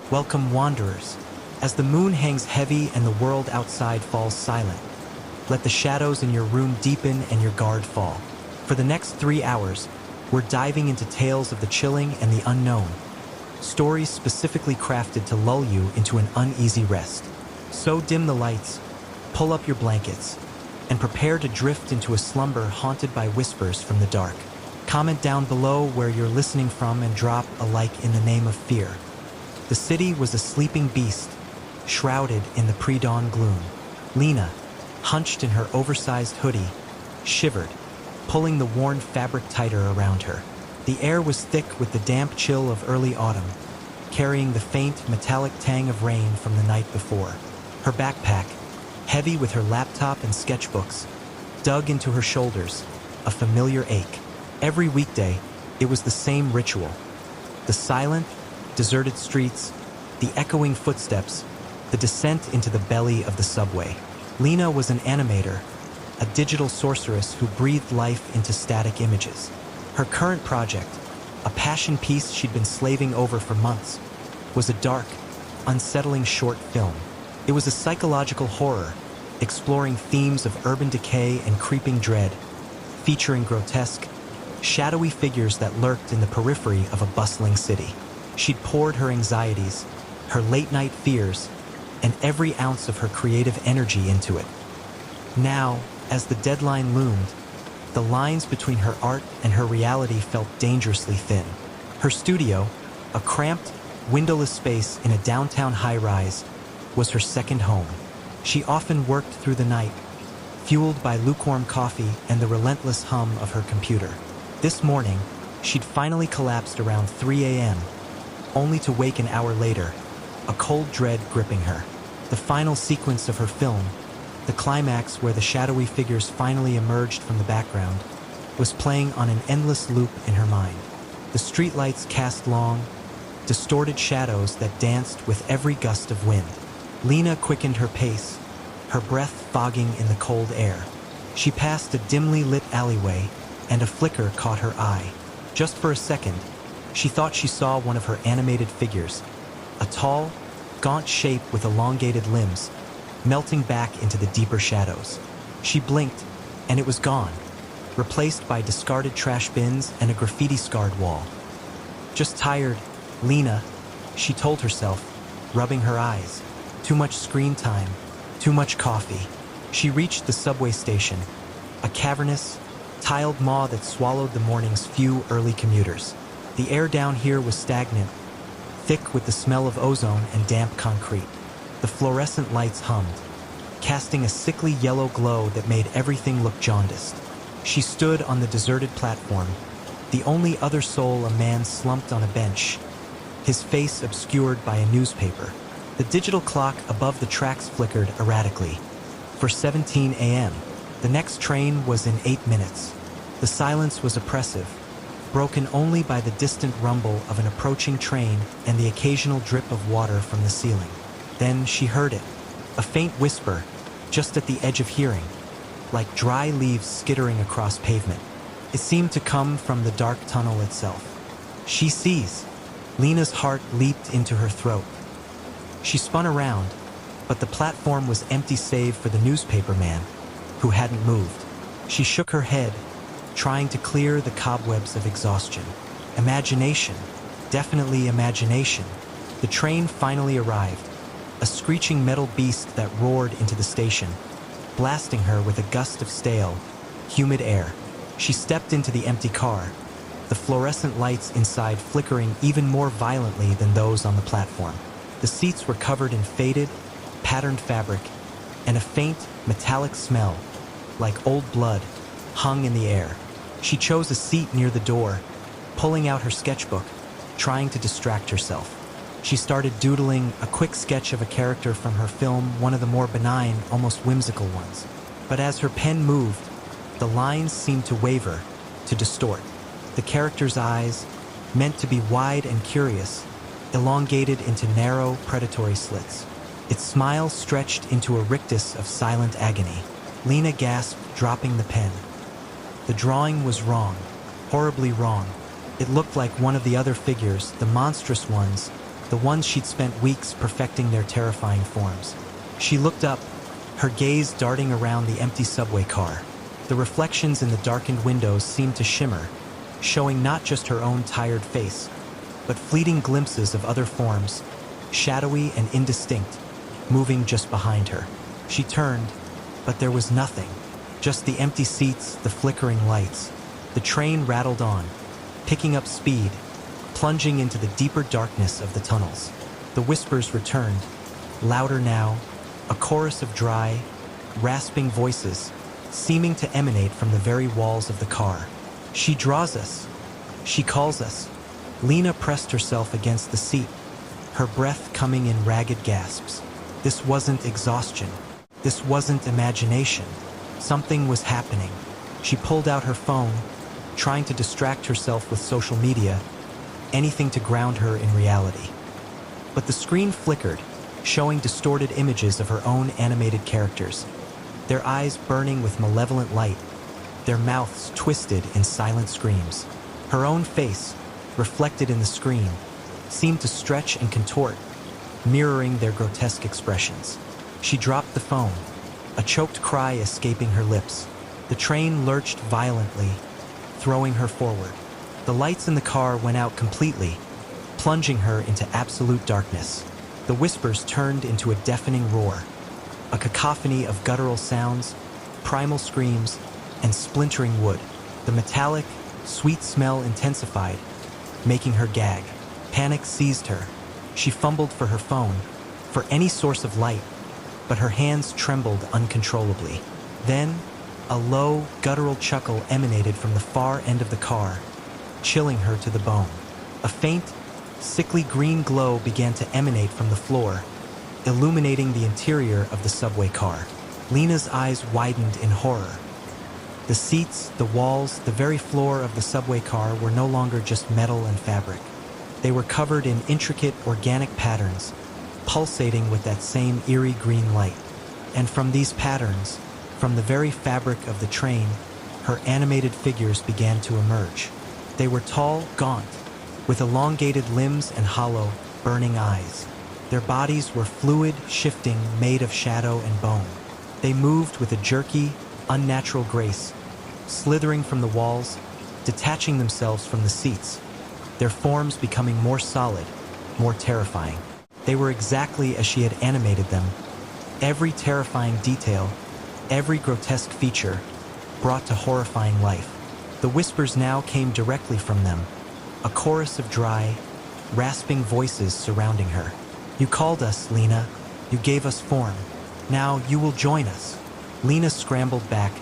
Welcome, wanderers. As the moon hangs heavy and the world outside falls silent, let the shadows in your room deepen and your guard fall. For the next 3 hours, we're diving into tales of the chilling and the unknown. Stories specifically crafted to lull you into an uneasy rest. So dim the lights, pull up your blankets, and prepare to drift into a slumber haunted by whispers from the dark. Comment down below where you're listening from and drop a like in the name of fear. The city was a sleeping beast, shrouded in the pre-dawn gloom. Lena, hunched in her oversized hoodie, shivered, pulling the worn fabric tighter around her. The air was thick with the damp chill of early autumn, carrying the faint, metallic tang of rain from the night before. Her backpack, heavy with her laptop and sketchbooks, dug into her shoulders, a familiar ache. Every weekday, it was the same ritual. The silent, deserted streets, the echoing footsteps, the descent into the belly of the subway. Lena was an animator, a digital sorceress who breathed life into static images. Her current project, a passion piece she'd been slaving over for months, was a dark, unsettling short film. It was a psychological horror, exploring themes of urban decay and creeping dread, featuring grotesque, shadowy figures that lurked in the periphery of a bustling city. She'd poured her anxieties, her late-night fears, and every ounce of her creative energy into it. Now, as the deadline loomed, the lines between her art and her reality felt dangerously thin. Her studio, a cramped, windowless space in a downtown high-rise, was her second home. She often worked through the night, fueled by lukewarm coffee and the relentless hum of her computer. This morning, she'd finally collapsed around 3 a.m., only to wake an hour later, a cold dread gripping her. The final sequence of her film, the climax where the shadowy figures finally emerged from the background, was playing on an endless loop in her mind. The streetlights cast long, distorted shadows that danced with every gust of wind. Lena quickened her pace, her breath fogging in the cold air. She passed a dimly lit alleyway, and a flicker caught her eye. Just for a second, she thought she saw one of her animated figures, a tall, gaunt shape with elongated limbs, melting back into the deeper shadows. She blinked, and it was gone, replaced by discarded trash bins and a graffiti-scarred wall. Just tired, Lena, she told herself, rubbing her eyes. Too much screen time, too much coffee. She reached the subway station, a cavernous, tiled maw that swallowed the morning's few early commuters. The air down here was stagnant, thick with the smell of ozone and damp concrete. The fluorescent lights hummed, casting a sickly yellow glow that made everything look jaundiced. She stood on the deserted platform, the only other soul a man slumped on a bench, his face obscured by a newspaper. The digital clock above the tracks flickered erratically. For 17 a.m., the next train was in 8 minutes. The silence was oppressive, broken only by the distant rumble of an approaching train and the occasional drip of water from the ceiling. Then she heard it, a faint whisper, just at the edge of hearing, like dry leaves skittering across pavement. It seemed to come from the dark tunnel itself. She sees. Lena's heart leaped into her throat. She spun around, but the platform was empty save for the newspaper man, who hadn't moved. She shook her head, trying to clear the cobwebs of exhaustion. Imagination, definitely imagination. The train finally arrived, a screeching metal beast that roared into the station, blasting her with a gust of stale, humid air. She stepped into the empty car, the fluorescent lights inside flickering even more violently than those on the platform. The seats were covered in faded, patterned fabric, and a faint, metallic smell, like old blood, hung in the air. She chose a seat near the door, pulling out her sketchbook, trying to distract herself. She started doodling a quick sketch of a character from her film, one of the more benign, almost whimsical ones. But as her pen moved, the lines seemed to waver, to distort. The character's eyes, meant to be wide and curious, elongated into narrow, predatory slits. Its smile stretched into a rictus of silent agony. Lena gasped, dropping the pen. The drawing was wrong, horribly wrong. It looked like one of the other figures, the monstrous ones, the ones she'd spent weeks perfecting their terrifying forms. She looked up, her gaze darting around the empty subway car. The reflections in the darkened windows seemed to shimmer, showing not just her own tired face, but fleeting glimpses of other forms, shadowy and indistinct, moving just behind her. She turned, but there was nothing, just the empty seats, the flickering lights. The train rattled on, picking up speed, plunging into the deeper darkness of the tunnels. The whispers returned, louder now, a chorus of dry, rasping voices, seeming to emanate from the very walls of the car. She draws us. She calls us. Lena pressed herself against the seat, her breath coming in ragged gasps. This wasn't exhaustion. This wasn't imagination. Something was happening. She pulled out her phone, trying to distract herself with social media, anything to ground her in reality. But the screen flickered, showing distorted images of her own animated characters, their eyes burning with malevolent light, their mouths twisted in silent screams. Her own face, reflected in the screen, seemed to stretch and contort, mirroring their grotesque expressions. She dropped the phone, a choked cry escaping her lips. The train lurched violently, throwing her forward. The lights in the car went out completely, plunging her into absolute darkness. The whispers turned into a deafening roar, a cacophony of guttural sounds, primal screams, and splintering wood. The metallic, sweet smell intensified, making her gag. Panic seized her. She fumbled for her phone, for any source of light, but her hands trembled uncontrollably. Then, a low, guttural chuckle emanated from the far end of the car, chilling her to the bone. A faint, sickly green glow began to emanate from the floor, illuminating the interior of the subway car. Lena's eyes widened in horror. The seats, the walls, the very floor of the subway car were no longer just metal and fabric. They were covered in intricate, organic patterns, pulsating with that same eerie green light. And from these patterns, from the very fabric of the train, her animated figures began to emerge. They were tall, gaunt, with elongated limbs and hollow, burning eyes. Their bodies were fluid, shifting, made of shadow and bone. They moved with a jerky, unnatural grace, slithering from the walls, detaching themselves from the seats, their forms becoming more solid, more terrifying. They were exactly as she had animated them. Every terrifying detail, every grotesque feature, brought to horrifying life. The whispers now came directly from them, a chorus of dry, rasping voices surrounding her. You called us, Lena. You gave us form. Now you will join us. Lena scrambled back,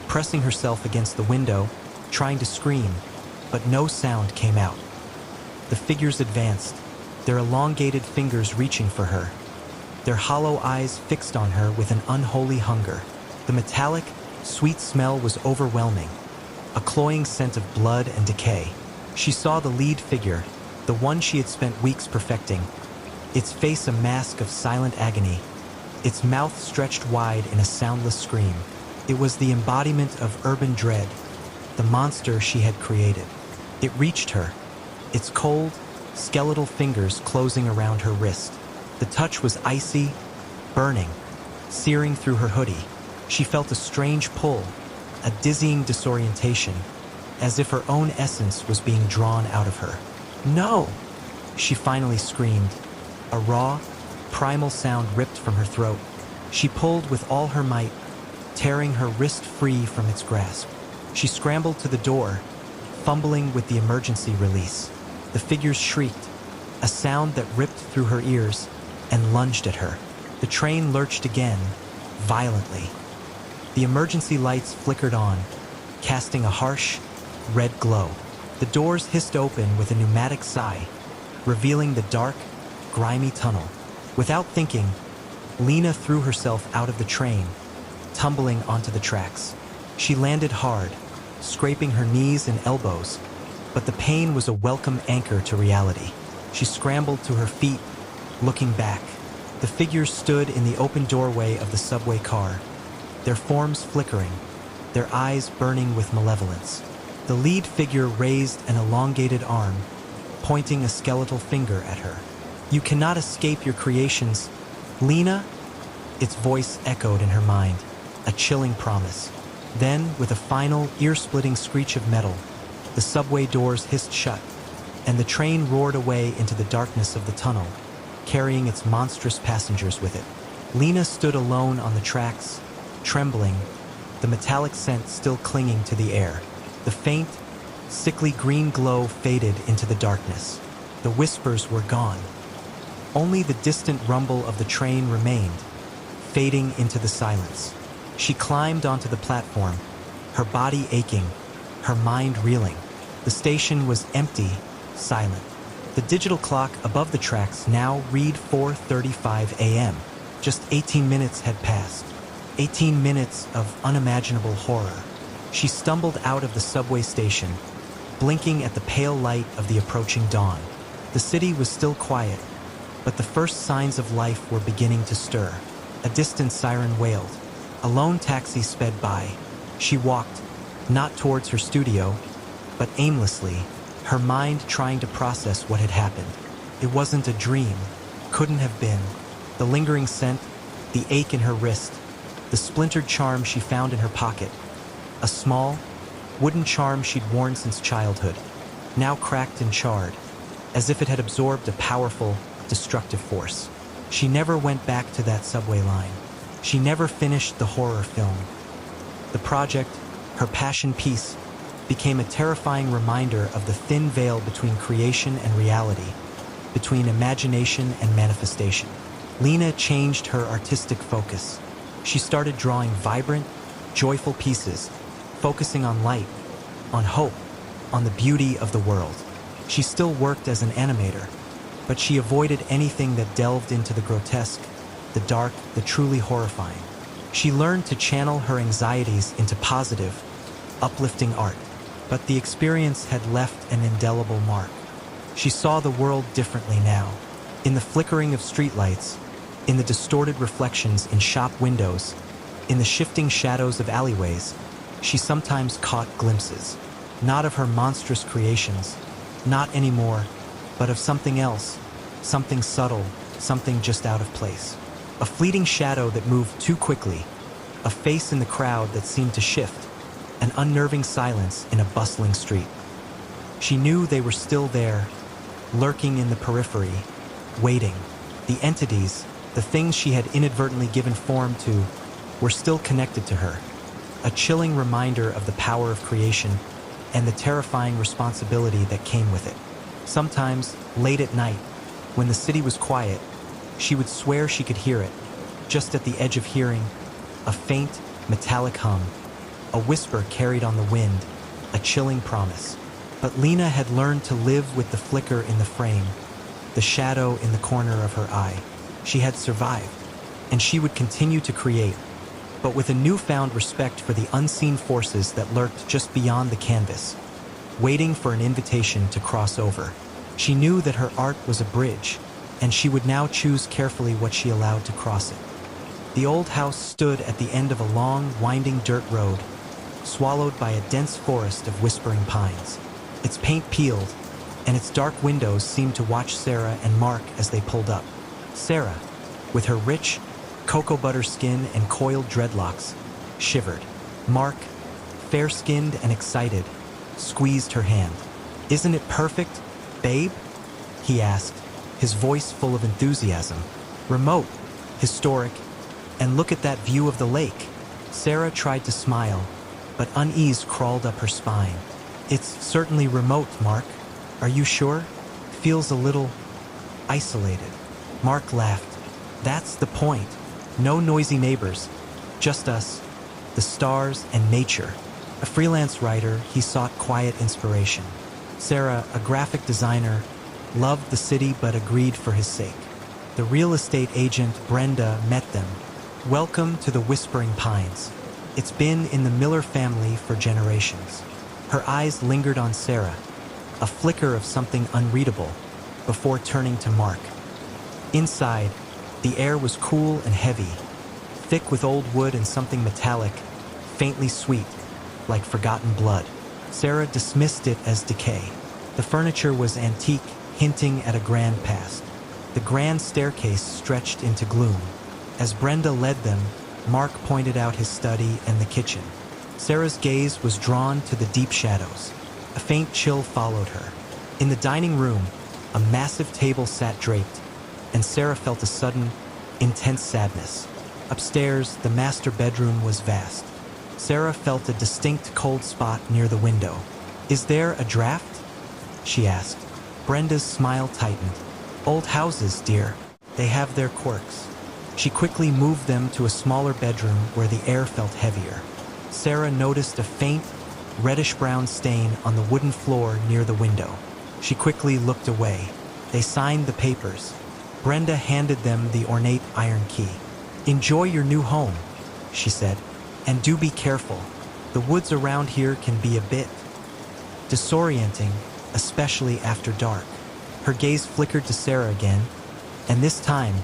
pressing herself against the window, trying to scream, but no sound came out. The figures advanced, their elongated fingers reaching for her, their hollow eyes fixed on her with an unholy hunger. The metallic, sweet smell was overwhelming, a cloying scent of blood and decay. She saw the lead figure, the one she had spent weeks perfecting, its face a mask of silent agony, its mouth stretched wide in a soundless scream. It was the embodiment of urban dread, the monster she had created. It reached her, its cold, skeletal fingers closing around her wrist. The touch was icy, burning, searing through her hoodie. She felt a strange pull, a dizzying disorientation, as if her own essence was being drawn out of her. No! She finally screamed, a raw, primal sound ripped from her throat. She pulled with all her might, tearing her wrist free from its grasp. She scrambled to the door, fumbling with the emergency release. The figures shrieked, a sound that ripped through her ears, and lunged at her. The train lurched again, violently. The emergency lights flickered on, casting a harsh, red glow. The doors hissed open with a pneumatic sigh, revealing the dark, grimy tunnel. Without thinking, Lena threw herself out of the train, tumbling onto the tracks. She landed hard, scraping her knees and elbows, but the pain was a welcome anchor to reality. She scrambled to her feet, looking back. The figures stood in the open doorway of the subway car, their forms flickering, their eyes burning with malevolence. The lead figure raised an elongated arm, pointing a skeletal finger at her. You cannot escape your creations. Lena? Its voice echoed in her mind, a chilling promise. Then, with a final, ear-splitting screech of metal, the subway doors hissed shut, and the train roared away into the darkness of the tunnel, carrying its monstrous passengers with it. Lena stood alone on the tracks, trembling, the metallic scent still clinging to the air. The faint, sickly green glow faded into the darkness. The whispers were gone. Only the distant rumble of the train remained, fading into the silence. She climbed onto the platform, her body aching, her mind reeling. The station was empty, silent. The digital clock above the tracks now read 4:35 a.m. Just 18 minutes had passed. 18 minutes of unimaginable horror. She stumbled out of the subway station, blinking at the pale light of the approaching dawn. The city was still quiet, but the first signs of life were beginning to stir. A distant siren wailed. A lone taxi sped by. She walked, not towards her studio, but aimlessly, her mind trying to process what had happened. It wasn't a dream, couldn't have been. The lingering scent, the ache in her wrist, the splintered charm she found in her pocket. A small, wooden charm she'd worn since childhood, now cracked and charred, as if it had absorbed a powerful, destructive force. She never went back to that subway line. She never finished the horror film. The project, her passion piece, became a terrifying reminder of the thin veil between creation and reality, between imagination and manifestation. Lena changed her artistic focus. She started drawing vibrant, joyful pieces, focusing on light, on hope, on the beauty of the world. She still worked as an animator, but she avoided anything that delved into the grotesque, the dark, the truly horrifying. She learned to channel her anxieties into positive, uplifting art, but the experience had left an indelible mark. She saw the world differently now. In the flickering of streetlights, in the distorted reflections in shop windows, in the shifting shadows of alleyways, she sometimes caught glimpses, not of her monstrous creations, not anymore, but of something else, something subtle, something just out of place. A fleeting shadow that moved too quickly, a face in the crowd that seemed to shift, an unnerving silence in a bustling street. She knew they were still there, lurking in the periphery, waiting. The entities, the things she had inadvertently given form to, were still connected to her, a chilling reminder of the power of creation and the terrifying responsibility that came with it. Sometimes, late at night, when the city was quiet, she would swear she could hear it, just at the edge of hearing, a faint, metallic hum, a whisper carried on the wind, a chilling promise. But Lena had learned to live with the flicker in the frame, the shadow in the corner of her eye. She had survived, and she would continue to create, but with a newfound respect for the unseen forces that lurked just beyond the canvas, waiting for an invitation to cross over. She knew that her art was a bridge, and she would now choose carefully what she allowed to cross it. The old house stood at the end of a long, winding dirt road, swallowed by a dense forest of whispering pines. Its paint peeled, and its dark windows seemed to watch Sarah and Mark as they pulled up. Sarah, with her rich, cocoa butter skin and coiled dreadlocks, shivered. Mark, fair-skinned and excited, squeezed her hand. "Isn't it perfect, babe?" he asked, his voice full of enthusiasm. "Remote, historic, and look at that view of the lake." Sarah tried to smile, but unease crawled up her spine. "It's certainly remote, Mark. Are you sure? Feels a little isolated." Mark laughed. "That's the point. No noisy neighbors, just us, the stars, and nature." A freelance writer, he sought quiet inspiration. Sarah, a graphic designer, loved the city but agreed for his sake. The real estate agent, Brenda, met them. "Welcome to the Whispering Pines. It's been in the Miller family for generations." Her eyes lingered on Sarah, a flicker of something unreadable, before turning to Mark. Inside, the air was cool and heavy, thick with old wood and something metallic, faintly sweet, like forgotten blood. Sarah dismissed it as decay. The furniture was antique, hinting at a grand past. The grand staircase stretched into gloom. As Brenda led them, Mark pointed out his study and the kitchen. Sarah's gaze was drawn to the deep shadows. A faint chill followed her. In the dining room, a massive table sat draped, and Sarah felt a sudden, intense sadness. Upstairs, the master bedroom was vast. Sarah felt a distinct cold spot near the window. "Is there a draft?" she asked. Brenda's smile tightened. "Old houses, dear. They have their quirks." She quickly moved them to a smaller bedroom where the air felt heavier. Sarah noticed a faint, reddish-brown stain on the wooden floor near the window. She quickly looked away. They signed the papers. Brenda handed them the ornate iron key. "Enjoy your new home," she said, "and do be careful. The woods around here can be a bit disorienting, especially after dark." Her gaze flickered to Sarah again, and this time,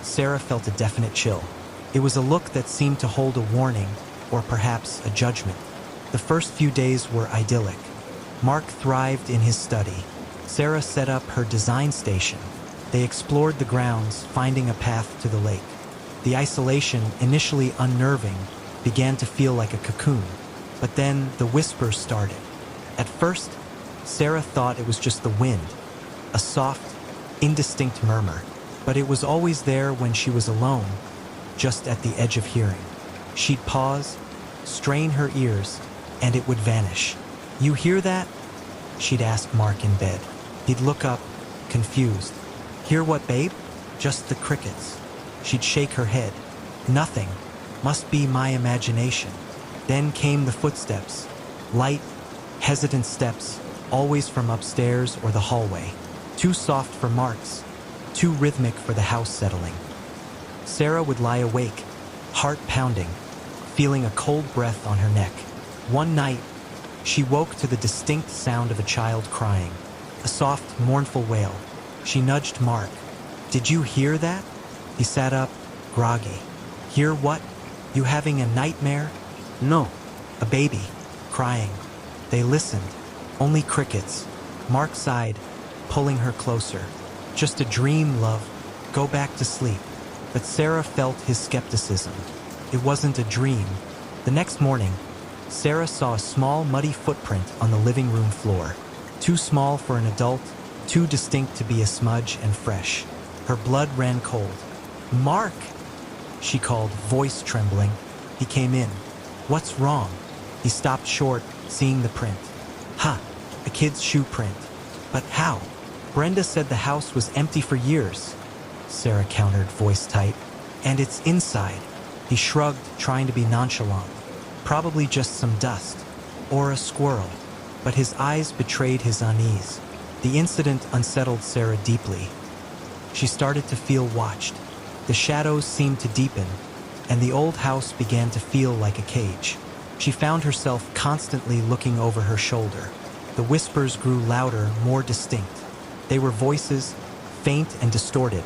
Sarah felt a definite chill. It was a look that seemed to hold a warning, or perhaps a judgment. The first few days were idyllic. Mark thrived in his study. Sarah set up her design station. They explored the grounds, finding a path to the lake. The isolation, initially unnerving, began to feel like a cocoon. But then the whispers started. At first, Sarah thought it was just the wind, a soft, indistinct murmur. But it was always there when she was alone, just at the edge of hearing. She'd pause, strain her ears, and it would vanish. "You hear that?" she'd ask Mark in bed. He'd look up, confused. "Hear what, babe?" "Just the crickets." She'd shake her head. "Nothing. Must be my imagination." Then came the footsteps. Light, hesitant steps, always from upstairs or the hallway. Too soft for Mark's, too rhythmic for the house settling. Sarah would lie awake, heart pounding, feeling a cold breath on her neck. One night, she woke to the distinct sound of a child crying, a soft, mournful wail. She nudged Mark. "Did you hear that?" He sat up, groggy. "Hear what? You having a nightmare?" "No." "A baby, crying." They listened. Only crickets. Mark sighed, pulling her closer. "Just a dream, love. Go back to sleep." But Sarah felt his skepticism. It wasn't a dream. The next morning, Sarah saw a small, muddy footprint on the living room floor. Too small for an adult, too distinct to be a smudge and fresh. Her blood ran cold. "Mark!" she called, voice trembling. He came in. "What's wrong?" He stopped short, seeing the print. "Ha! A kid's shoe print. But how?" "Brenda said the house was empty for years," Sarah countered, voice tight. "And it's inside." He shrugged, trying to be nonchalant. "Probably just some dust. Or a squirrel." But his eyes betrayed his unease. The incident unsettled Sarah deeply. She started to feel watched. The shadows seemed to deepen, and the old house began to feel like a cage. She found herself constantly looking over her shoulder. The whispers grew louder, more distinct. They were voices, faint and distorted,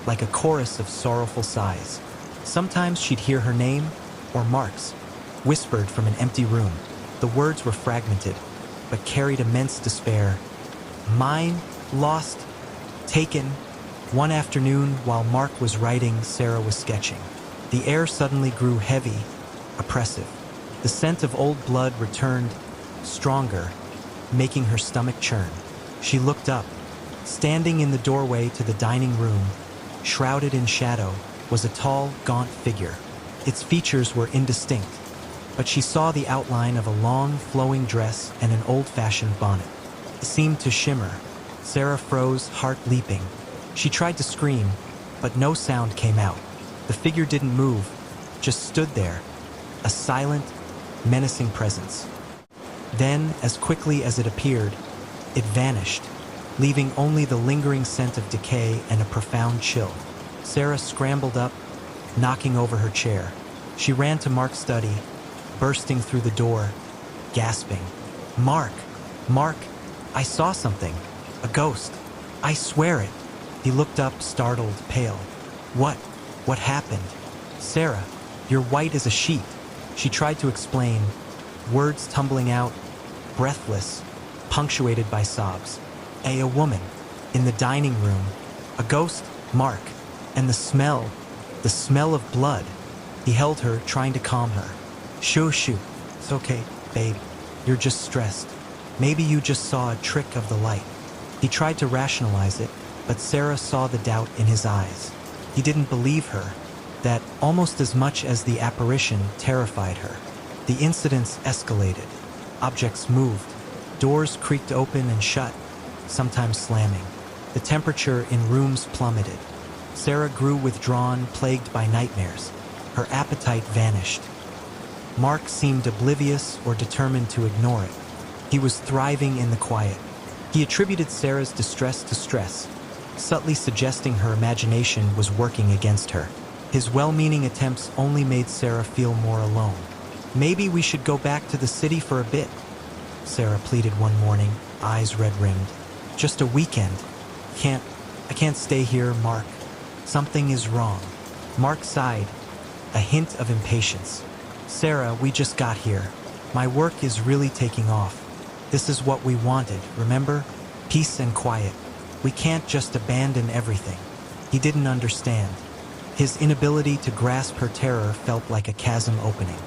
like a chorus of sorrowful sighs. Sometimes she'd hear her name, or Mark's, whispered from an empty room. The words were fragmented, but carried immense despair. "Mine, lost, taken." One afternoon, while Mark was writing, Sarah was sketching. The air suddenly grew heavy, oppressive. The scent of old blood returned, stronger, making her stomach churn. She looked up. Standing in the doorway to the dining room, shrouded in shadow, was a tall, gaunt figure. Its features were indistinct, but she saw the outline of a long, flowing dress and an old-fashioned bonnet. It seemed to shimmer. Sarah froze, heart leaping. She tried to scream, but no sound came out. The figure didn't move, just stood there, a silent, menacing presence. Then, as quickly as it appeared, it vanished, leaving only the lingering scent of decay and a profound chill. Sarah scrambled up, knocking over her chair. She ran to Mark's study, bursting through the door, gasping. "Mark! Mark! I saw something! A ghost! I swear it!" He looked up, startled, pale. "What? What happened?" "Sarah, you're white as a sheet." She tried to explain, words tumbling out, breathless, punctuated by sobs. A woman, in the dining room, A ghost, Mark. And the smell of blood. He held her, trying to calm her. Shoo. It's okay, babe. You're just stressed. Maybe you just saw a trick of the light. He tried to rationalize it, but Sarah saw the doubt in his eyes. He didn't believe her. That, almost as much as the apparition, terrified her. The incidents escalated. Objects moved. Doors creaked open and shut, sometimes slamming. The temperature in rooms plummeted. Sarah grew withdrawn, plagued by nightmares. Her appetite vanished. Mark seemed oblivious or determined to ignore it. He was thriving in the quiet. He attributed Sarah's distress to stress, subtly suggesting her imagination was working against her. His well-meaning attempts only made Sarah feel more alone. Maybe we should go back to the city for a bit, Sarah pleaded one morning, eyes red-rimmed. Just a weekend. I can't stay here, Mark. Something is wrong. Mark sighed, a hint of impatience. Sarah, we just got here. My work is really taking off. This is what we wanted, remember? Peace and quiet. We can't just abandon everything. He didn't understand. His inability to grasp her terror felt like a chasm opening.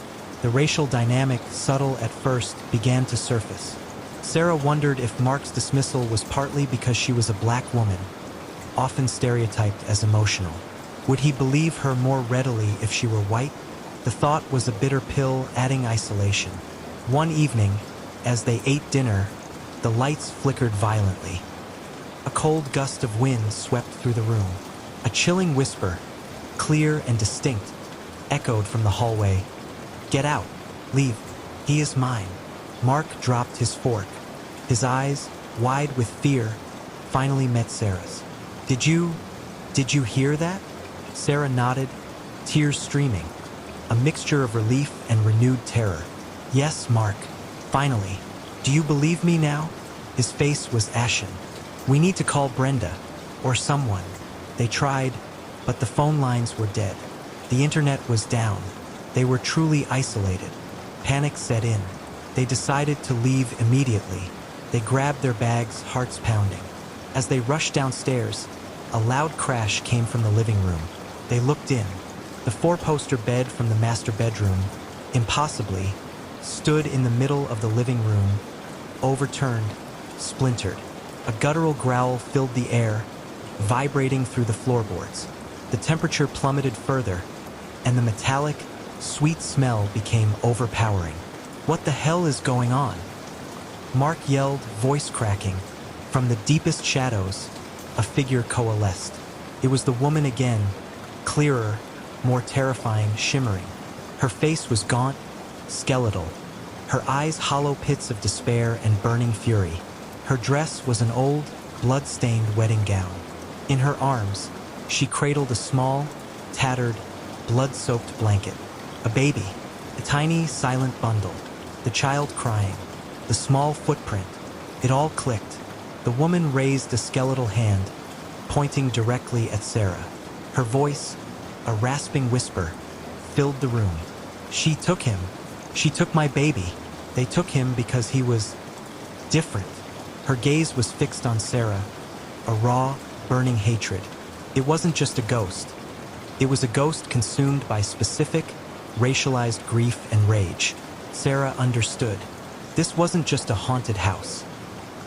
The racial dynamic, subtle at first, began to surface. Sarah wondered if Mark's dismissal was partly because she was a black woman, often stereotyped as emotional. Would he believe her more readily if she were white? The thought was a bitter pill, adding isolation. One evening, as they ate dinner, the lights flickered violently. A cold gust of wind swept through the room. A chilling whisper, clear and distinct, echoed from the hallway. Get out. Leave. He is mine. Mark dropped his fork. His eyes, wide with fear, finally met Sarah's. Did you hear that? Sarah nodded, tears streaming, a mixture of relief and renewed terror. Yes, Mark. Finally. Do you believe me now? His face was ashen. We need to call Brenda, or someone. They tried, but the phone lines were dead. The internet was down. They were truly isolated. Panic set in. They decided to leave immediately. They grabbed their bags, hearts pounding. As they rushed downstairs, a loud crash came from the living room. They looked in. The four-poster bed from the master bedroom, impossibly, stood in the middle of the living room, overturned, splintered. A guttural growl filled the air, vibrating through the floorboards. The temperature plummeted further, and the metallic, sweet smell became overpowering. What the hell is going on? Mark yelled, voice cracking. From the deepest shadows, a figure coalesced. It was the woman again, clearer, more terrifying, shimmering. Her face was gaunt, skeletal, her eyes hollow pits of despair and burning fury. Her dress was an old, blood-stained wedding gown. In her arms, she cradled a small, tattered, blood-soaked blanket. A baby, a tiny, silent bundle. The child crying, the small footprint. It all clicked. The woman raised a skeletal hand, pointing directly at Sarah. Her voice, a rasping whisper, filled the room. She took him. She took my baby. They took him because he was different. Her gaze was fixed on Sarah, a raw, burning hatred. It wasn't just a ghost. It was a ghost consumed by specific, racialized grief and rage. Sarah understood. This wasn't just a haunted house.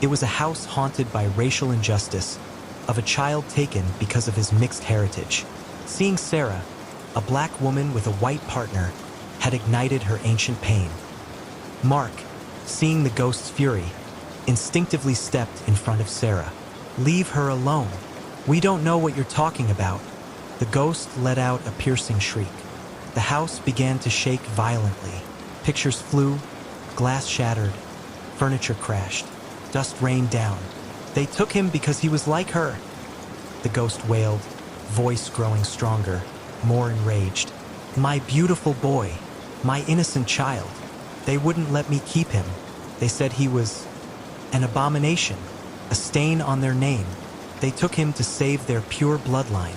It was a house haunted by racial injustice, of a child taken because of his mixed heritage. Seeing Sarah, a black woman with a white partner, had ignited her ancient pain. Mark, seeing the ghost's fury, instinctively stepped in front of Sarah. Leave her alone. We don't know what you're talking about. The ghost let out a piercing shriek. The house began to shake violently. Pictures flew, glass shattered, furniture crashed, dust rained down. They took him because he was like her. The ghost wailed, voice growing stronger, more enraged. My beautiful boy, my innocent child. They wouldn't let me keep him. They said he was an abomination, a stain on their name. They took him to save their pure bloodline.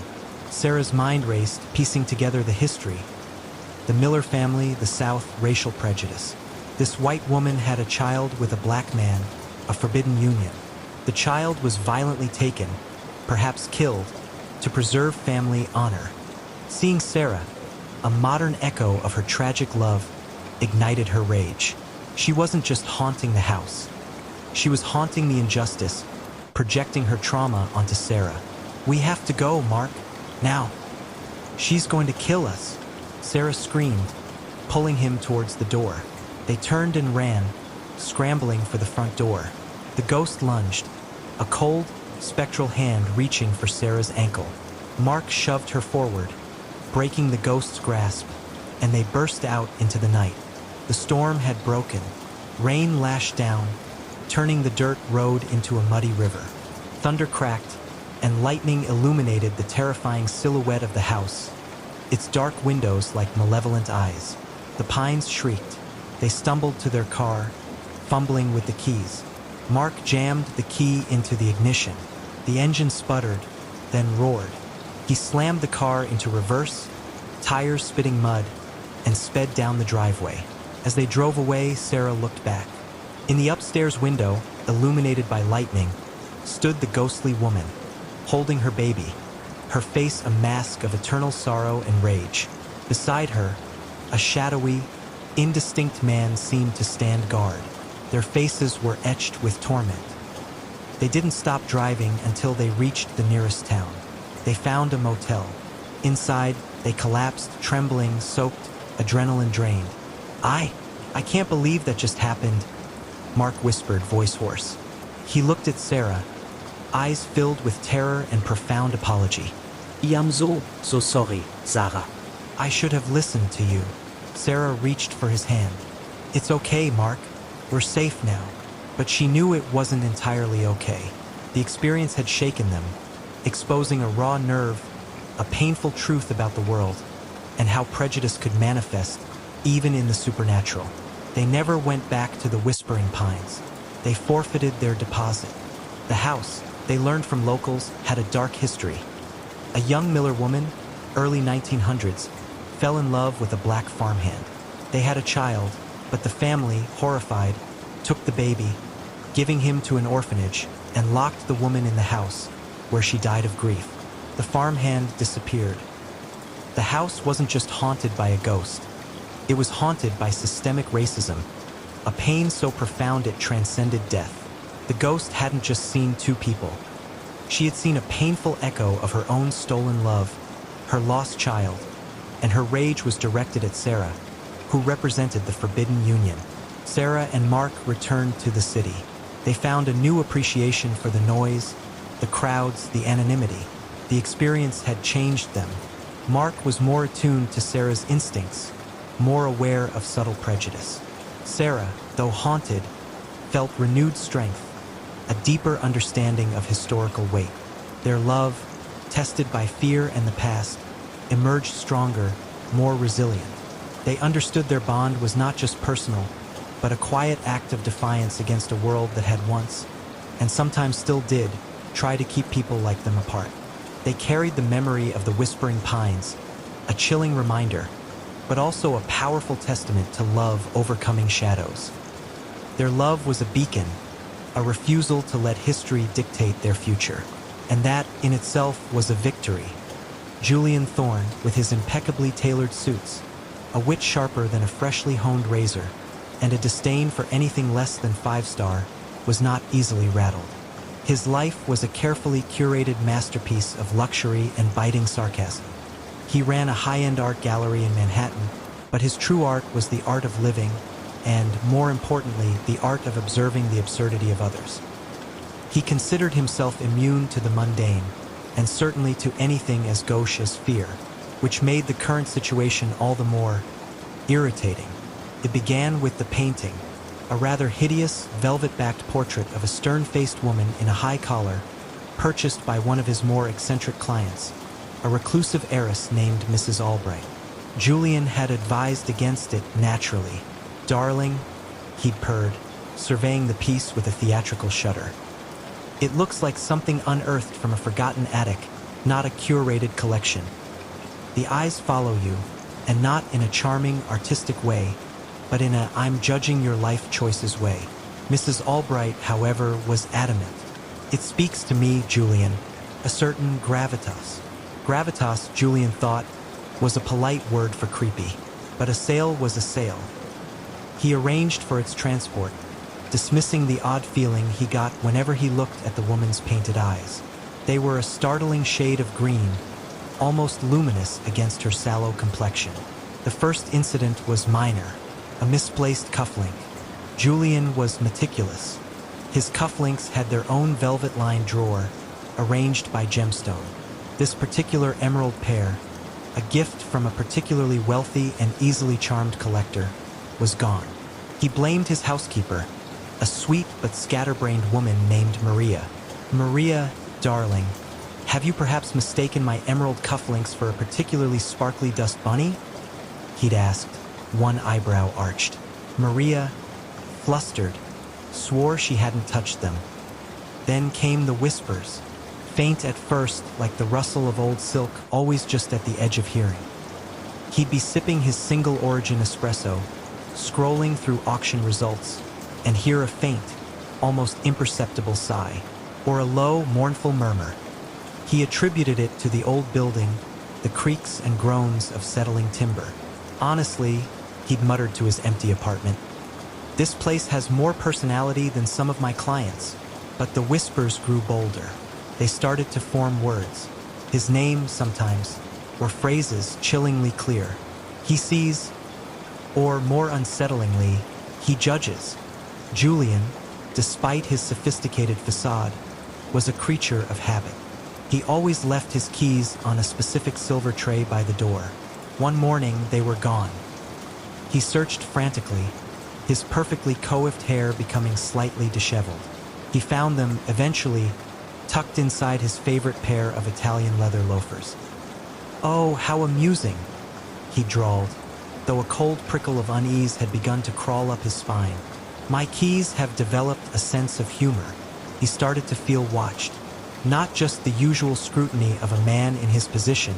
Sarah's mind raced, piecing together the history. The Miller family, the South, racial prejudice. This white woman had a child with a black man, a forbidden union. The child was violently taken, perhaps killed, to preserve family honor. Seeing Sarah, a modern echo of her tragic love, ignited her rage. She wasn't just haunting the house. She was haunting the injustice, projecting her trauma onto Sarah. "We have to go, Mark. Now. She's going to kill us," Sarah screamed, pulling him towards the door. They turned and ran, scrambling for the front door. The ghost lunged, a cold, spectral hand reaching for Sarah's ankle. Mark shoved her forward, breaking the ghost's grasp, and they burst out into the night. The storm had broken. Rain lashed down, turning the dirt road into a muddy river. Thunder cracked, and lightning illuminated the terrifying silhouette of the house, its dark windows like malevolent eyes. The pines shrieked. They stumbled to their car, fumbling with the keys. Mark jammed the key into the ignition. The engine sputtered, then roared. He slammed the car into reverse, tires spitting mud, and sped down the driveway. As they drove away, Sarah looked back. In the upstairs window, illuminated by lightning, stood the ghostly woman, holding her baby, her face a mask of eternal sorrow and rage. Beside her, a shadowy, indistinct man seemed to stand guard. Their faces were etched with torment. They didn't stop driving until they reached the nearest town. They found a motel. Inside, they collapsed, trembling, soaked, adrenaline drained. I can't believe that just happened," Mark whispered, voice hoarse. He looked at Sarah, eyes filled with terror and profound apology. I'm so sorry, Sarah. "I should have listened to you." Sarah reached for his hand. "It's okay, Mark. We're safe now." But she knew it wasn't entirely okay. The experience had shaken them, exposing a raw nerve, a painful truth about the world, and how prejudice could manifest even in the supernatural. They never went back to the Whispering Pines. They forfeited their deposit. The house, they learned from locals, had a dark history. A young Miller woman, early 1900s, fell in love with a black farmhand. They had a child, but the family, horrified, took the baby, giving him to an orphanage, and locked the woman in the house, where she died of grief. The farmhand disappeared. The house wasn't just haunted by a ghost. It was haunted by systemic racism, a pain so profound it transcended death. The ghost hadn't just seen two people. She had seen a painful echo of her own stolen love, her lost child, and her rage was directed at Sarah, who represented the forbidden union. Sarah and Mark returned to the city. They found a new appreciation for the noise, the crowds, the anonymity. The experience had changed them. Mark was more attuned to Sarah's instincts, more aware of subtle prejudice. Sarah, though haunted, felt renewed strength, a deeper understanding of historical weight. Their love, tested by fear and the past, emerged stronger, more resilient. They understood their bond was not just personal, but a quiet act of defiance against a world that had once, and sometimes still did, try to keep people like them apart. They carried the memory of the Whispering Pines, a chilling reminder, but also a powerful testament to love overcoming shadows. Their love was a beacon, a refusal to let history dictate their future. And that, in itself, was a victory. Julian Thorne, with his impeccably tailored suits, a wit sharper than a freshly honed razor, and a disdain for anything less than 5-star, was not easily rattled. His life was a carefully curated masterpiece of luxury and biting sarcasm. He ran a high-end art gallery in Manhattan, but his true art was the art of living and, more importantly, the art of observing the absurdity of others. He considered himself immune to the mundane, and certainly to anything as gauche as fear, which made the current situation all the more irritating. It began with the painting, a rather hideous, velvet-backed portrait of a stern-faced woman in a high collar, purchased by one of his more eccentric clients, a reclusive heiress named Mrs. Albright. Julian had advised against it naturally. "Darling," he'd purred, surveying the piece with a theatrical shudder. "It looks like something unearthed from a forgotten attic, not a curated collection. The eyes follow you, and not in a charming, artistic way, but in a I'm judging your life choices way." Mrs. Albright, however, was adamant. "It speaks to me, Julian. a certain gravitas. Gravitas, Julian thought, was a polite word for creepy, but a sale was a sale. He arranged for its transport, dismissing the odd feeling he got whenever he looked at the woman's painted eyes. They were a startling shade of green, almost luminous against her sallow complexion. The first incident was minor, a misplaced cufflink. Julian was meticulous. His cufflinks had their own velvet-lined drawer, arranged by gemstone. This particular emerald pair, a gift from a particularly wealthy and easily charmed collector, was gone. He blamed his housekeeper, a sweet but scatterbrained woman named Maria. "Maria, darling, have you perhaps mistaken my emerald cufflinks for a particularly sparkly dust bunny?" he'd asked, one eyebrow arched. Maria, flustered, swore she hadn't touched them. Then came the whispers, faint at first like the rustle of old silk, always just at the edge of hearing. He'd be sipping his single origin espresso, scrolling through auction results, and hear a faint, almost imperceptible sigh, or a low, mournful murmur. He attributed it to the old building, the creaks and groans of settling timber. Honestly, he'd muttered to his empty apartment, "This place has more personality than some of my clients." But the whispers grew bolder. They started to form words, his name sometimes, or phrases chillingly clear. "He sees," or more unsettlingly, "he judges." Julian, despite his sophisticated facade, was a creature of habit. He always left his keys on a specific silver tray by the door. One morning, they were gone. He searched frantically, his perfectly coiffed hair becoming slightly disheveled. He found them, eventually, tucked inside his favorite pair of Italian leather loafers. "Oh, how amusing," he drawled, though a cold prickle of unease had begun to crawl up his spine. "My keys have developed a sense of humor." He started to feel watched, not just the usual scrutiny of a man in his position,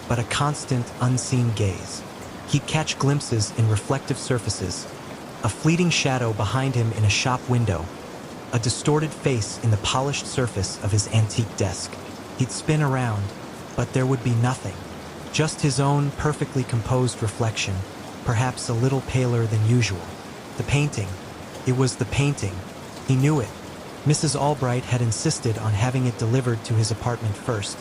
but a constant, unseen gaze. He'd catch glimpses in reflective surfaces, a fleeting shadow behind him in a shop window, a distorted face in the polished surface of his antique desk. He'd spin around, but there would be nothing. Just his own perfectly composed reflection, perhaps a little paler than usual. The painting. It was the painting. He knew it. Mrs. Albright had insisted on having it delivered to his apartment first,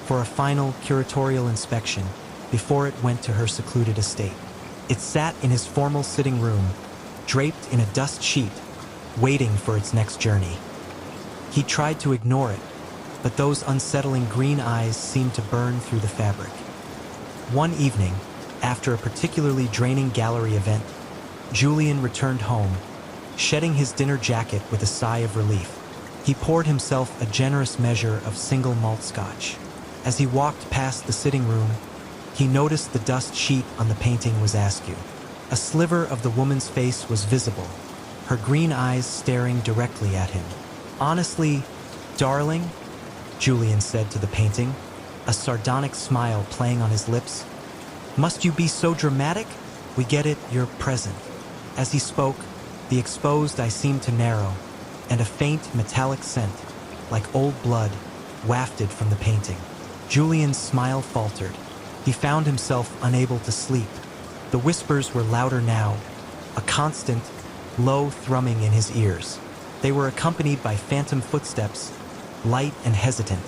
for a final curatorial inspection, before it went to her secluded estate. It sat in his formal sitting room, draped in a dust sheet, waiting for its next journey. He tried to ignore it, but those unsettling green eyes seemed to burn through the fabric. One evening, after a particularly draining gallery event, Julian returned home, shedding his dinner jacket with a sigh of relief. He poured himself a generous measure of single malt scotch. As he walked past the sitting room, he noticed the dust sheet on the painting was askew. A sliver of the woman's face was visible, her green eyes staring directly at him. "Honestly, darling," Julian said to the painting, a sardonic smile playing on his lips, "must you be so dramatic? We get it, you're present." As he spoke, the exposed eye seemed to narrow, and a faint metallic scent, like old blood, wafted from the painting. Julian's smile faltered. He found himself unable to sleep. The whispers were louder now, a constant, low thrumming in his ears. They were accompanied by phantom footsteps, light and hesitant,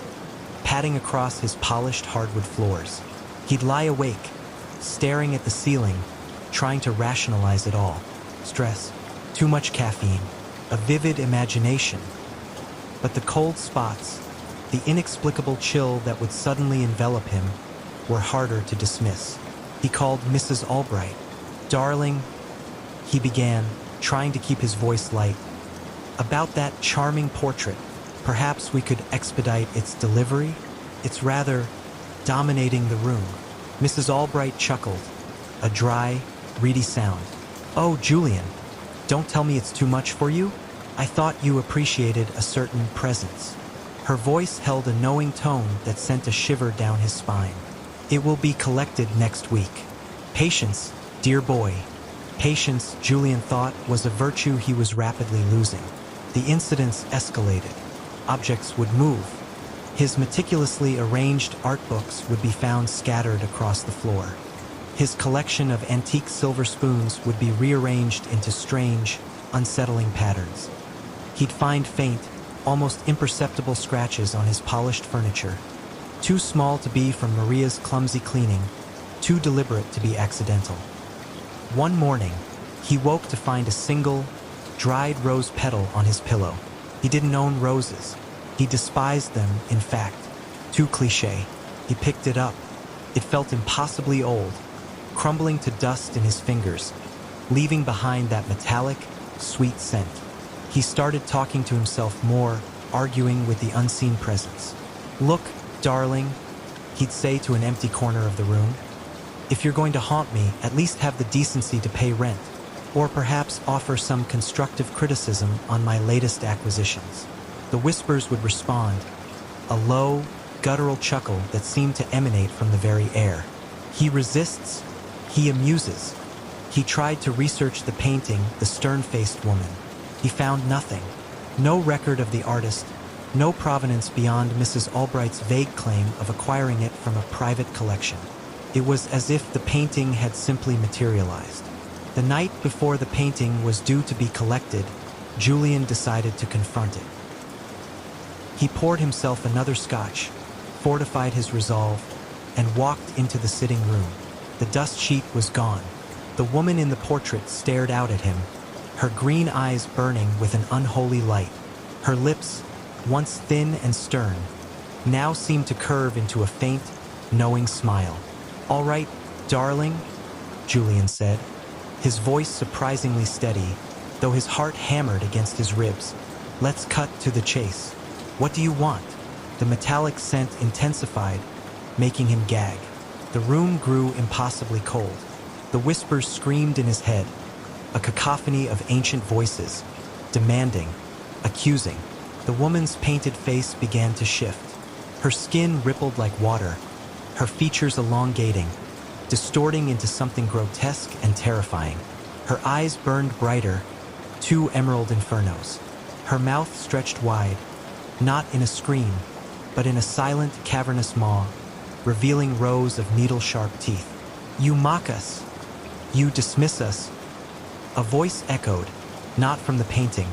padding across his polished hardwood floors. He'd lie awake, staring at the ceiling, trying to rationalize it all. Stress, too much caffeine, a vivid imagination. But the cold spots, the inexplicable chill that would suddenly envelop him, were harder to dismiss. He called Mrs. Albright. "Darling," he began, trying to keep his voice light, "about that charming portrait, perhaps we could expedite its delivery? It's rather dominating the room." Mrs. Albright chuckled, a dry, reedy sound. "Oh, Julian, don't tell me it's too much for you. I thought you appreciated a certain presence." Her voice held a knowing tone that sent a shiver down his spine. "It will be collected next week." Patience, dear boy. Patience, Julian thought, was a virtue he was rapidly losing. The incidents escalated. Objects would move. His meticulously arranged art books would be found scattered across the floor. His collection of antique silver spoons would be rearranged into strange, unsettling patterns. He'd find faint, almost imperceptible scratches on his polished furniture, too small to be from Maria's clumsy cleaning, too deliberate to be accidental. One morning, he woke to find a single, dried rose petal on his pillow. He didn't own roses. He despised them, in fact. Too cliché. He picked it up. It felt impossibly old, crumbling to dust in his fingers, leaving behind that metallic, sweet scent. He started talking to himself more, arguing with the unseen presence. "Look, darling," he'd say to an empty corner of the room. "If you're going to haunt me, at least have the decency to pay rent, or perhaps offer some constructive criticism on my latest acquisitions." The whispers would respond, a low, guttural chuckle that seemed to emanate from the very air. He resists, he amuses. He tried to research the painting, The Stern-Faced Woman. He found nothing. No record of the artist, no provenance beyond Mrs. Albright's vague claim of acquiring it from a private collection. It was as if the painting had simply materialized. The night before the painting was due to be collected, Julian decided to confront it. He poured himself another scotch, fortified his resolve, and walked into the sitting room. The dust sheet was gone. The woman in the portrait stared out at him, her green eyes burning with an unholy light. Her lips, once thin and stern, now seemed to curve into a faint, knowing smile. "All right, darling," Julian said, his voice surprisingly steady, though his heart hammered against his ribs. "Let's cut to the chase. What do you want?" The metallic scent intensified, making him gag. The room grew impossibly cold. The whispers screamed in his head, a cacophony of ancient voices, demanding, accusing. The woman's painted face began to shift. Her skin rippled like water, her features elongating, distorting into something grotesque and terrifying. Her eyes burned brighter, two emerald infernos. Her mouth stretched wide, not in a scream, but in a silent, cavernous maw, revealing rows of needle-sharp teeth. "You mock us. You dismiss us." A voice echoed, not from the painting,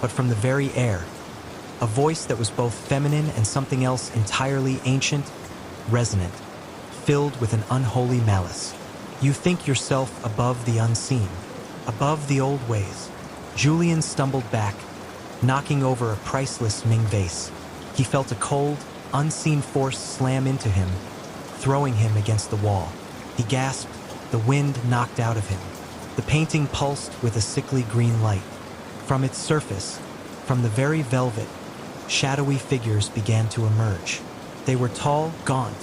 but from the very air. A voice that was both feminine and something else entirely ancient, resonant, filled with an unholy malice. "You think yourself above the unseen, above the old ways." Julian stumbled back, knocking over a priceless Ming vase. He felt a cold, unseen force slam into him, throwing him against the wall. He gasped, the wind knocked out of him. The painting pulsed with a sickly green light. From its surface, from the very velvet, shadowy figures began to emerge. They were tall, gaunt,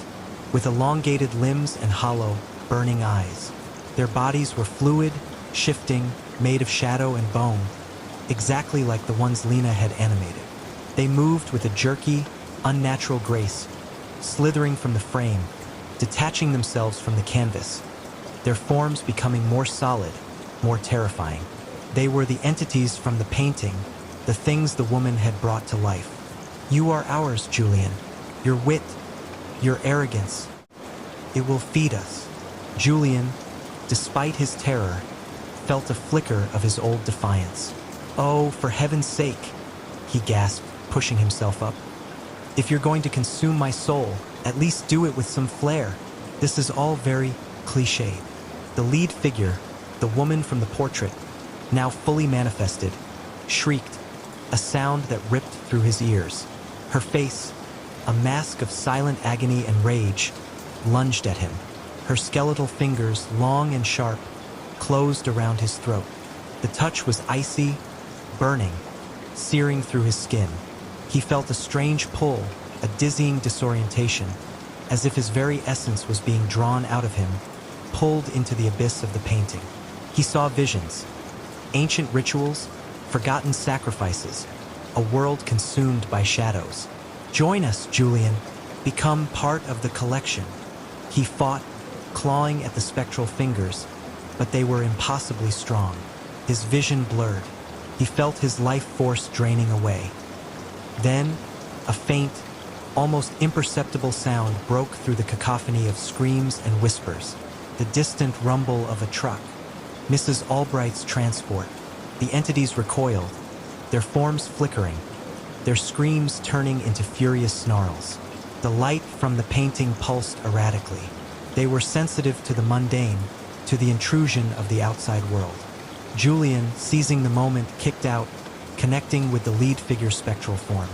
with elongated limbs and hollow, burning eyes. Their bodies were fluid, shifting, made of shadow and bone, exactly like the ones Lena had animated. They moved with a jerky, unnatural grace, slithering from the frame, detaching themselves from the canvas, their forms becoming more solid, more terrifying. They were the entities from the painting, the things the woman had brought to life. "You are ours, Julian. Your wit, your arrogance. It will feed us." Julian, despite his terror, felt a flicker of his old defiance. "Oh, for heaven's sake," he gasped, pushing himself up. "If you're going to consume my soul, at least do it with some flair. This is all very cliched." The lead figure, the woman from the portrait, now fully manifested, shrieked, a sound that ripped through his ears. Her face, a mask of silent agony and rage, lunged at him. Her skeletal fingers, long and sharp, closed around his throat. The touch was icy, burning, searing through his skin. He felt a strange pull, a dizzying disorientation, as if his very essence was being drawn out of him, pulled into the abyss of the painting. He saw visions, ancient rituals, forgotten sacrifices, a world consumed by shadows. "Join us, Julian. Become part of the collection." He fought, clawing at the spectral fingers, but they were impossibly strong. His vision blurred. He felt his life force draining away. Then, a faint, Almost imperceptible sound broke through the cacophony of screams and whispers. The distant rumble of a truck. Mrs. Albright's transport. The entities recoiled, their forms flickering, their screams turning into furious snarls. The light from the painting pulsed erratically. They were sensitive to the mundane, to the intrusion of the outside world. Julian, seizing the moment, kicked out, connecting with the lead figure's spectral form.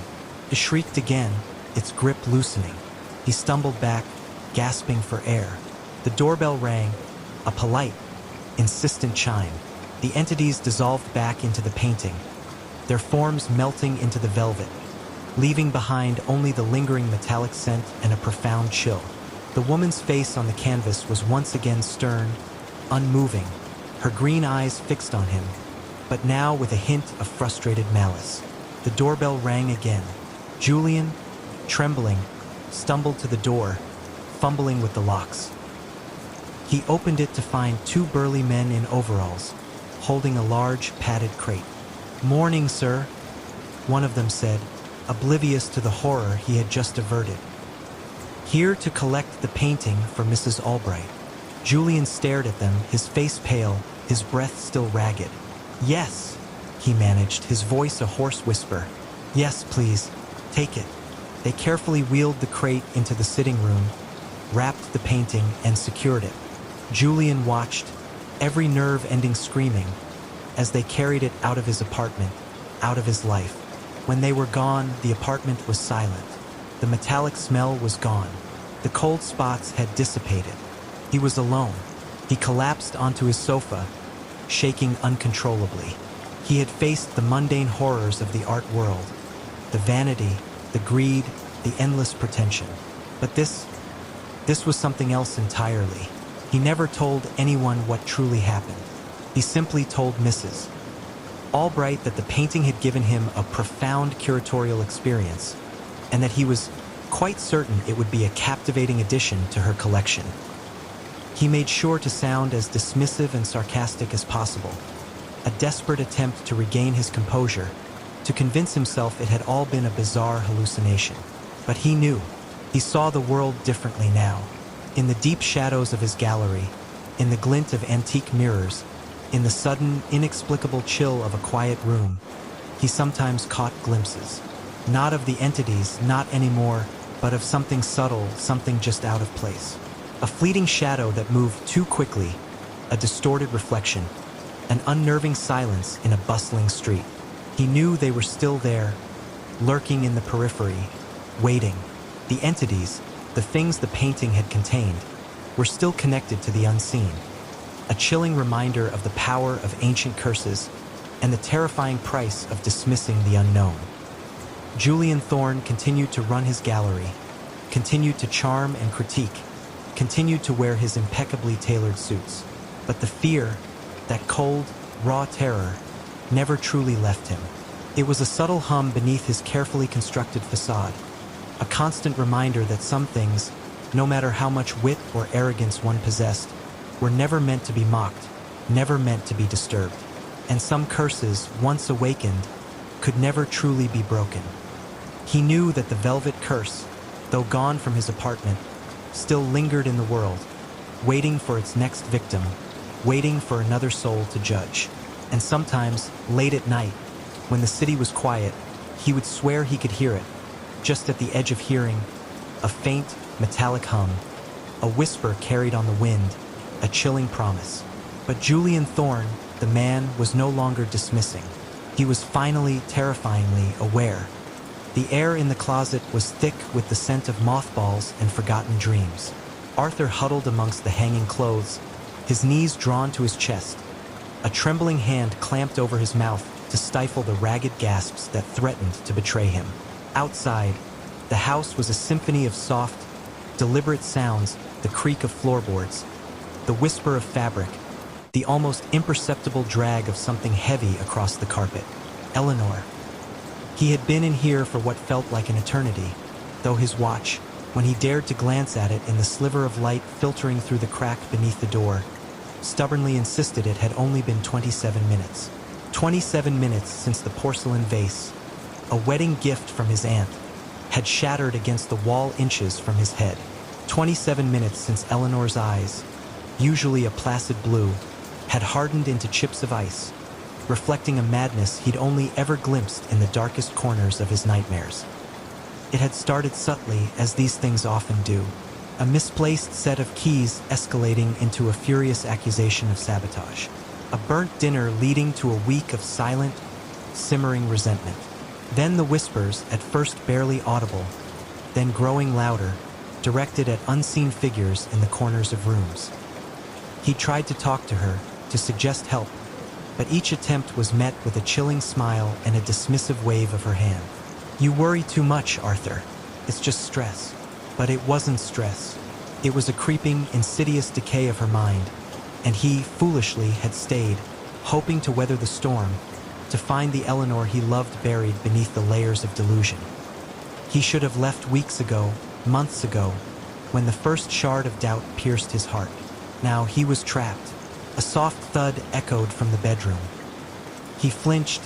It shrieked again, its grip loosening. He stumbled back, gasping for air. The doorbell rang, a polite, insistent chime. The entities dissolved back into the painting, their forms melting into the velvet, leaving behind only the lingering metallic scent and a profound chill. The woman's face on the canvas was once again stern, unmoving, her green eyes fixed on him, but now with a hint of frustrated malice. The doorbell rang again. Julian, trembling, stumbled to the door, fumbling with the locks. He opened it to find two burly men in overalls, holding a large, padded crate. "Morning, sir," one of them said, oblivious to the horror he had just averted. "Here to collect the painting for Mrs. Albright." Julian stared at them, his face pale, his breath still ragged. "Yes," he managed, his voice a hoarse whisper. "Yes, please, take it." They carefully wheeled the crate into the sitting room, wrapped the painting, and secured it. Julian watched, every nerve ending screaming, as they carried it out of his apartment, out of his life. When they were gone, the apartment was silent. The metallic smell was gone. The cold spots had dissipated. He was alone. He collapsed onto his sofa, shaking uncontrollably. He had faced the mundane horrors of the art world, the vanity, the greed, the endless pretension. But this was something else entirely. He never told anyone what truly happened. He simply told Mrs. Albright that the painting had given him a profound curatorial experience, and that he was quite certain it would be a captivating addition to her collection. He made sure to sound as dismissive and sarcastic as possible, a desperate attempt to regain his composure, to convince himself it had all been a bizarre hallucination. But he knew. He saw the world differently now. In the deep shadows of his gallery, in the glint of antique mirrors, in the sudden, inexplicable chill of a quiet room, he sometimes caught glimpses. Not of the entities, not anymore, but of something subtle, something just out of place. A fleeting shadow that moved too quickly, a distorted reflection, an unnerving silence in a bustling street. He knew they were still there, lurking in the periphery, waiting. The entities, the things the painting had contained, were still connected to the unseen. A chilling reminder of the power of ancient curses and the terrifying price of dismissing the unknown. Julian Thorne continued to run his gallery, continued to charm and critique, continued to wear his impeccably tailored suits. But the fear, that cold, raw terror, never truly left him. It was a subtle hum beneath his carefully constructed facade, a constant reminder that some things, no matter how much wit or arrogance one possessed, were never meant to be mocked, never meant to be disturbed. And some curses, once awakened, could never truly be broken. He knew that the velvet curse, though gone from his apartment, still lingered in the world, waiting for its next victim, waiting for another soul to judge. And sometimes, late at night, when the city was quiet, he would swear he could hear it, just at the edge of hearing, a faint, metallic hum, a whisper carried on the wind, a chilling promise. But Julian Thorne, the man, was no longer dismissing. He was finally, terrifyingly aware. The air in the closet was thick with the scent of mothballs and forgotten dreams. Arthur huddled amongst the hanging clothes, his knees drawn to his chest. A trembling hand clamped over his mouth to stifle the ragged gasps that threatened to betray him. Outside, the house was a symphony of soft, deliberate sounds, the creak of floorboards, the whisper of fabric, the almost imperceptible drag of something heavy across the carpet. Eleanor. He had been in here for what felt like an eternity, though his watch, when he dared to glance at it in the sliver of light filtering through the crack beneath the door, stubbornly insisted it had only been 27 minutes. 27 minutes since the porcelain vase, a wedding gift from his aunt, had shattered against the wall inches from his head. 27 minutes since Eleanor's eyes, usually a placid blue, had hardened into chips of ice, reflecting a madness he'd only ever glimpsed in the darkest corners of his nightmares. It had started subtly, as these things often do, a misplaced set of keys escalating into a furious accusation of sabotage, a burnt dinner leading to a week of silent, simmering resentment. Then the whispers, at first barely audible, then growing louder, directed at unseen figures in the corners of rooms. He tried to talk to her, to suggest help, but each attempt was met with a chilling smile and a dismissive wave of her hand. "You worry too much, Arthur. It's just stress." But it wasn't stress. It was a creeping, insidious decay of her mind, and he, foolishly, had stayed, hoping to weather the storm, to find the Eleanor he loved buried beneath the layers of delusion. He should have left weeks ago, months ago, when the first shard of doubt pierced his heart. Now he was trapped. A soft thud echoed from the bedroom. He flinched,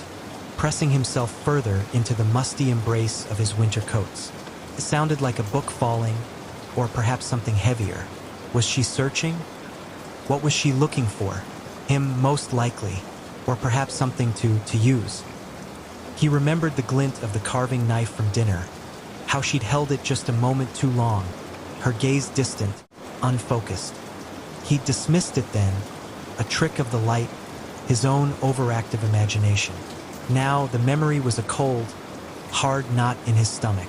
pressing himself further into the musty embrace of his winter coats. It sounded like a book falling, or perhaps something heavier. Was she searching? What was she looking for? Him, most likely, or perhaps something to use. He remembered the glint of the carving knife from dinner, how she'd held it just a moment too long, her gaze distant, unfocused. He'd dismissed it then, a trick of the light, his own overactive imagination. Now the memory was a cold, hard knot in his stomach.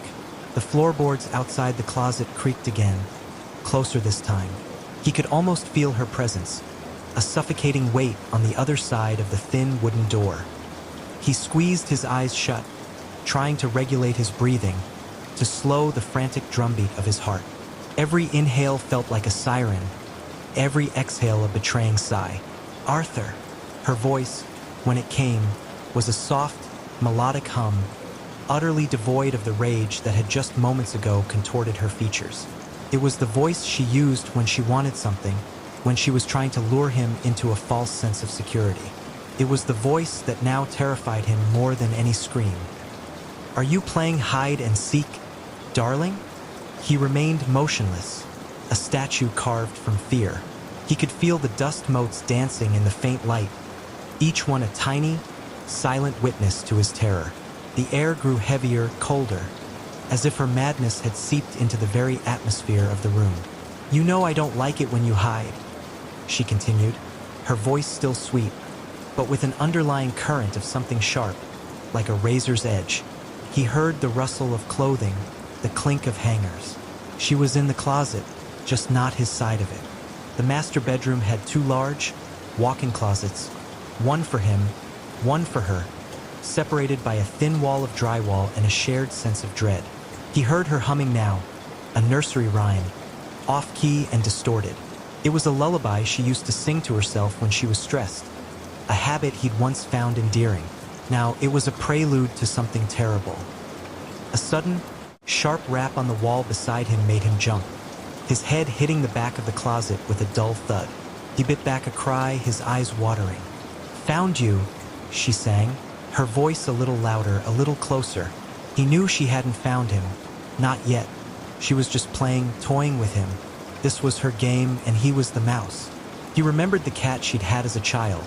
The floorboards outside the closet creaked again, closer this time. He could almost feel her presence, a suffocating weight on the other side of the thin wooden door. He squeezed his eyes shut, trying to regulate his breathing, to slow the frantic drumbeat of his heart. Every inhale felt like a siren, every exhale a betraying sigh. "Arthur!" Her voice, when it came, was a soft, melodic hum, utterly devoid of the rage that had just moments ago contorted her features. It was the voice she used when she wanted something, when she was trying to lure him into a false sense of security. It was the voice that now terrified him more than any scream. "Are you playing hide and seek, darling?" He remained motionless, a statue carved from fear. He could feel the dust motes dancing in the faint light, each one a tiny, silent witness to his terror. The air grew heavier, colder, as if her madness had seeped into the very atmosphere of the room. "You know I don't like it when you hide," she continued, her voice still sweet, but with an underlying current of something sharp, like a razor's edge. He heard the rustle of clothing, the clink of hangers. She was in the closet, just not his side of it. The master bedroom had two large, walk-in closets, one for him, one for her, separated by a thin wall of drywall and a shared sense of dread. He heard her humming now, a nursery rhyme, off-key and distorted. It was a lullaby she used to sing to herself when she was stressed, a habit he'd once found endearing. Now it was a prelude to something terrible. A sudden, sharp rap on the wall beside him made him jump, his head hitting the back of the closet with a dull thud. He bit back a cry, his eyes watering. "Found you," she sang, her voice a little louder, a little closer. He knew she hadn't found him. Not yet. She was just playing, toying with him. This was her game, and he was the mouse. He remembered the cat she'd had as a child,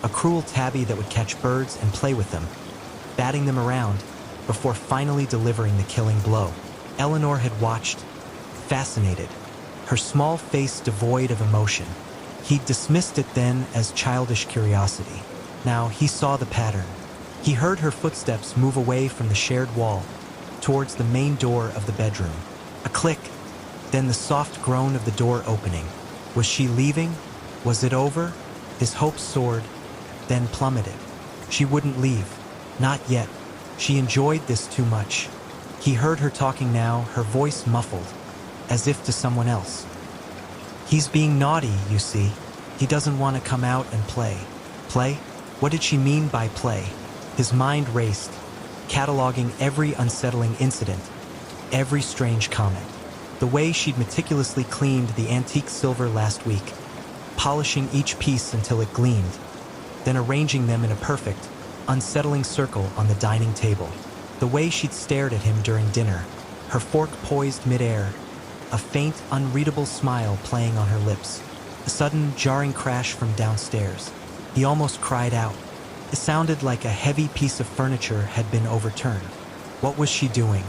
a cruel tabby that would catch birds and play with them, batting them around, before finally delivering the killing blow. Eleanor had watched, fascinated, her small face devoid of emotion. He'd dismissed it then as childish curiosity. Now he saw the pattern. He heard her footsteps move away from the shared wall, towards the main door of the bedroom. A click, then the soft groan of the door opening. Was she leaving? Was it over? His hopes soared, then plummeted. She wouldn't leave. Not yet. She enjoyed this too much. He heard her talking now, her voice muffled, as if to someone else. "He's being naughty, you see. He doesn't want to come out and play." Play? What did she mean by play? His mind raced, cataloging every unsettling incident, every strange comment. The way she'd meticulously cleaned the antique silver last week, polishing each piece until it gleamed, then arranging them in a perfect, unsettling circle on the dining table. The way she'd stared at him during dinner, her fork poised midair, a faint, unreadable smile playing on her lips. A sudden, jarring crash from downstairs. He almost cried out. It sounded like a heavy piece of furniture had been overturned. What was she doing?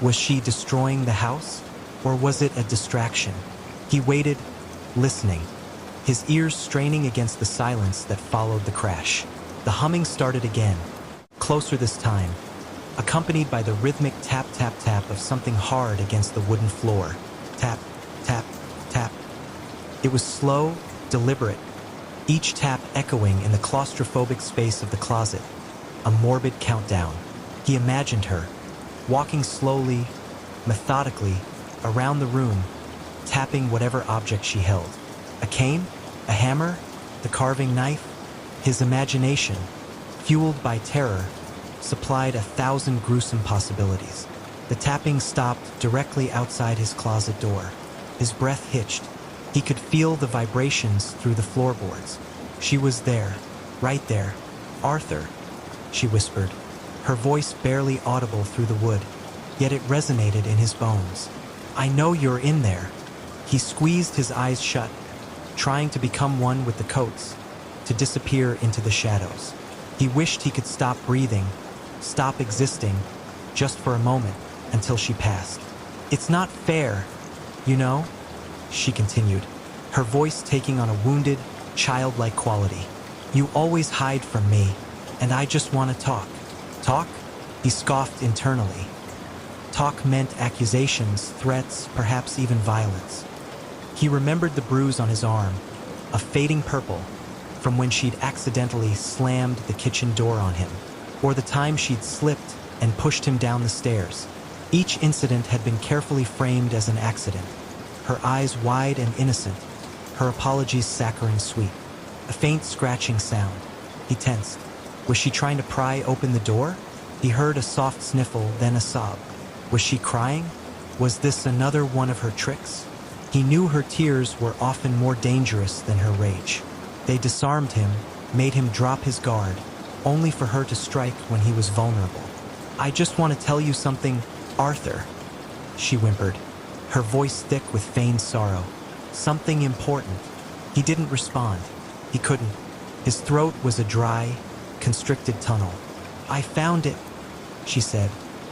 Was she destroying the house? Or was it a distraction? He waited, listening, his ears straining against the silence that followed the crash. The humming started again, closer this time, accompanied by the rhythmic tap-tap-tap of something hard against the wooden floor. Tap, tap, tap. It was slow, deliberate, each tap echoing in the claustrophobic space of the closet. A morbid countdown. He imagined her, walking slowly, methodically, around the room, tapping whatever object she held. A cane? A hammer? The carving knife? His imagination, fueled by terror, supplied 1,000 gruesome possibilities. The tapping stopped directly outside his closet door. His breath hitched. He could feel the vibrations through the floorboards. She was there, right there. "Arthur," she whispered, her voice barely audible through the wood, yet it resonated in his bones. "I know you're in there." He squeezed his eyes shut, trying to become one with the coats, to disappear into the shadows. He wished he could stop breathing, stop existing, just for a moment, until she passed. "It's not fair, you know," she continued, her voice taking on a wounded, childlike quality. "You always hide from me, and I just want to talk." "Talk?" He scoffed internally. Talk meant accusations, threats, perhaps even violence. He remembered the bruise on his arm, a fading purple, from when she'd accidentally slammed the kitchen door on him, or the time she'd slipped and pushed him down the stairs. Each incident had been carefully framed as an accident, her eyes wide and innocent, her apologies saccharine sweet. A faint scratching sound. He tensed. Was she trying to pry open the door? He heard a soft sniffle, then a sob. Was she crying? Was this another one of her tricks? He knew her tears were often more dangerous than her rage. They disarmed him, made him drop his guard, only for her to strike when he was vulnerable. "I just want to tell you something, Arthur," she whimpered, her voice thick with feigned sorrow. "Something important." He didn't respond. He couldn't. His throat was a dry, constricted tunnel. "I found it," she said,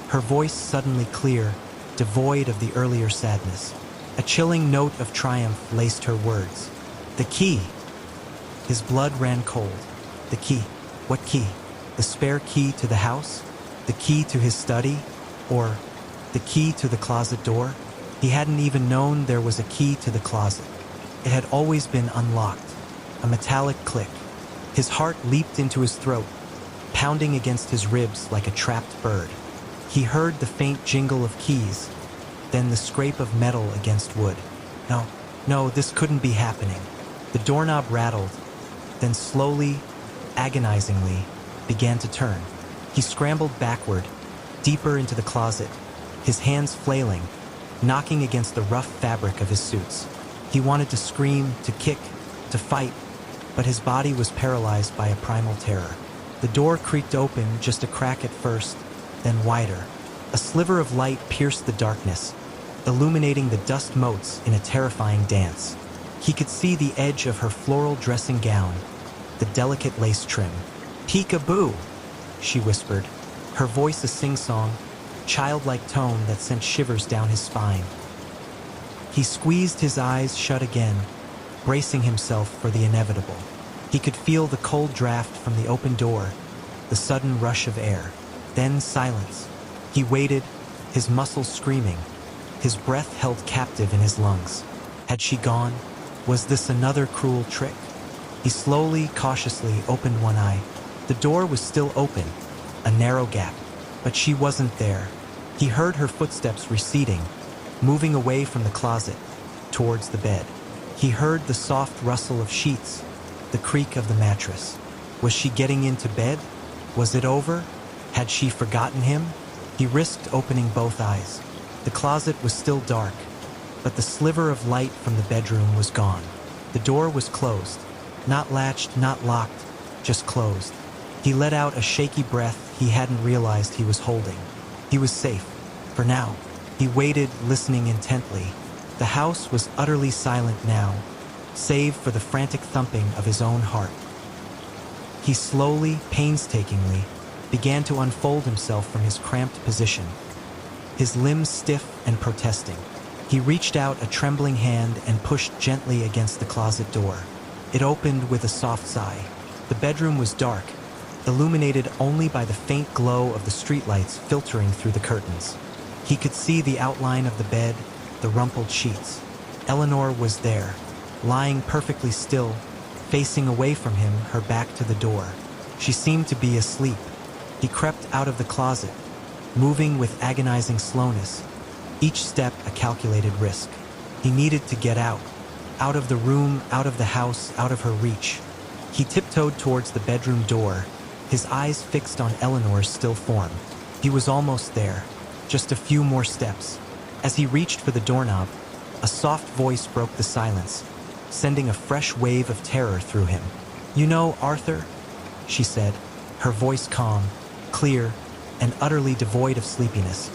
her voice suddenly clear, devoid of the earlier sadness. A chilling note of triumph laced her words. "The key!" His blood ran cold. The key. What key? The spare key to the house? The key to his study? Or the key to the closet door? He hadn't even known there was a key to the closet. It had always been unlocked. A metallic click. His heart leaped into his throat, pounding against his ribs like a trapped bird. He heard the faint jingle of keys, then the scrape of metal against wood. No, this couldn't be happening. The doorknob rattled, then slowly, agonizingly, began to turn. He scrambled backward, deeper into the closet, his hands flailing, knocking against the rough fabric of his suits. He wanted to scream, to kick, to fight, but his body was paralyzed by a primal terror. The door creaked open, just a crack at first, then wider. A sliver of light pierced the darkness, illuminating the dust motes in a terrifying dance. He could see the edge of her floral dressing gown, the delicate lace trim. "Peek-a-boo," she whispered, her voice a sing-song, childlike tone that sent shivers down his spine. He squeezed his eyes shut again, bracing himself for the inevitable. He could feel the cold draft from the open door, the sudden rush of air, then silence. He waited, his muscles screaming, his breath held captive in his lungs. Had she gone? Was this another cruel trick? He slowly, cautiously opened one eye. The door was still open, a narrow gap, but she wasn't there. He heard her footsteps receding, moving away from the closet, towards the bed. He heard the soft rustle of sheets, the creak of the mattress. Was she getting into bed? Was it over? Had she forgotten him? He risked opening both eyes. The closet was still dark, but the sliver of light from the bedroom was gone. The door was closed, not latched, not locked, just closed. He let out a shaky breath he hadn't realized he was holding. He was safe, for now. He waited, listening intently. The house was utterly silent now, save for the frantic thumping of his own heart. He slowly, painstakingly, began to unfold himself from his cramped position, his limbs stiff and protesting. He reached out a trembling hand and pushed gently against the closet door. It opened with a soft sigh. The bedroom was dark, illuminated only by the faint glow of the streetlights filtering through the curtains. He could see the outline of the bed, the rumpled sheets. Eleanor was there, lying perfectly still, facing away from him, her back to the door. She seemed to be asleep. He crept out of the closet, moving with agonizing slowness, each step a calculated risk. He needed to get out of the room, out of the house, out of her reach. He tiptoed towards the bedroom door, his eyes fixed on Eleanor's still form. He was almost there, just a few more steps. As he reached for the doorknob, a soft voice broke the silence, sending a fresh wave of terror through him. "You know, Arthur," she said, her voice calm, clear, and utterly devoid of sleepiness.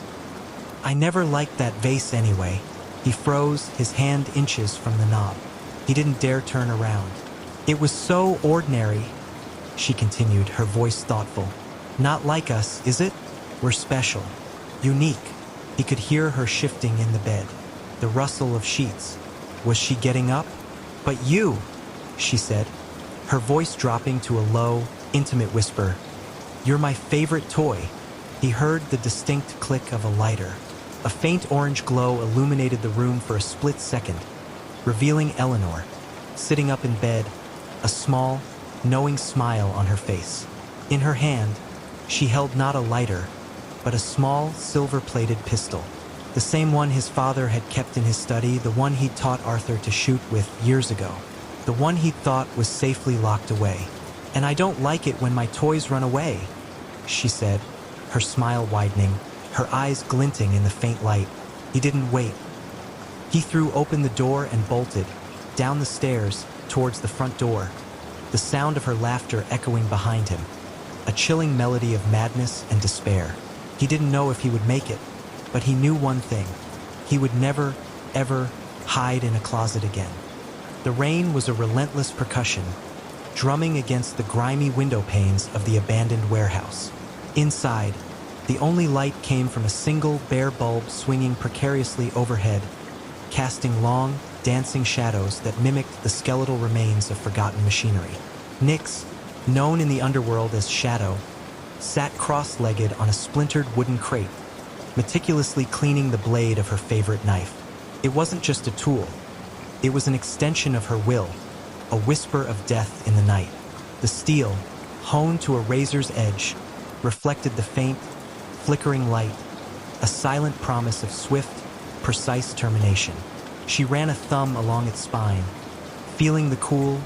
"I never liked that vase anyway." He froze, his hand inches from the knob. He didn't dare turn around. "It was so ordinary," she continued, her voice thoughtful. "Not like us, is it? We're special. Unique." He could hear her shifting in the bed, the rustle of sheets. Was she getting up? "But you," she said, her voice dropping to a low, intimate whisper. "You're my favorite toy." He heard the distinct click of a lighter. A faint orange glow illuminated the room for a split second, revealing Eleanor, sitting up in bed, a small, knowing smile on her face. In her hand, she held not a lighter, but a small, silver-plated pistol. The same one his father had kept in his study, the one he'd taught Arthur to shoot with years ago. The one he'd thought was safely locked away. "And I don't like it when my toys run away," she said, her smile widening, her eyes glinting in the faint light. He didn't wait. He threw open the door and bolted, down the stairs, towards the front door, the sound of her laughter echoing behind him, a chilling melody of madness and despair. He didn't know if he would make it, but he knew one thing. He would never, ever hide in a closet again. The rain was a relentless percussion, drumming against the grimy window panes of the abandoned warehouse. Inside, the only light came from a single bare bulb swinging precariously overhead, casting long, dancing shadows that mimicked the skeletal remains of forgotten machinery. Nyx, known in the underworld as Shadow, sat cross-legged on a splintered wooden crate, meticulously cleaning the blade of her favorite knife. It wasn't just a tool. It was an extension of her will, a whisper of death in the night. The steel, honed to a razor's edge, reflected the faint, flickering light, a silent promise of swift, precise termination. She ran a thumb along its spine, feeling the cool,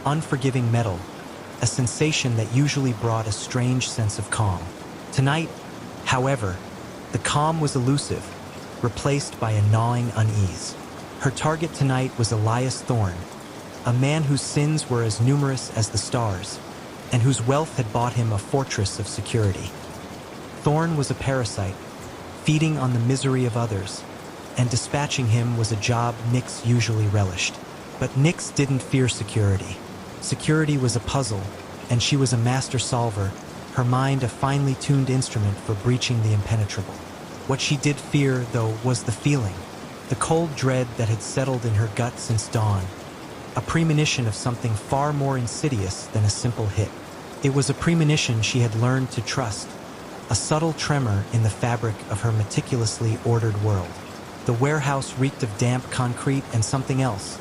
unforgiving metal, a sensation that usually brought a strange sense of calm. Tonight, however, the calm was elusive, replaced by a gnawing unease. Her target tonight was Elias Thorne, a man whose sins were as numerous as the stars, and whose wealth had bought him a fortress of security. Thorne was a parasite, feeding on the misery of others, and dispatching him was a job Nyx usually relished. But Nyx didn't fear security. Security was a puzzle, and she was a master solver, her mind a finely tuned instrument for breaching the impenetrable. What she did fear, though, was the feeling, the cold dread that had settled in her gut since dawn, a premonition of something far more insidious than a simple hit. It was a premonition she had learned to trust, a subtle tremor in the fabric of her meticulously ordered world. The warehouse reeked of damp concrete and something else,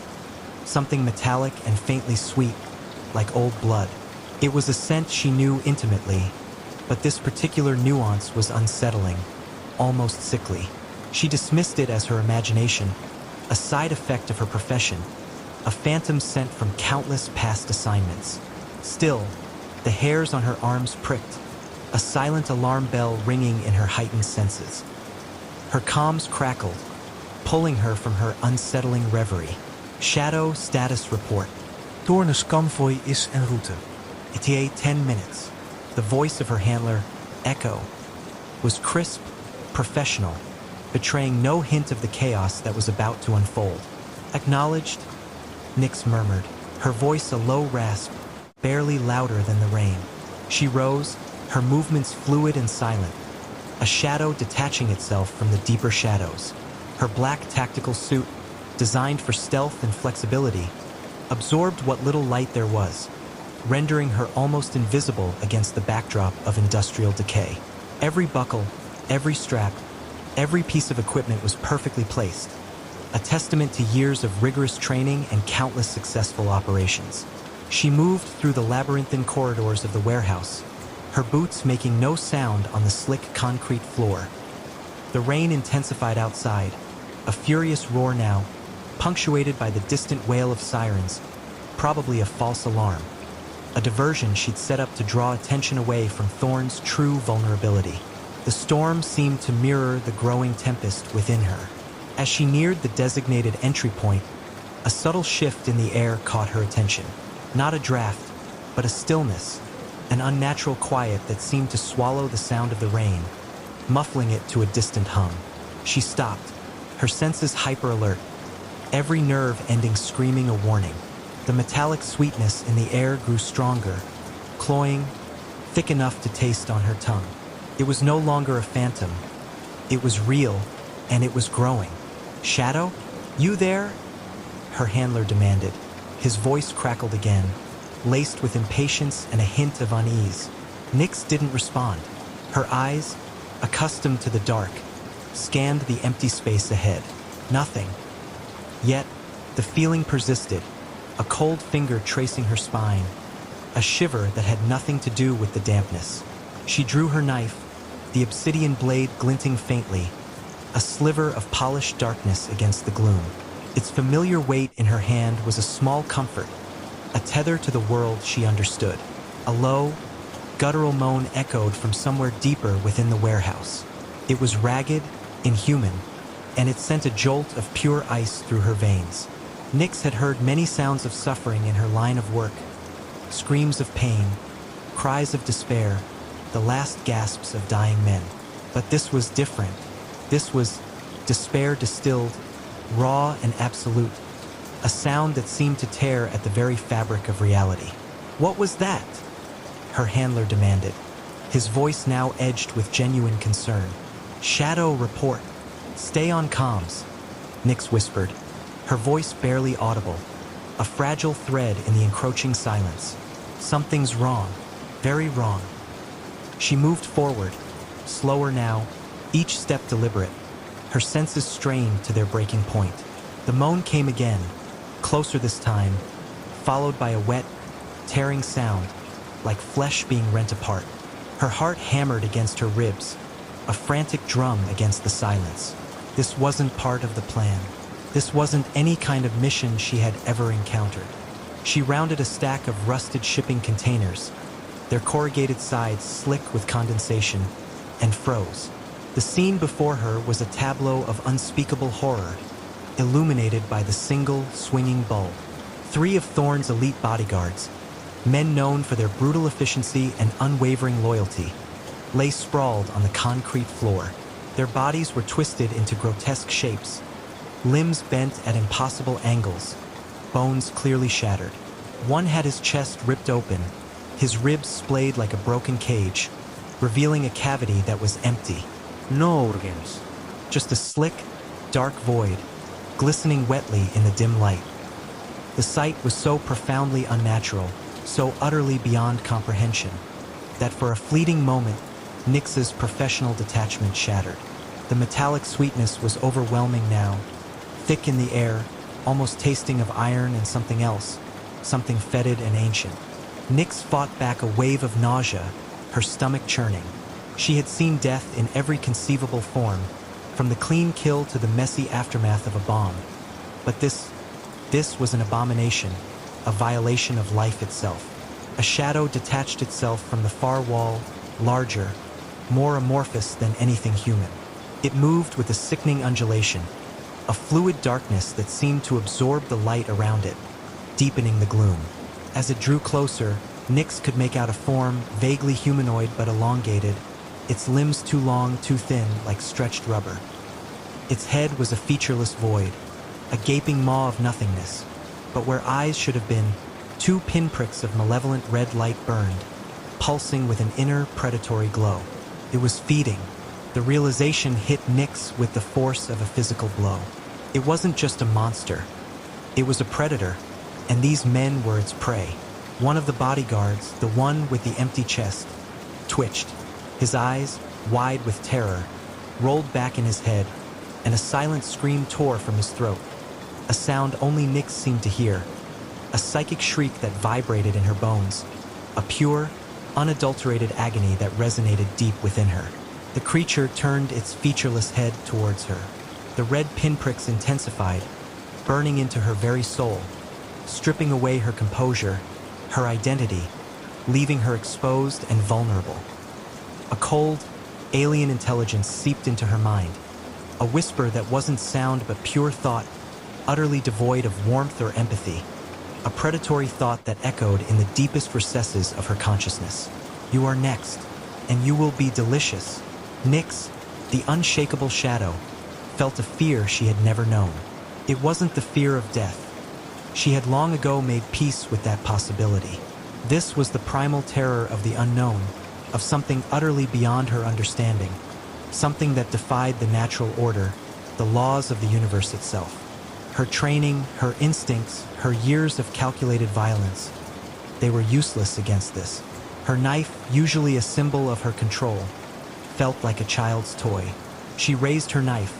something metallic and faintly sweet, like old blood. It was a scent she knew intimately, but this particular nuance was unsettling, almost sickly. She dismissed it as her imagination, a side effect of her profession, a phantom scent from countless past assignments. Still, the hairs on her arms pricked, a silent alarm bell ringing in her heightened senses. Her comms crackled, pulling her from her unsettling reverie. Shadow status report. Thorne's convoy is en route. ETA 10 minutes. The voice of her handler, Echo, was crisp, professional, betraying no hint of the chaos that was about to unfold. "Acknowledged?" Nyx murmured, her voice a low rasp, barely louder than the rain. She rose, her movements fluid and silent, a shadow detaching itself from the deeper shadows. Her black tactical suit, designed for stealth and flexibility, absorbed what little light there was, rendering her almost invisible against the backdrop of industrial decay. Every buckle, every strap, every piece of equipment was perfectly placed, a testament to years of rigorous training and countless successful operations. She moved through the labyrinthine corridors of the warehouse, her boots making no sound on the slick concrete floor. The rain intensified outside, a furious roar now, punctuated by the distant wail of sirens, probably a false alarm, a diversion she'd set up to draw attention away from Thorne's true vulnerability. The storm seemed to mirror the growing tempest within her. As she neared the designated entry point, a subtle shift in the air caught her attention. Not a draft, but a stillness, an unnatural quiet that seemed to swallow the sound of the rain, muffling it to a distant hum. She stopped, her senses hyper-alert, every nerve ending screaming a warning. The metallic sweetness in the air grew stronger, cloying, thick enough to taste on her tongue. It was no longer a phantom. It was real, and it was growing. "Shadow? You there?" her handler demanded. His voice crackled again, laced with impatience and a hint of unease. Nyx didn't respond. Her eyes, accustomed to the dark, scanned the empty space ahead. Nothing. Yet, the feeling persisted, a cold finger tracing her spine, a shiver that had nothing to do with the dampness. She drew her knife, the obsidian blade glinting faintly, a sliver of polished darkness against the gloom. Its familiar weight in her hand was a small comfort, a tether to the world she understood. A low, guttural moan echoed from somewhere deeper within the warehouse. It was ragged, inhuman, and it sent a jolt of pure ice through her veins. Nyx had heard many sounds of suffering in her line of work, screams of pain, cries of despair, the last gasps of dying men. But this was different. This was despair distilled, raw and absolute, a sound that seemed to tear at the very fabric of reality. "What was that?" her handler demanded, his voice now edged with genuine concern. "Shadow report. Stay on comms," Nyx whispered, her voice barely audible, a fragile thread in the encroaching silence. "Something's wrong, very wrong." She moved forward, slower now, each step deliberate, her senses strained to their breaking point. The moan came again, closer this time, followed by a wet, tearing sound, like flesh being rent apart. Her heart hammered against her ribs, a frantic drum against the silence. This wasn't part of the plan. This wasn't any kind of mission she had ever encountered. She rounded a stack of rusted shipping containers, their corrugated sides slick with condensation, and froze. The scene before her was a tableau of unspeakable horror, illuminated by the single, swinging bulb. 3 of Thorne's elite bodyguards, men known for their brutal efficiency and unwavering loyalty, lay sprawled on the concrete floor. Their bodies were twisted into grotesque shapes, limbs bent at impossible angles, bones clearly shattered. One had his chest ripped open, his ribs splayed like a broken cage, revealing a cavity that was empty. No organs. Just a slick, dark void, glistening wetly in the dim light. The sight was so profoundly unnatural, so utterly beyond comprehension, that for a fleeting moment, Nyx's professional detachment shattered. The metallic sweetness was overwhelming now, thick in the air, almost tasting of iron and something else, something fetid and ancient. Nyx fought back a wave of nausea, her stomach churning. She had seen death in every conceivable form, from the clean kill to the messy aftermath of a bomb. But this was an abomination, a violation of life itself. A shadow detached itself from the far wall, larger, more amorphous than anything human. It moved with a sickening undulation, a fluid darkness that seemed to absorb the light around it, deepening the gloom. As it drew closer, Nyx could make out a form, vaguely humanoid but elongated, its limbs too long, too thin, like stretched rubber. Its head was a featureless void, a gaping maw of nothingness, but where eyes should have been, two pinpricks of malevolent red light burned, pulsing with an inner predatory glow. It was feeding. The realization hit Nyx with the force of a physical blow. It wasn't just a monster. It was a predator, and these men were its prey. One of the bodyguards, the one with the empty chest, twitched. His eyes, wide with terror, rolled back in his head, and a silent scream tore from his throat. A sound only Nyx seemed to hear, a psychic shriek that vibrated in her bones, a pure, unadulterated agony that resonated deep within her. The creature turned its featureless head towards her. The red pinpricks intensified, burning into her very soul, stripping away her composure, her identity, leaving her exposed and vulnerable. A cold, alien intelligence seeped into her mind, a whisper that wasn't sound but pure thought, utterly devoid of warmth or empathy, a predatory thought that echoed in the deepest recesses of her consciousness. You are next, and you will be delicious. Nyx, the unshakable shadow, felt a fear she had never known. It wasn't the fear of death. She had long ago made peace with that possibility. This was the primal terror of the unknown, of something utterly beyond her understanding, something that defied the natural order, the laws of the universe itself. Her training, her instincts, her years of calculated violence, they were useless against this. Her knife, usually a symbol of her control, felt like a child's toy. She raised her knife,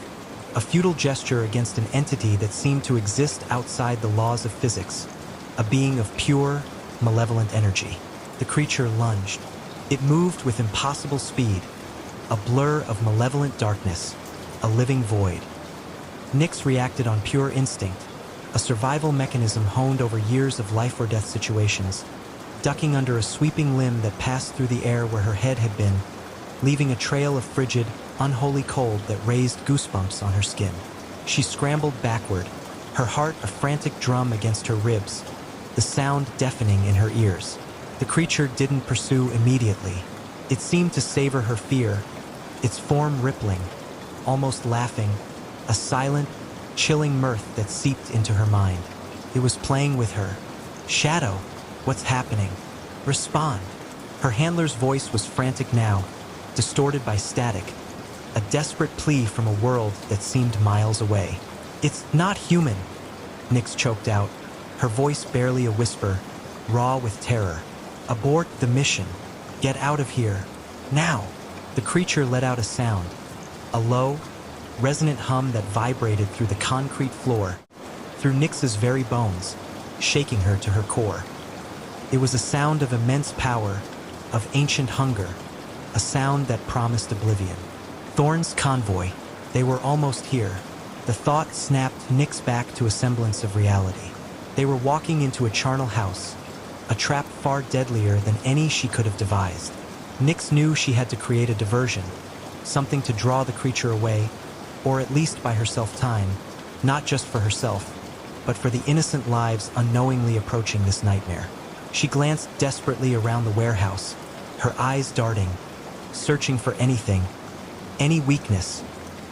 a futile gesture against an entity that seemed to exist outside the laws of physics, a being of pure, malevolent energy. The creature lunged. It moved with impossible speed, a blur of malevolent darkness, a living void. Nyx reacted on pure instinct, a survival mechanism honed over years of life-or-death situations, ducking under a sweeping limb that passed through the air where her head had been, leaving a trail of frigid, unholy cold that raised goosebumps on her skin. She scrambled backward, her heart a frantic drum against her ribs, the sound deafening in her ears. The creature didn't pursue immediately. It seemed to savor her fear, its form rippling, almost laughing, a silent, chilling mirth that seeped into her mind. It was playing with her. Shadow, what's happening? Respond. Her handler's voice was frantic now, distorted by static, a desperate plea from a world that seemed miles away. It's not human, Nyx choked out, her voice barely a whisper, raw with terror. Abort the mission. Get out of here. Now. The creature let out a sound, a low, resonant hum that vibrated through the concrete floor, through Nyx's very bones, shaking her to her core. It was a sound of immense power, of ancient hunger, a sound that promised oblivion. Thorn's convoy, they were almost here. The thought snapped Nyx back to a semblance of reality. They were walking into a charnel house, a trap far deadlier than any she could have devised. Nyx knew she had to create a diversion, something to draw the creature away, or at least buy herself time, not just for herself, but for the innocent lives unknowingly approaching this nightmare. She glanced desperately around the warehouse, her eyes darting, searching for anything, any weakness,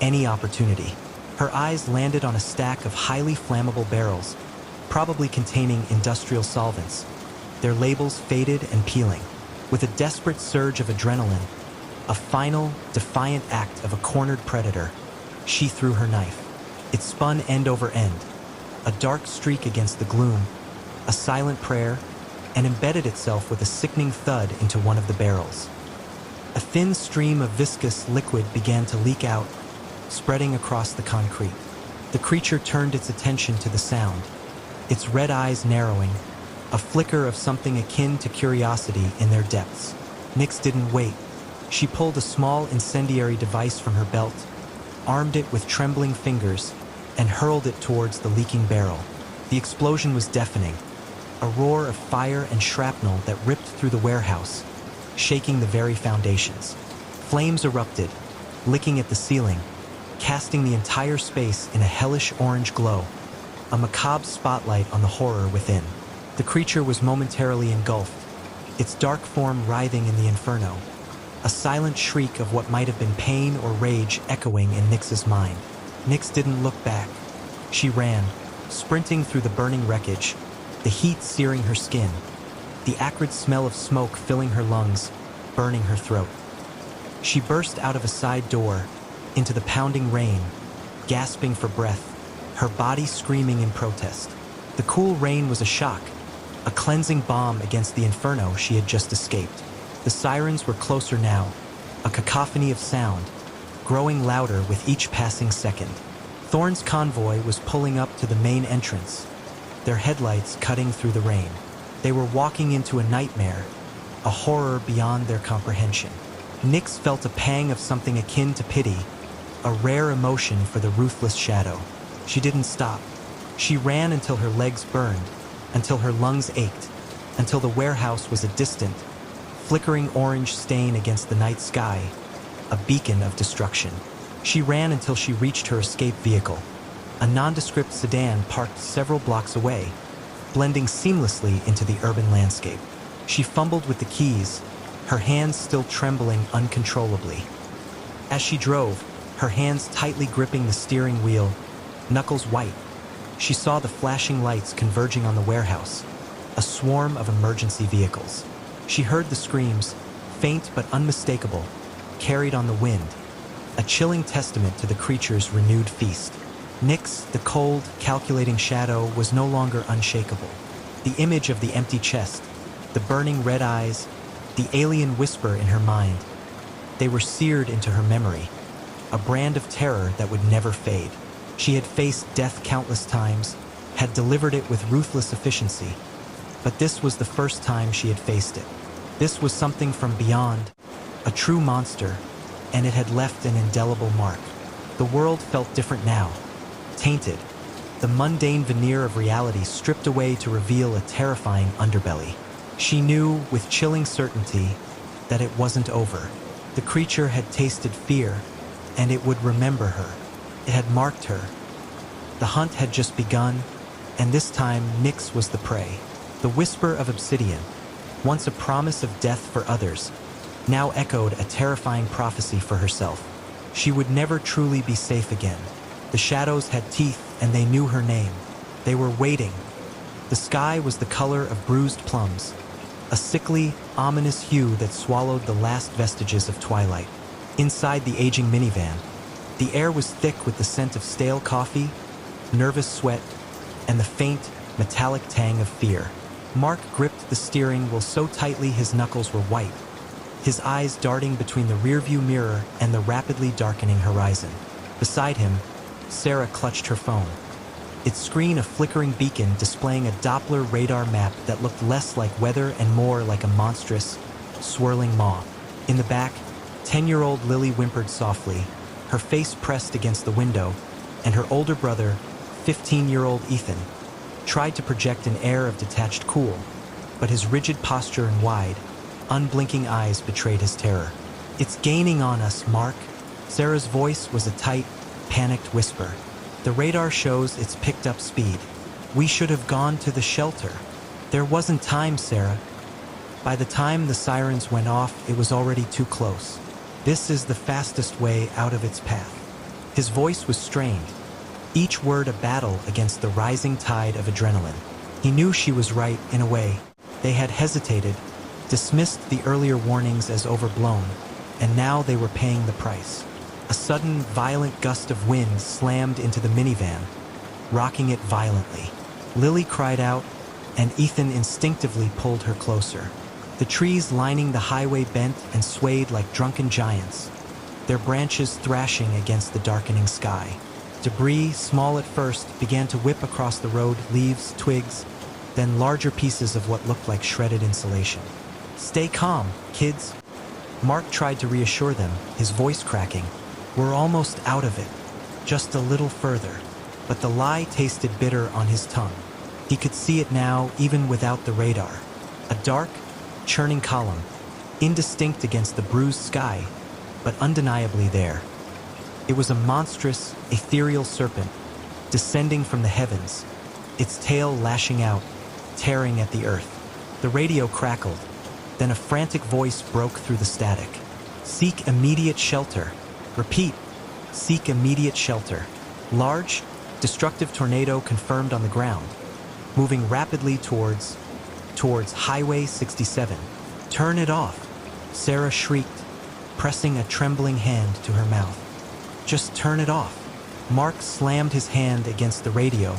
any opportunity. Her eyes landed on a stack of highly flammable barrels, probably containing industrial solvents, their labels faded and peeling. With a desperate surge of adrenaline, a final, defiant act of a cornered predator, she threw her knife. It spun end over end, a dark streak against the gloom, a silent prayer, and embedded itself with a sickening thud into one of the barrels. A thin stream of viscous liquid began to leak out, spreading across the concrete. The creature turned its attention to the sound, its red eyes narrowing, a flicker of something akin to curiosity in their depths. Nyx didn't wait. She pulled a small incendiary device from her belt, armed it with trembling fingers, and hurled it towards the leaking barrel. The explosion was deafening, a roar of fire and shrapnel that ripped through the warehouse, shaking the very foundations. Flames erupted, licking at the ceiling, casting the entire space in a hellish orange glow, a macabre spotlight on the horror within. The creature was momentarily engulfed, its dark form writhing in the inferno, a silent shriek of what might have been pain or rage echoing in Nyx's mind. Nyx didn't look back. She ran, sprinting through the burning wreckage, the heat searing her skin, the acrid smell of smoke filling her lungs, burning her throat. She burst out of a side door, into the pounding rain, gasping for breath, her body screaming in protest. The cool rain was a shock, a cleansing balm against the inferno she had just escaped. The sirens were closer now, a cacophony of sound, growing louder with each passing second. Thorne's convoy was pulling up to the main entrance, their headlights cutting through the rain. They were walking into a nightmare, a horror beyond their comprehension. Nyx felt a pang of something akin to pity, a rare emotion for the ruthless shadow. She didn't stop. She ran until her legs burned, until her lungs ached, until the warehouse was a distant, flickering orange stain against the night sky, a beacon of destruction. She ran until she reached her escape vehicle, a nondescript sedan parked several blocks away, blending seamlessly into the urban landscape. She fumbled with the keys, her hands still trembling uncontrollably. As she drove, her hands tightly gripping the steering wheel, knuckles white, she saw the flashing lights converging on the warehouse, a swarm of emergency vehicles. She heard the screams, faint but unmistakable, carried on the wind, a chilling testament to the creature's renewed feast. Nyx, the cold, calculating shadow, was no longer unshakable. The image of the empty chest, the burning red eyes, the alien whisper in her mind, they were seared into her memory, a brand of terror that would never fade. She had faced death countless times, had delivered it with ruthless efficiency, but this was the first time she had faced it. This was something from beyond, a true monster, and it had left an indelible mark. The world felt different now, tainted, the mundane veneer of reality stripped away to reveal a terrifying underbelly. She knew with chilling certainty that it wasn't over. The creature had tasted fear, and it would remember her. It had marked her. The hunt had just begun, and this time Nyx was the prey. The whisper of obsidian, once a promise of death for others, now echoed a terrifying prophecy for herself. She would never truly be safe again. The shadows had teeth, and they knew her name. They were waiting. The sky was the color of bruised plums, a sickly, ominous hue that swallowed the last vestiges of twilight. Inside the aging minivan, the air was thick with the scent of stale coffee, nervous sweat, and the faint, metallic tang of fear. Mark gripped the steering wheel so tightly his knuckles were white, his eyes darting between the rearview mirror and the rapidly darkening horizon. Beside him, Sarah clutched her phone, its screen a flickering beacon displaying a Doppler radar map that looked less like weather and more like a monstrous, swirling maw. In the back, 10-year-old Lily whimpered softly, her face pressed against the window, and her older brother, 15-year-old Ethan, tried to project an air of detached cool, but his rigid posture and wide, unblinking eyes betrayed his terror. "It's gaining on us, Mark." Sarah's voice was a tight, panicked whisper. "The radar shows it's picked up speed. We should have gone to the shelter." "There wasn't time, Sarah. By the time the sirens went off, it was already too close. This is the fastest way out of its path." His voice was strained, each word a battle against the rising tide of adrenaline. He knew she was right in a way. They had hesitated, dismissed the earlier warnings as overblown, and now they were paying the price. A sudden, violent gust of wind slammed into the minivan, rocking it violently. Lily cried out, and Ethan instinctively pulled her closer. The trees lining the highway bent and swayed like drunken giants, their branches thrashing against the darkening sky. Debris, small at first, began to whip across the road, leaves, twigs, then larger pieces of what looked like shredded insulation. "Stay calm, kids." Mark tried to reassure them, his voice cracking. "We're almost out of it, just a little further." But the lie tasted bitter on his tongue. He could see it now, even without the radar. A dark, churning column, indistinct against the bruised sky, but undeniably there. It was a monstrous, ethereal serpent, descending from the heavens, its tail lashing out, tearing at the earth. The radio crackled, then a frantic voice broke through the static. "Seek immediate shelter. Repeat, seek immediate shelter." Large, destructive tornado confirmed on the ground, moving rapidly towards Highway 67. Turn it off, Sarah shrieked, pressing a trembling hand to her mouth. Just turn it off. Mark slammed his hand against the radio,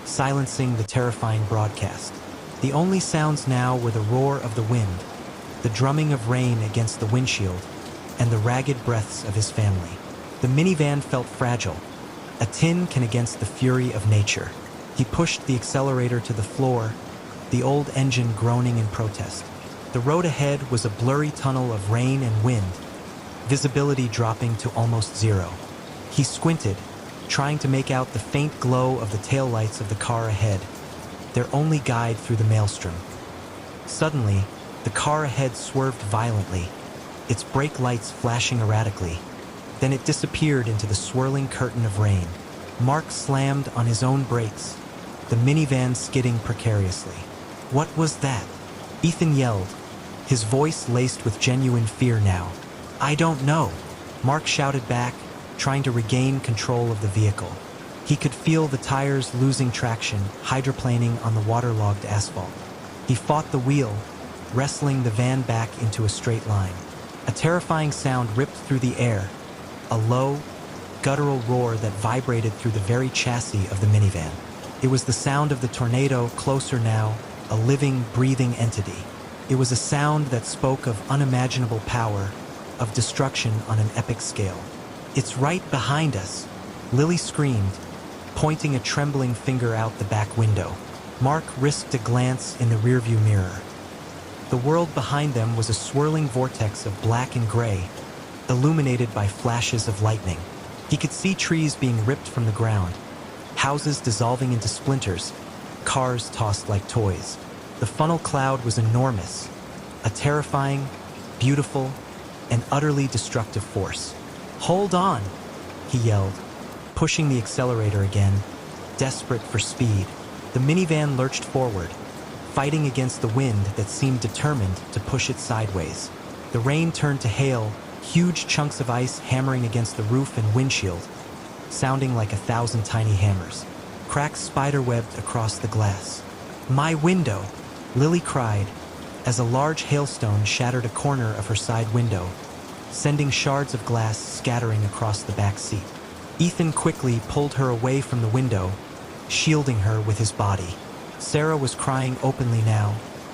silencing the terrifying broadcast. The only sounds now were the roar of the wind, the drumming of rain against the windshield, and the ragged breaths of his family. The minivan felt fragile, a tin can against the fury of nature. He pushed the accelerator to the floor, the old engine groaning in protest. The road ahead was a blurry tunnel of rain and wind, visibility dropping to almost zero. He squinted, trying to make out the faint glow of the taillights of the car ahead, their only guide through the maelstrom. Suddenly, the car ahead swerved violently, its brake lights flashing erratically. Then it disappeared into the swirling curtain of rain. Mark slammed on his own brakes, the minivan skidding precariously. What was that? Ethan yelled, his voice laced with genuine fear now. I don't know, Mark shouted back, trying to regain control of the vehicle. He could feel the tires losing traction, hydroplaning on the waterlogged asphalt. He fought the wheel, wrestling the van back into a straight line. A terrifying sound ripped through the air, a low, guttural roar that vibrated through the very chassis of the minivan. It was the sound of the tornado, closer now, a living, breathing entity. It was a sound that spoke of unimaginable power, of destruction on an epic scale. It's right behind us, Lily screamed, pointing a trembling finger out the back window. Mark risked a glance in the rearview mirror. The world behind them was a swirling vortex of black and gray, illuminated by flashes of lightning. He could see trees being ripped from the ground, houses dissolving into splinters, cars tossed like toys. The funnel cloud was enormous, a terrifying, beautiful, and utterly destructive force. Hold on, he yelled, pushing the accelerator again, desperate for speed. The minivan lurched forward, fighting against the wind that seemed determined to push it sideways. The rain turned to hail, huge chunks of ice hammering against the roof and windshield, sounding like 1,000 tiny hammers. Cracks spiderwebbed across the glass. My window, Lily cried, as a large hailstone shattered a corner of her side window, sending shards of glass scattering across the back seat. Ethan quickly pulled her away from the window, shielding her with his body. Sarah was crying openly now,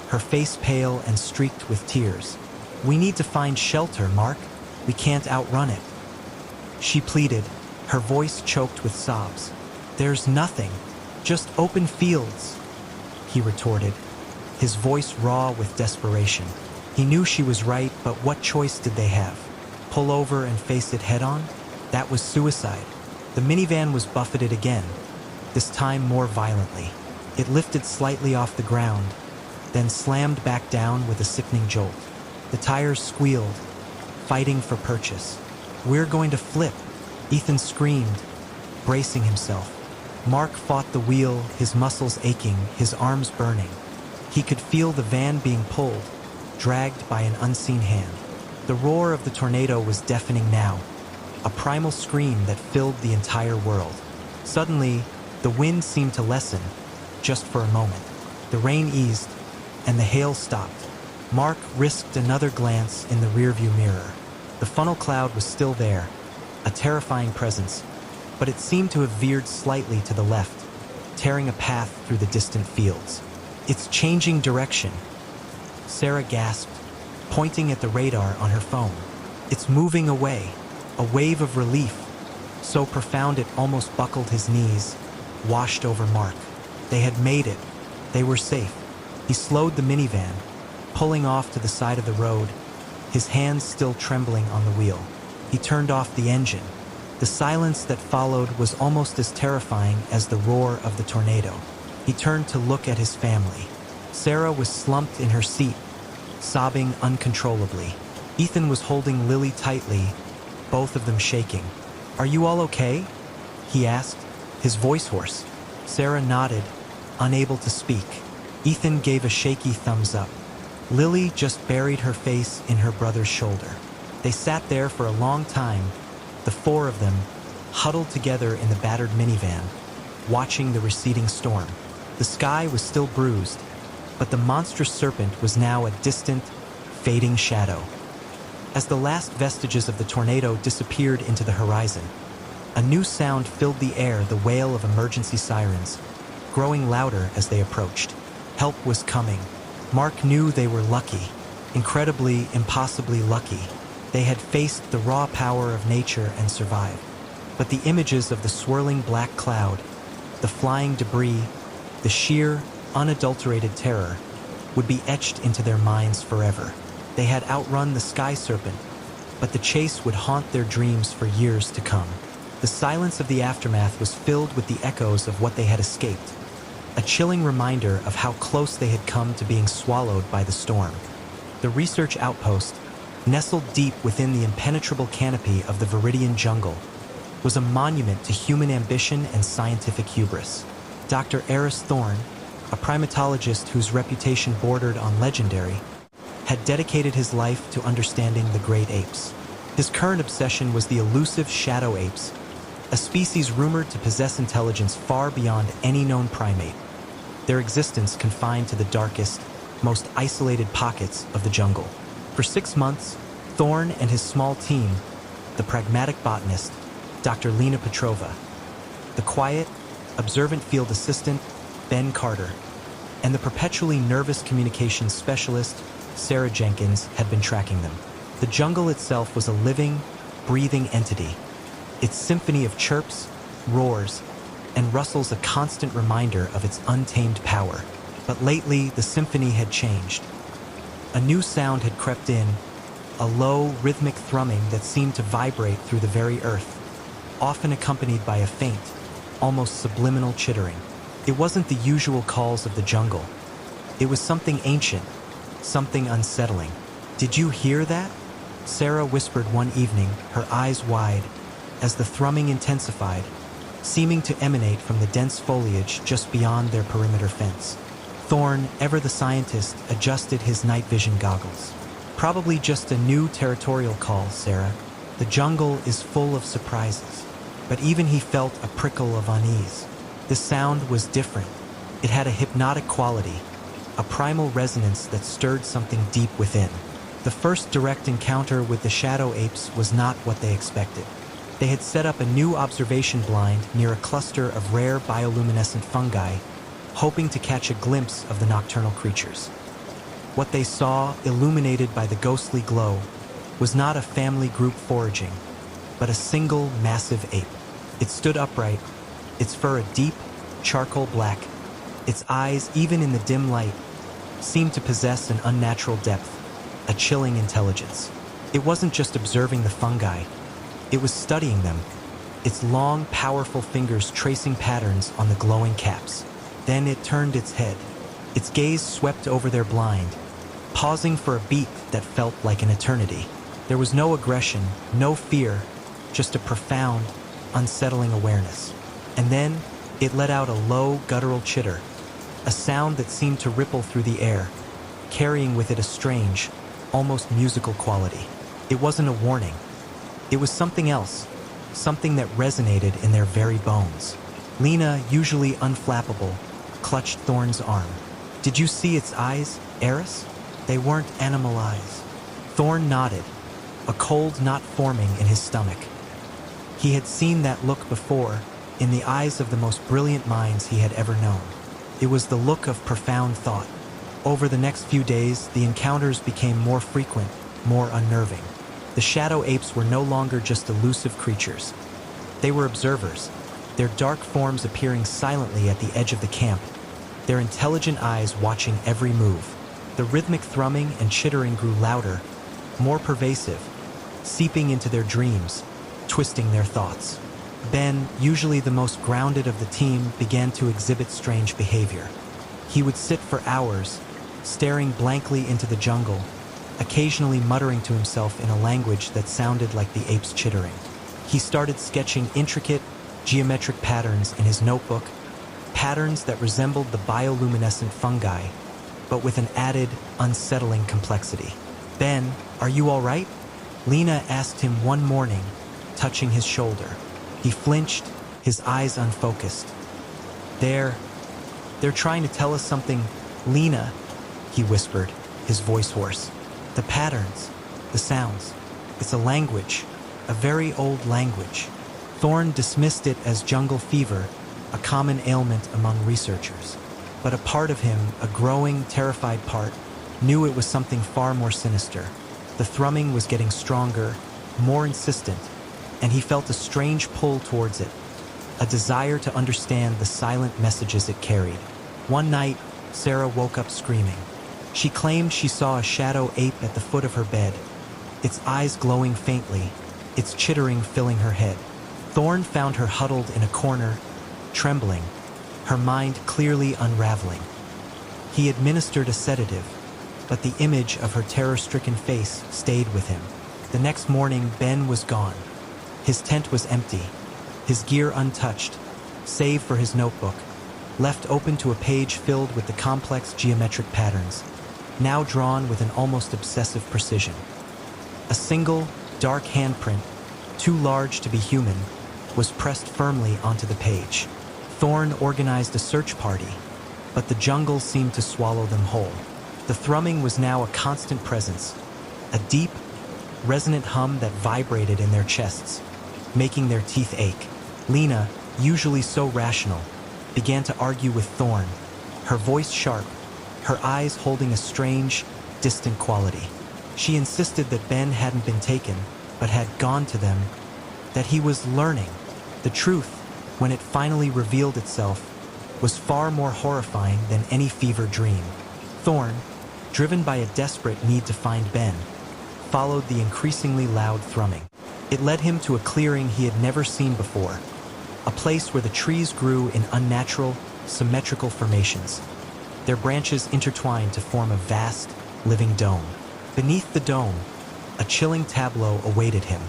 her face pale and streaked with tears. We need to find shelter, Mark. We can't outrun it. She pleaded, her voice choked with sobs. There's nothing, just open fields, he retorted, his voice raw with desperation. He knew she was right, but what choice did they have? Pull over and face it head-on? That was suicide. The minivan was buffeted again, this time more violently. It lifted slightly off the ground, then slammed back down with a sickening jolt. The tires squealed, fighting for purchase. We're going to flip, Ethan screamed, bracing himself. Mark fought the wheel, his muscles aching, his arms burning. He could feel the van being pulled, dragged by an unseen hand. The roar of the tornado was deafening now, a primal scream that filled the entire world. Suddenly, the wind seemed to lessen, just for a moment. The rain eased, and the hail stopped. Mark risked another glance in the rearview mirror. The funnel cloud was still there, a terrifying presence, but it seemed to have veered slightly to the left, tearing a path through the distant fields. It's changing direction, Sarah gasped, pointing at the radar on her phone. It's moving away, a wave of relief, so profound it almost buckled his knees, washed over Mark. They had made it. They were safe. He slowed the minivan, pulling off to the side of the road, his hands still trembling on the wheel. He turned off the engine. The silence that followed was almost as terrifying as the roar of the tornado. He turned to look at his family. Sarah was slumped in her seat, sobbing uncontrollably. Ethan was holding Lily tightly, both of them shaking. Are you all okay? He asked, his voice hoarse. Sarah nodded, unable to speak. Ethan gave a shaky thumbs up. Lily just buried her face in her brother's shoulder. They sat there for a long time, the four of them, huddled together in the battered minivan, watching the receding storm. The sky was still bruised, but the monstrous serpent was now a distant, fading shadow. As the last vestiges of the tornado disappeared into the horizon, a new sound filled the air, the wail of emergency sirens, growing louder as they approached. Help was coming. Mark knew they were lucky, incredibly, impossibly lucky. They had faced the raw power of nature and survived. But the images of the swirling black cloud, the flying debris, the sheer, unadulterated terror would be etched into their minds forever. They had outrun the sky serpent, but the chase would haunt their dreams for years to come. The silence of the aftermath was filled with the echoes of what they had escaped, a chilling reminder of how close they had come to being swallowed by the storm. The research outpost, nestled deep within the impenetrable canopy of the Viridian jungle, was a monument to human ambition and scientific hubris. Dr. Eris Thorne, a primatologist whose reputation bordered on legendary, had dedicated his life to understanding the great apes. His current obsession was the elusive shadow apes, a species rumored to possess intelligence far beyond any known primate, their existence confined to the darkest, most isolated pockets of the jungle. For 6 months, Thorne and his small team, the pragmatic botanist, Dr. Lena Petrova, the quiet, observant field assistant, Ben Carter, and the perpetually nervous communications specialist, Sarah Jenkins, had been tracking them. The jungle itself was a living, breathing entity, its symphony of chirps, roars, and rustles a constant reminder of its untamed power. But lately, the symphony had changed. A new sound had crept in, a low, rhythmic thrumming that seemed to vibrate through the very earth, often accompanied by a faint, almost subliminal chittering. It wasn't the usual calls of the jungle. It was something ancient, something unsettling. "Did you hear that?" Sarah whispered one evening, her eyes wide, as the thrumming intensified, seeming to emanate from the dense foliage just beyond their perimeter fence. Thorne, ever the scientist, adjusted his night vision goggles. "Probably just a new territorial call, Sarah. The jungle is full of surprises." But even he felt a prickle of unease. The sound was different. It had a hypnotic quality, a primal resonance that stirred something deep within. The first direct encounter with the shadow apes was not what they expected. They had set up a new observation blind near a cluster of rare bioluminescent fungi, hoping to catch a glimpse of the nocturnal creatures. What they saw, illuminated by the ghostly glow, was not a family group foraging, but a single massive ape. It stood upright, its fur a deep, charcoal black. Its eyes, even in the dim light, seemed to possess an unnatural depth, a chilling intelligence. It wasn't just observing the fungi, it was studying them, its long, powerful fingers tracing patterns on the glowing caps. Then it turned its head. Its gaze swept over their blind, pausing for a beat that felt like an eternity. There was no aggression, no fear, just a profound, unsettling awareness. And then it let out a low, guttural chitter, a sound that seemed to ripple through the air, carrying with it a strange, almost musical quality. It wasn't a warning. It was something else, something that resonated in their very bones. Lena, usually unflappable, clutched Thorne's arm. "Did you see its eyes, Eris? They weren't animal eyes." Thorne nodded, a cold knot forming in his stomach. He had seen that look before, in the eyes of the most brilliant minds he had ever known. It was the look of profound thought. Over the next few days, the encounters became more frequent, more unnerving. The shadow apes were no longer just elusive creatures. They were observers, their dark forms appearing silently at the edge of the camp, their intelligent eyes watching every move. The rhythmic thrumming and chittering grew louder, more pervasive, seeping into their dreams, twisting their thoughts. Ben, usually the most grounded of the team, began to exhibit strange behavior. He would sit for hours, staring blankly into the jungle, occasionally muttering to himself in a language that sounded like the apes' chittering. He started sketching intricate, geometric patterns in his notebook, patterns that resembled the bioluminescent fungi, but with an added, unsettling complexity. "Ben, are you all right?" Lena asked him one morning, touching his shoulder. He flinched, his eyes unfocused. They're trying to tell us something, Lena, he whispered, his voice hoarse. The patterns, the sounds. It's a language, a very old language. Thorn dismissed it as jungle fever, a common ailment among researchers. But a part of him, a growing, terrified part, knew it was something far more sinister. The thrumming was getting stronger, more insistent, and he felt a strange pull towards it, a desire to understand the silent messages it carried. One night, Sarah woke up screaming. She claimed she saw a shadow ape at the foot of her bed, its eyes glowing faintly, its chittering filling her head. Thorn found her huddled in a corner, trembling, her mind clearly unraveling. He administered a sedative, but the image of her terror-stricken face stayed with him. The next morning, Ben was gone. His tent was empty, his gear untouched, save for his notebook, left open to a page filled with the complex geometric patterns, now drawn with an almost obsessive precision. A single, dark handprint, too large to be human, was pressed firmly onto the page. Thorn organized a search party, but the jungle seemed to swallow them whole. The thrumming was now a constant presence, a deep, resonant hum that vibrated in their chests, making their teeth ache. Lena, usually so rational, began to argue with Thorn, her voice sharp, her eyes holding a strange, distant quality. She insisted that Ben hadn't been taken, but had gone to them, that he was learning. The truth, when it finally revealed itself, was far more horrifying than any fever dream. Thorn, driven by a desperate need to find Ben, followed the increasingly loud thrumming. It led him to a clearing he had never seen before, a place where the trees grew in unnatural, symmetrical formations, their branches intertwined to form a vast, living dome. Beneath the dome, a chilling tableau awaited him.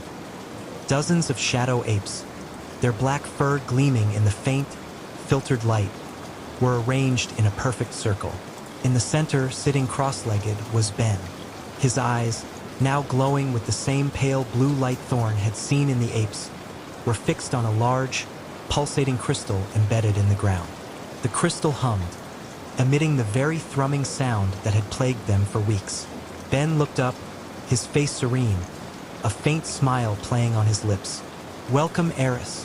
Dozens of shadow apes, their black fur gleaming in the faint, filtered light, were arranged in a perfect circle. In the center, sitting cross-legged, was Ben. His eyes, now glowing with the same pale blue light Thorn had seen in the apes, were fixed on a large, pulsating crystal embedded in the ground. The crystal hummed, emitting the very thrumming sound that had plagued them for weeks. Ben looked up, his face serene, a faint smile playing on his lips. "Welcome, Eris."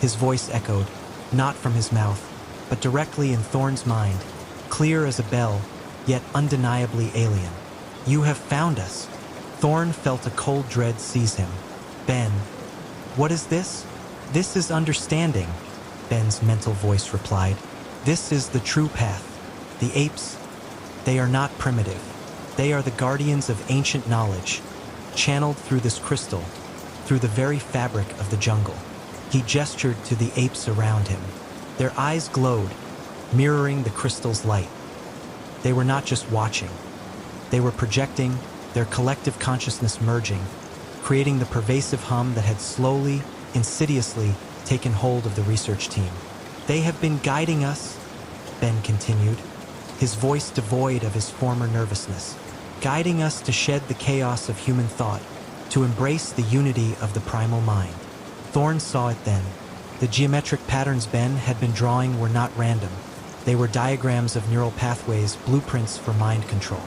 His voice echoed, not from his mouth, but directly in Thorn's mind, clear as a bell, yet undeniably alien. "You have found us." Thorn felt a cold dread seize him. "Ben, what is this?" "This is understanding," Ben's mental voice replied. "This is the true path. The apes, they are not primitive. They are the guardians of ancient knowledge, channeled through this crystal, through the very fabric of the jungle." He gestured to the apes around him. Their eyes glowed, mirroring the crystal's light. They were not just watching. They were projecting, their collective consciousness merging, creating the pervasive hum that had slowly, insidiously taken hold of the research team. "They have been guiding us," Ben continued, his voice devoid of his former nervousness, "guiding us to shed the chaos of human thought, to embrace the unity of the primal mind." Thorn saw it then. The geometric patterns Ben had been drawing were not random. They were diagrams of neural pathways, blueprints for mind control.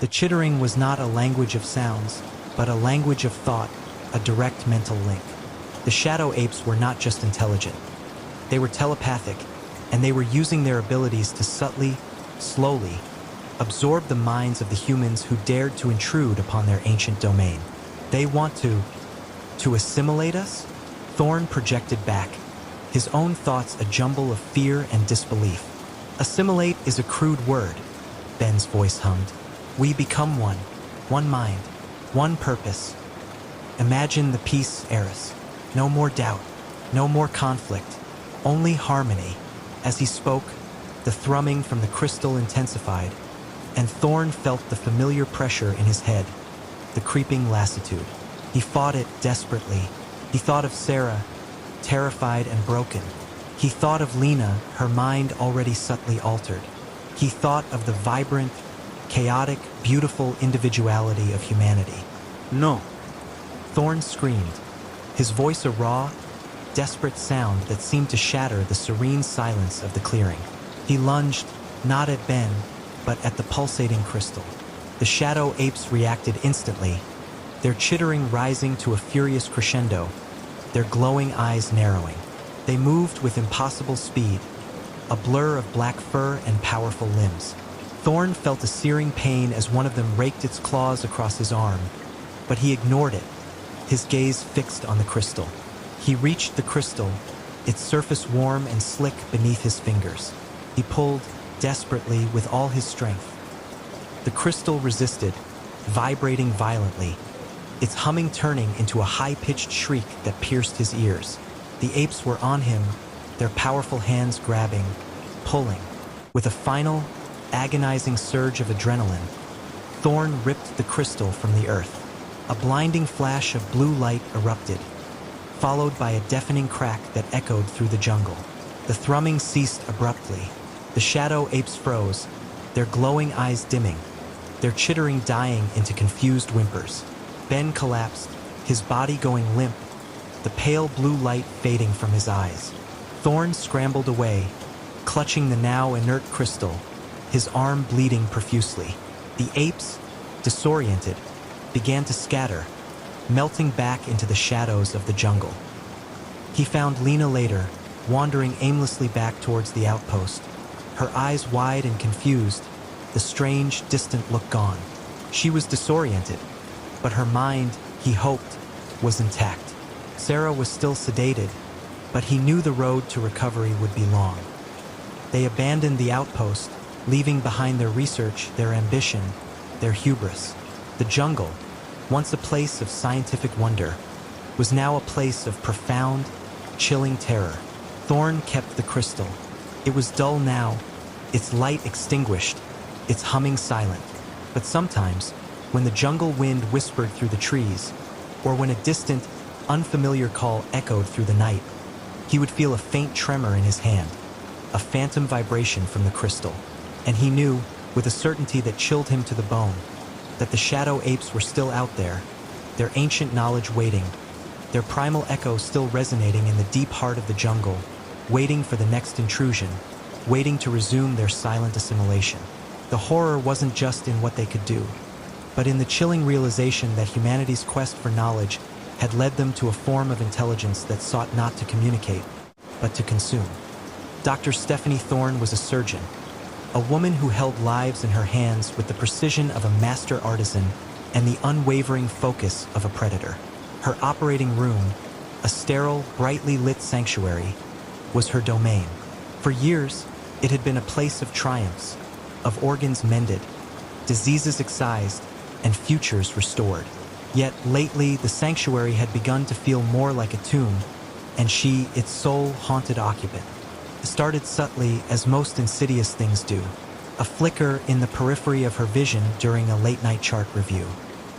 The chittering was not a language of sounds, but a language of thought, a direct mental link. The shadow apes were not just intelligent. They were telepathic, and they were using their abilities to subtly, slowly, absorb the minds of the humans who dared to intrude upon their ancient domain. "They want to assimilate us?" Thorn projected back, his own thoughts a jumble of fear and disbelief. "Assimilate is a crude word," Ben's voice hummed. "We become one mind, one purpose. Imagine the peace, Eris. No more doubt, no more conflict, only harmony." As he spoke, the thrumming from the crystal intensified, and Thorn felt the familiar pressure in his head, the creeping lassitude. He fought it desperately. He thought of Sarah, terrified and broken. He thought of Lena, her mind already subtly altered. He thought of the vibrant, chaotic, beautiful individuality of humanity. "No!" Thorn screamed, his voice a raw, desperate sound that seemed to shatter the serene silence of the clearing. He lunged, not at Ben, but at the pulsating crystal. The shadow apes reacted instantly, their chittering rising to a furious crescendo, their glowing eyes narrowing. They moved with impossible speed, a blur of black fur and powerful limbs. Thorn felt a searing pain as one of them raked its claws across his arm, but he ignored it, his gaze fixed on the crystal. He reached the crystal, its surface warm and slick beneath his fingers. He pulled, desperately, with all his strength. The crystal resisted, vibrating violently, its humming turning into a high-pitched shriek that pierced his ears. The apes were on him, their powerful hands grabbing, pulling. With a final, agonizing surge of adrenaline, Thorn ripped the crystal from the earth. A blinding flash of blue light erupted, followed by a deafening crack that echoed through the jungle. The thrumming ceased abruptly. The shadow apes froze, their glowing eyes dimming, their chittering dying into confused whimpers. Ben collapsed, his body going limp, the pale blue light fading from his eyes. Thorn scrambled away, clutching the now inert crystal, his arm bleeding profusely. The apes, disoriented, began to scatter, melting back into the shadows of the jungle. He found Lena later, wandering aimlessly back towards the outpost, her eyes wide and confused, the strange, distant look gone. She was disoriented, but her mind, he hoped, was intact. Sarah was still sedated, but he knew the road to recovery would be long. They abandoned the outpost, leaving behind their research, their ambition, their hubris. The jungle, once a place of scientific wonder, was now a place of profound, chilling terror. Thorn kept the crystal. It was dull now, its light extinguished, its humming silent. But sometimes, when the jungle wind whispered through the trees, or when a distant, unfamiliar call echoed through the night, he would feel a faint tremor in his hand, a phantom vibration from the crystal. And he knew, with a certainty that chilled him to the bone, that the shadow apes were still out there, their ancient knowledge waiting, their primal echo still resonating in the deep heart of the jungle, waiting for the next intrusion, waiting to resume their silent assimilation. The horror wasn't just in what they could do, but in the chilling realization that humanity's quest for knowledge had led them to a form of intelligence that sought not to communicate, but to consume. Dr. Stephanie Thorn was a surgeon, a woman who held lives in her hands with the precision of a master artisan and the unwavering focus of a predator. Her operating room, a sterile, brightly lit sanctuary, was her domain. For years, it had been a place of triumphs, of organs mended, diseases excised, and futures restored. Yet lately, the sanctuary had begun to feel more like a tomb, and she, its sole haunted occupant, started subtly, as most insidious things do, a flicker in the periphery of her vision during a late-night chart review,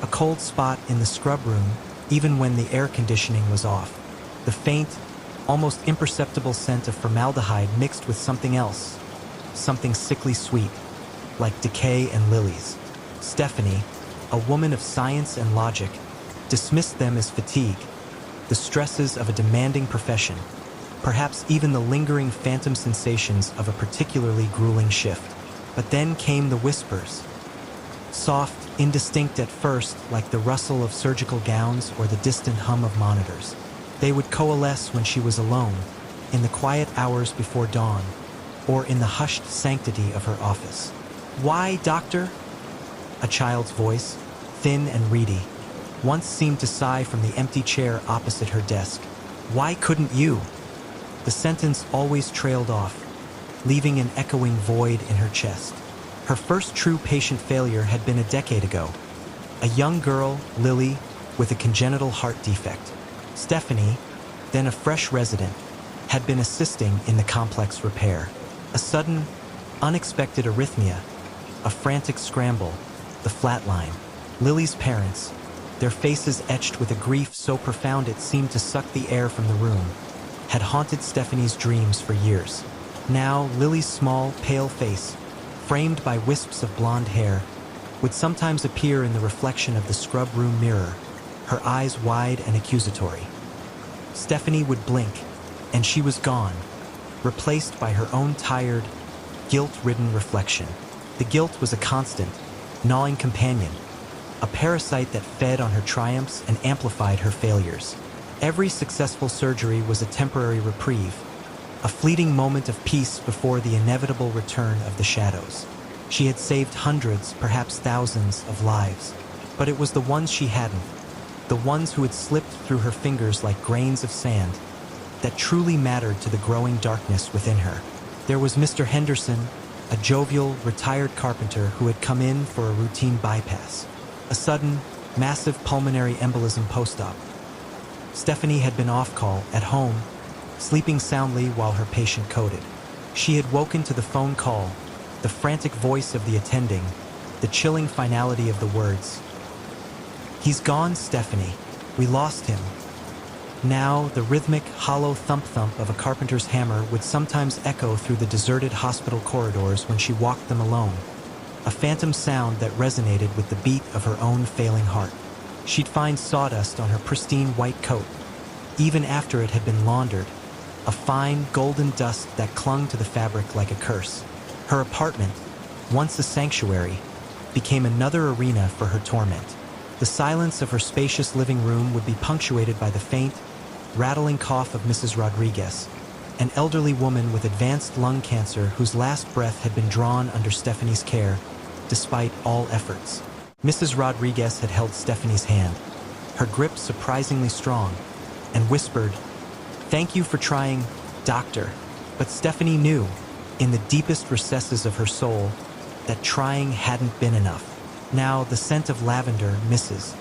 a cold spot in the scrub room even when the air conditioning was off, the faint, almost imperceptible scent of formaldehyde mixed with something else, something sickly sweet, like decay and lilies. Stephanie, a woman of science and logic, dismissed them as fatigue, the stresses of a demanding profession, perhaps even the lingering phantom sensations of a particularly grueling shift. But then came the whispers. Soft, indistinct at first, like the rustle of surgical gowns or the distant hum of monitors. They would coalesce when she was alone, in the quiet hours before dawn, or in the hushed sanctity of her office. "Why, doctor?" A child's voice, thin and reedy, once seemed to sigh from the empty chair opposite her desk. "Why couldn't you?" The sentence always trailed off, leaving an echoing void in her chest. Her first true patient failure had been a decade ago. A young girl, Lily, with a congenital heart defect. Stephanie, then a fresh resident, had been assisting in the complex repair. A sudden, unexpected arrhythmia, a frantic scramble, the flatline. Lily's parents, their faces etched with a grief so profound it seemed to suck the air from the room, had haunted Stephanie's dreams for years. Now, Lily's small, pale face, framed by wisps of blonde hair, would sometimes appear in the reflection of the scrub room mirror, her eyes wide and accusatory. Stephanie would blink, and she was gone, replaced by her own tired, guilt-ridden reflection. The guilt was a constant, gnawing companion, a parasite that fed on her triumphs and amplified her failures. Every successful surgery was a temporary reprieve, a fleeting moment of peace before the inevitable return of the shadows. She had saved hundreds, perhaps thousands, of lives, but it was the ones she hadn't, the ones who had slipped through her fingers like grains of sand, that truly mattered to the growing darkness within her. There was Mr. Henderson, a jovial, retired carpenter who had come in for a routine bypass, a sudden, massive pulmonary embolism post-op. Stephanie had been off call, at home, sleeping soundly while her patient coded. She had woken to the phone call, the frantic voice of the attending, the chilling finality of the words. "He's gone, Stephanie. We lost him." Now, the rhythmic, hollow thump-thump of a carpenter's hammer would sometimes echo through the deserted hospital corridors when she walked them alone, a phantom sound that resonated with the beat of her own failing heart. She'd find sawdust on her pristine white coat, even after it had been laundered, a fine, golden dust that clung to the fabric like a curse. Her apartment, once a sanctuary, became another arena for her torment. The silence of her spacious living room would be punctuated by the faint, rattling cough of Mrs. Rodriguez, an elderly woman with advanced lung cancer whose last breath had been drawn under Stephanie's care, despite all efforts. Mrs. Rodriguez had held Stephanie's hand, her grip surprisingly strong, and whispered, "Thank you for trying, doctor." But Stephanie knew, in the deepest recesses of her soul, that trying hadn't been enough. Now, the scent of lavender, Mrs.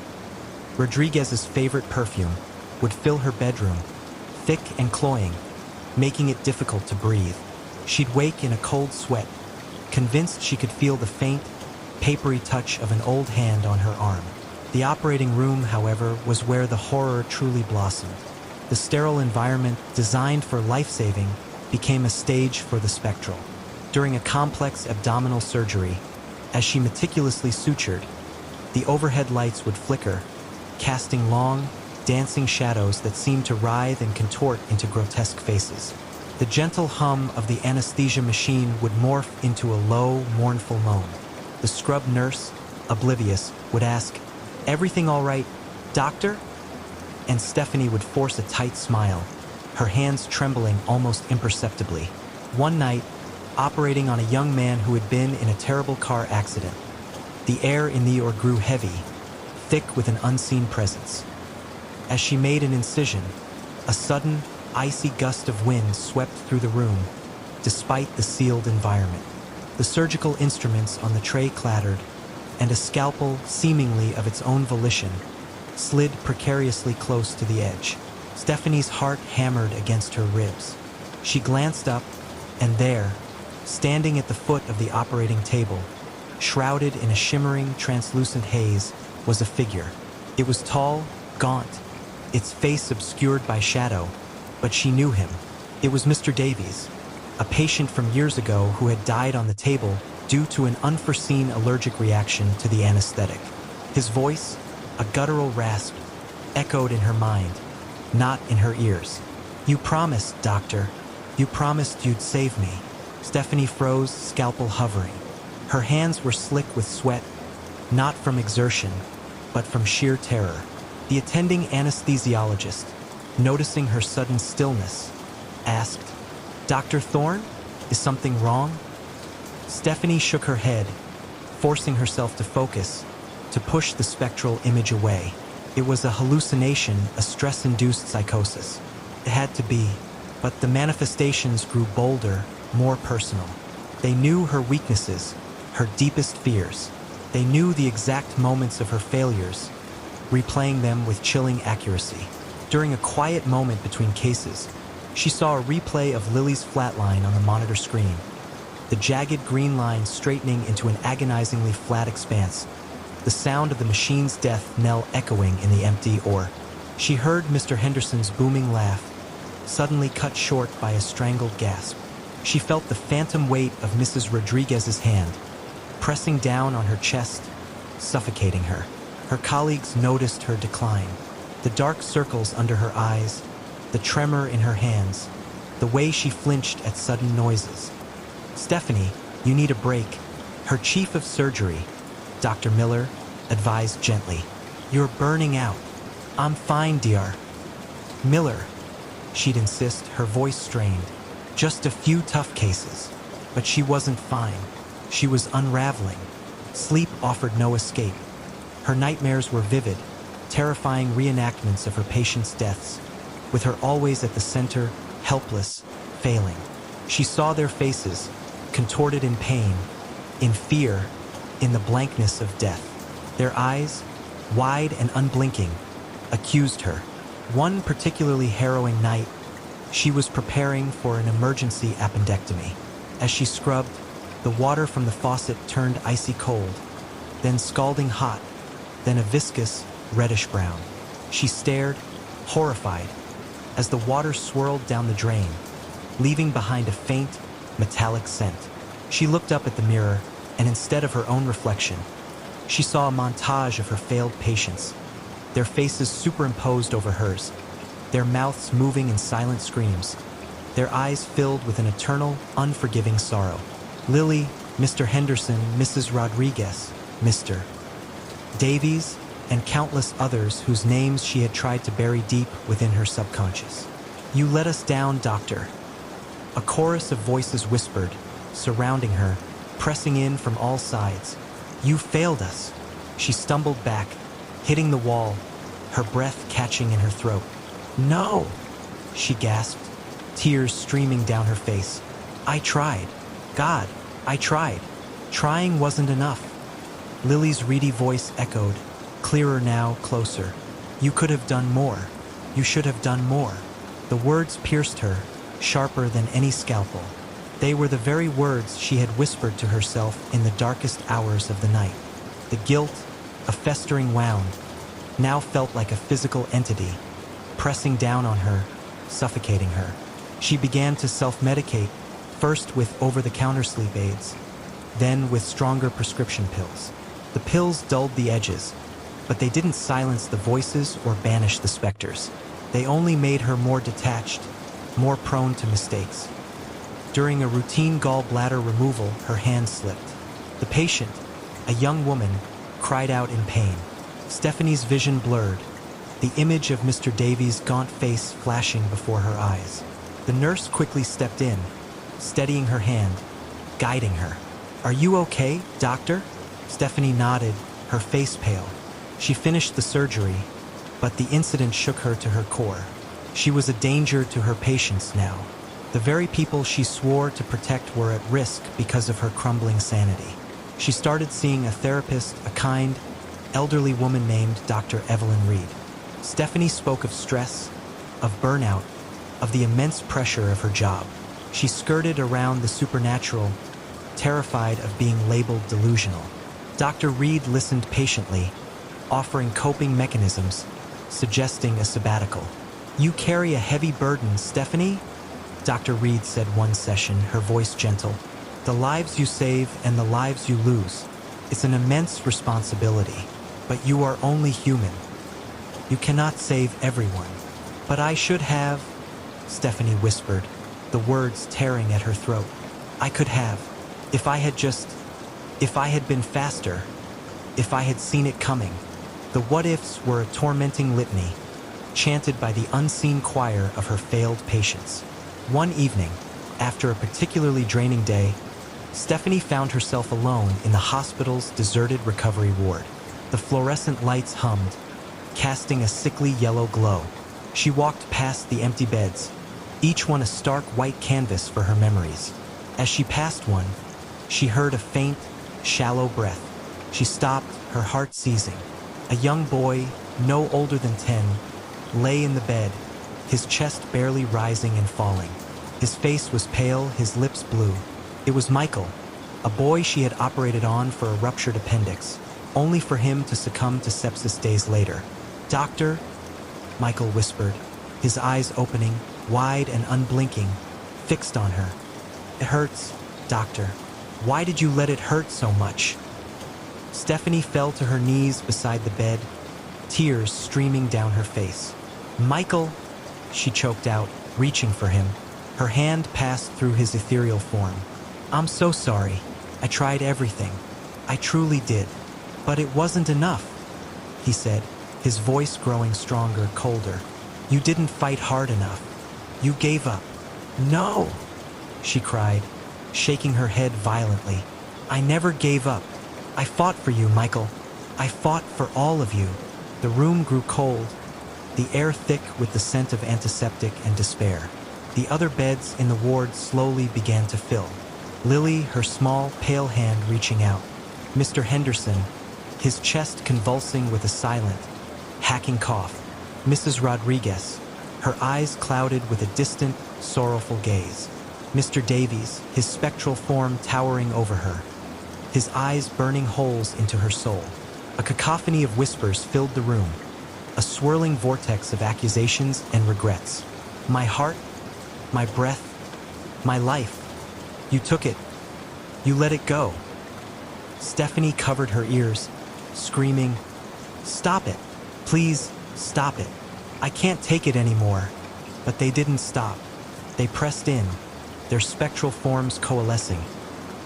Rodriguez's favorite perfume, would fill her bedroom, thick and cloying, making it difficult to breathe. She'd wake in a cold sweat, convinced she could feel the faint, papery touch of an old hand on her arm. The operating room, however, was where the horror truly blossomed. The sterile environment, designed for life-saving, became a stage for the spectral. During a complex abdominal surgery, as she meticulously sutured, the overhead lights would flicker, casting long, dancing shadows that seemed to writhe and contort into grotesque faces. The gentle hum of the anesthesia machine would morph into a low, mournful moan. The scrub nurse, oblivious, would ask, "Everything all right, doctor?" And Stephanie would force a tight smile, her hands trembling almost imperceptibly. One night, operating on a young man who had been in a terrible car accident, the air in the OR grew heavy, thick with an unseen presence. As she made an incision, a sudden, icy gust of wind swept through the room, despite the sealed environment. The surgical instruments on the tray clattered, and a scalpel, seemingly of its own volition, slid precariously close to the edge. Stephanie's heart hammered against her ribs. She glanced up, and there, standing at the foot of the operating table, shrouded in a shimmering, translucent haze, was a figure. It was tall, gaunt, its face obscured by shadow, but she knew him. It was Mr. Davies, a patient from years ago who had died on the table due to an unforeseen allergic reaction to the anesthetic. His voice, a guttural rasp, echoed in her mind, not in her ears. "You promised, doctor. You promised you'd save me." Stephanie froze, scalpel hovering. Her hands were slick with sweat, not from exertion, but from sheer terror. The attending anesthesiologist, noticing her sudden stillness, asked, "Dr. Thorne, is something wrong?" Stephanie shook her head, forcing herself to focus, to push the spectral image away. It was a hallucination, a stress-induced psychosis. It had to be, but the manifestations grew bolder, more personal. They knew her weaknesses, her deepest fears. They knew the exact moments of her failures, replaying them with chilling accuracy. During a quiet moment between cases, she saw a replay of Lily's flatline on the monitor screen, the jagged green line straightening into an agonizingly flat expanse, the sound of the machine's death knell echoing in the empty OR. She heard Mr. Henderson's booming laugh, suddenly cut short by a strangled gasp. She felt the phantom weight of Mrs. Rodriguez's hand, pressing down on her chest, suffocating her. Her colleagues noticed her decline, the dark circles under her eyes, the tremor in her hands, the way she flinched at sudden noises. "Stephanie, you need a break," her chief of surgery, Dr. Miller, advised gently. "You're burning out." "I'm fine, dear." "Miller," she'd insist, her voice strained. "Just a few tough cases." But she wasn't fine. She was unraveling. Sleep offered no escape. Her nightmares were vivid, terrifying reenactments of her patients' deaths, with her always at the center, helpless, failing. She saw their faces, contorted in pain, in fear, in the blankness of death. Their eyes, wide and unblinking, accused her. One particularly harrowing night, she was preparing for an emergency appendectomy. As she scrubbed, the water from the faucet turned icy cold, then scalding hot, then a viscous, reddish-brown. She stared, horrified, as the water swirled down the drain, leaving behind a faint, metallic scent. She looked up at the mirror, and instead of her own reflection, she saw a montage of her failed patients, their faces superimposed over hers, their mouths moving in silent screams, their eyes filled with an eternal, unforgiving sorrow. Lily, Mr. Henderson, Mrs. Rodriguez, Mr. Davies, and countless others whose names she had tried to bury deep within her subconscious. "You let us down, doctor." A chorus of voices whispered, surrounding her, pressing in from all sides. "You failed us." She stumbled back, hitting the wall, her breath catching in her throat. "No," she gasped, tears streaming down her face. "I tried. God, I tried. Trying wasn't enough." Lily's reedy voice echoed, clearer now, closer. "You could have done more. You should have done more." The words pierced her, sharper than any scalpel. They were the very words she had whispered to herself in the darkest hours of the night. The guilt, a festering wound, now felt like a physical entity, pressing down on her, suffocating her. She began to self-medicate, first with over-the-counter sleep aids, then with stronger prescription pills. The pills dulled the edges, but they didn't silence the voices or banish the specters. They only made her more detached, more prone to mistakes. During a routine gallbladder removal, her hand slipped. The patient, a young woman, cried out in pain. Stephanie's vision blurred, the image of Mr. Davies' gaunt face flashing before her eyes. The nurse quickly stepped in, steadying her hand, guiding her. "Are you okay, doctor?" Stephanie nodded, her face pale. She finished the surgery, but the incident shook her to her core. She was a danger to her patients now. The very people she swore to protect were at risk because of her crumbling sanity. She started seeing a therapist, a kind, elderly woman named Dr. Evelyn Reed. Stephanie spoke of stress, of burnout, of the immense pressure of her job. She skirted around the supernatural, terrified of being labeled delusional. Dr. Reed listened patiently, offering coping mechanisms, suggesting a sabbatical. "You carry a heavy burden, Stephanie," Dr. Reed said one session, her voice gentle. "The lives you save and the lives you lose. It's an immense responsibility, but you are only human. You cannot save everyone." "But I should have," Stephanie whispered, the words tearing at her throat. "I could have. If I had been faster, if I had seen it coming." The what-ifs were a tormenting litany, chanted by the unseen choir of her failed patients. One evening, after a particularly draining day, Stephanie found herself alone in the hospital's deserted recovery ward. The fluorescent lights hummed, casting a sickly yellow glow. She walked past the empty beds, each one a stark white canvas for her memories. As she passed one, she heard a faint, shallow breath. She stopped, her heart seizing. A young boy, no older than 10, lay in the bed, his chest barely rising and falling. His face was pale, his lips blue. It was Michael, a boy she had operated on for a ruptured appendix, only for him to succumb to sepsis days later. "Doctor," Michael whispered, his eyes opening, wide and unblinking, fixed on her. "It hurts, doctor. Why did you let it hurt so much?" Stephanie fell to her knees beside the bed, tears streaming down her face. "Michael," she choked out, reaching for him. Her hand passed through his ethereal form. I'm so sorry. I tried everything. I truly did. But it wasn't enough, he said, his voice growing stronger, colder. You didn't fight hard enough. You gave up. No, she cried, shaking her head violently. I never gave up. I fought for you, Michael. I fought for all of you. The room grew cold, the air thick with the scent of antiseptic and despair. The other beds in the ward slowly began to fill. Lily, her small, pale hand reaching out. Mr. Henderson, his chest convulsing with a silent, hacking cough. Mrs. Rodriguez, her eyes clouded with a distant, sorrowful gaze. Mr. Davies, his spectral form towering over her, his eyes burning holes into her soul. A cacophony of whispers filled the room, a swirling vortex of accusations and regrets. My heart, my breath, my life. You took it. You let it go. Stephanie covered her ears, screaming, Stop it. Please, stop it. I can't take it anymore. But they didn't stop. They pressed in, their spectral forms coalescing,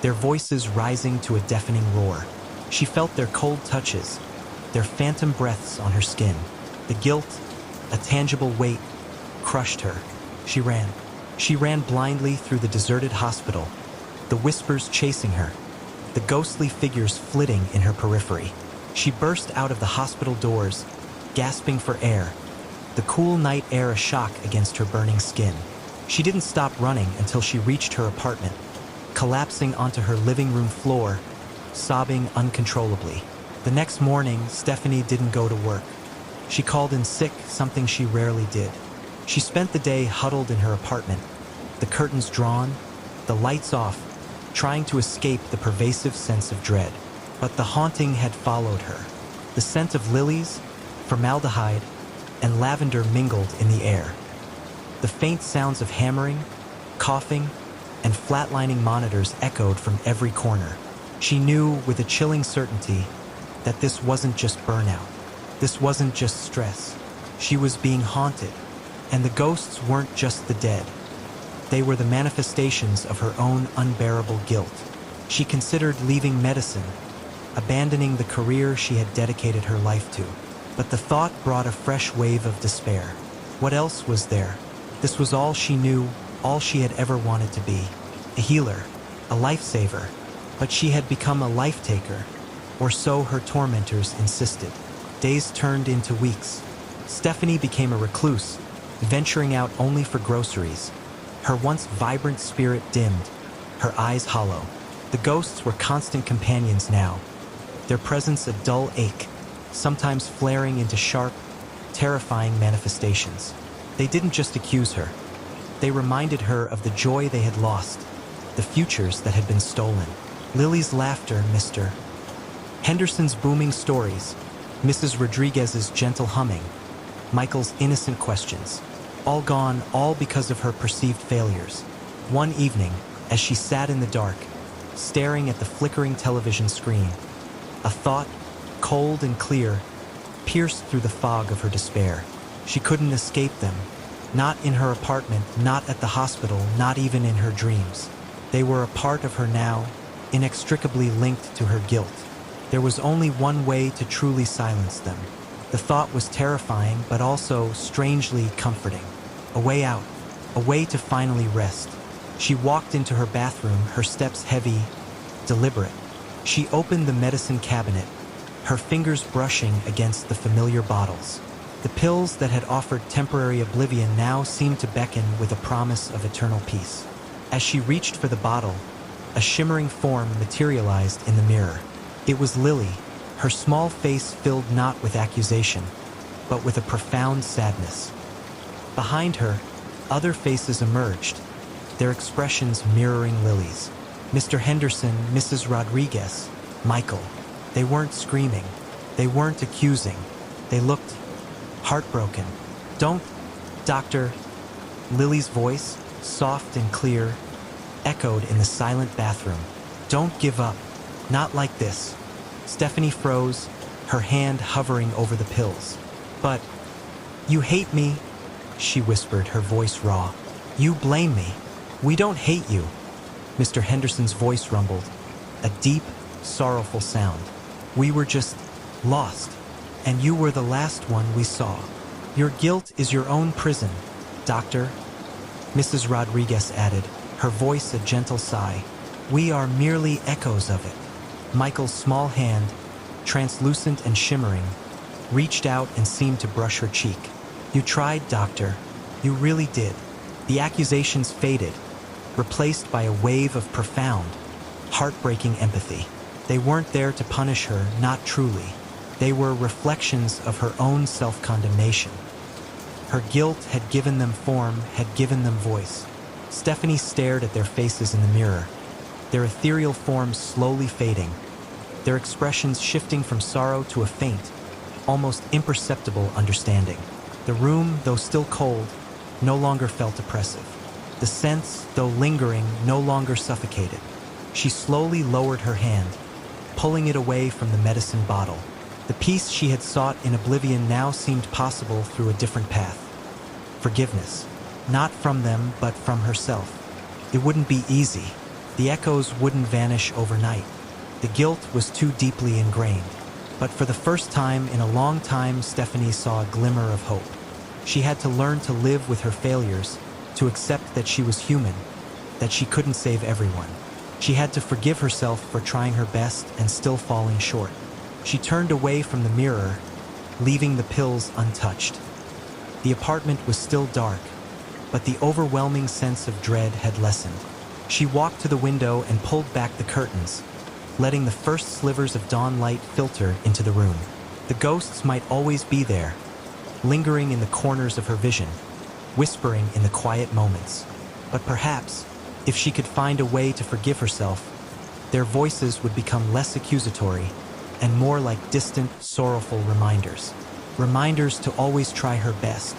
their voices rising to a deafening roar. She felt their cold touches, their phantom breaths on her skin. The guilt, a tangible weight, crushed her. She ran. She ran blindly through the deserted hospital, the whispers chasing her, the ghostly figures flitting in her periphery. She burst out of the hospital doors, gasping for air, the cool night air a shock against her burning skin. She didn't stop running until she reached her apartment, collapsing onto her living room floor, sobbing uncontrollably. The next morning, Stephanie didn't go to work. She called in sick, something she rarely did. She spent the day huddled in her apartment, the curtains drawn, the lights off, trying to escape the pervasive sense of dread. But the haunting had followed her. The scent of lilies, formaldehyde, and lavender mingled in the air. The faint sounds of hammering, coughing, and flatlining monitors echoed from every corner. She knew with a chilling certainty that this wasn't just burnout. This wasn't just stress. She was being haunted, and the ghosts weren't just the dead. They were the manifestations of her own unbearable guilt. She considered leaving medicine, abandoning the career she had dedicated her life to. But the thought brought a fresh wave of despair. What else was there? This was all she knew, all she had ever wanted to be. A healer, a lifesaver. But she had become a life-taker, or so her tormentors insisted. Days turned into weeks. Stephanie became a recluse, venturing out only for groceries. Her once vibrant spirit dimmed, her eyes hollow. The ghosts were constant companions now, their presence a dull ache, sometimes flaring into sharp, terrifying manifestations. They didn't just accuse her. They reminded her of the joy they had lost, the futures that had been stolen. Lily's laughter, Mr. Henderson's booming stories, Mrs. Rodriguez's gentle humming, Michael's innocent questions. All gone, all because of her perceived failures. One evening, as she sat in the dark, staring at the flickering television screen, a thought, cold and clear, pierced through the fog of her despair. She couldn't escape them. Not in her apartment, not at the hospital, not even in her dreams. They were a part of her now, inextricably linked to her guilt. There was only one way to truly silence them. The thought was terrifying, but also strangely comforting. A way out, a way to finally rest. She walked into her bathroom, her steps heavy, deliberate. She opened the medicine cabinet, her fingers brushing against the familiar bottles. The pills that had offered temporary oblivion now seemed to beckon with a promise of eternal peace. As she reached for the bottle, a shimmering form materialized in the mirror. It was Lily, her small face filled not with accusation, but with a profound sadness. Behind her, other faces emerged, their expressions mirroring Lily's. Mr. Henderson, Mrs. Rodriguez, Michael. They weren't screaming. They weren't accusing. They looked heartbroken. Don't, Doctor. Lily's voice, soft and clear, echoed in the silent bathroom. Don't give up. Not like this. Stephanie froze, her hand hovering over the pills. But, you hate me. she whispered, her voice raw. You blame me. We don't hate you. Mr. Henderson's voice rumbled, a deep, sorrowful sound. We were just lost, and you were the last one we saw. Your guilt is your own prison, Doctor, Mrs. Rodriguez added, her voice a gentle sigh. We are merely echoes of it. Michael's small hand, translucent and shimmering, reached out and seemed to brush her cheek. You tried, Doctor. You really did. The accusations faded, replaced by a wave of profound, heartbreaking empathy. They weren't there to punish her, not truly. They were reflections of her own self-condemnation. Her guilt had given them form, had given them voice. Stephanie stared at their faces in the mirror, their ethereal forms slowly fading, their expressions shifting from sorrow to a faint, almost imperceptible understanding. The room, though still cold, no longer felt oppressive. The scents, though lingering, no longer suffocated. She slowly lowered her hand, pulling it away from the medicine bottle. The peace she had sought in oblivion now seemed possible through a different path. Forgiveness. Not from them, but from herself. It wouldn't be easy. The echoes wouldn't vanish overnight. The guilt was too deeply ingrained. But for the first time in a long time, Stephanie saw a glimmer of hope. She had to learn to live with her failures, to accept that she was human, that she couldn't save everyone. She had to forgive herself for trying her best and still falling short. She turned away from the mirror, leaving the pills untouched. The apartment was still dark, but the overwhelming sense of dread had lessened. She walked to the window and pulled back the curtains, letting the first slivers of dawn light filter into the room. The ghosts might always be there, lingering in the corners of her vision, whispering in the quiet moments. But perhaps, if she could find a way to forgive herself, their voices would become less accusatory and more like distant, sorrowful reminders. Reminders to always try her best,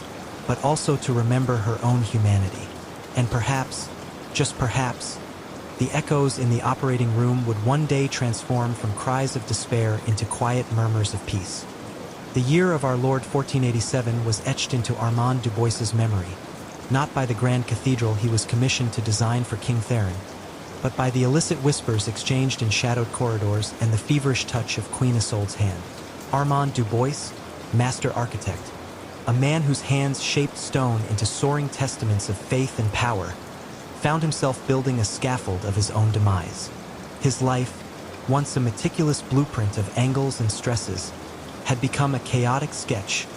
but also to remember her own humanity. And perhaps, just perhaps, the echoes in the operating room would one day transform from cries of despair into quiet murmurs of peace. The year of our Lord 1487 was etched into Armand Dubois's memory, not by the grand cathedral he was commissioned to design for King Theron, but by the illicit whispers exchanged in shadowed corridors and the feverish touch of Queen Isolde's hand. Armand Dubois, master architect, a man whose hands shaped stone into soaring testaments of faith and power, found himself building a scaffold of his own demise. His life, once a meticulous blueprint of angles and stresses, had become a chaotic sketch,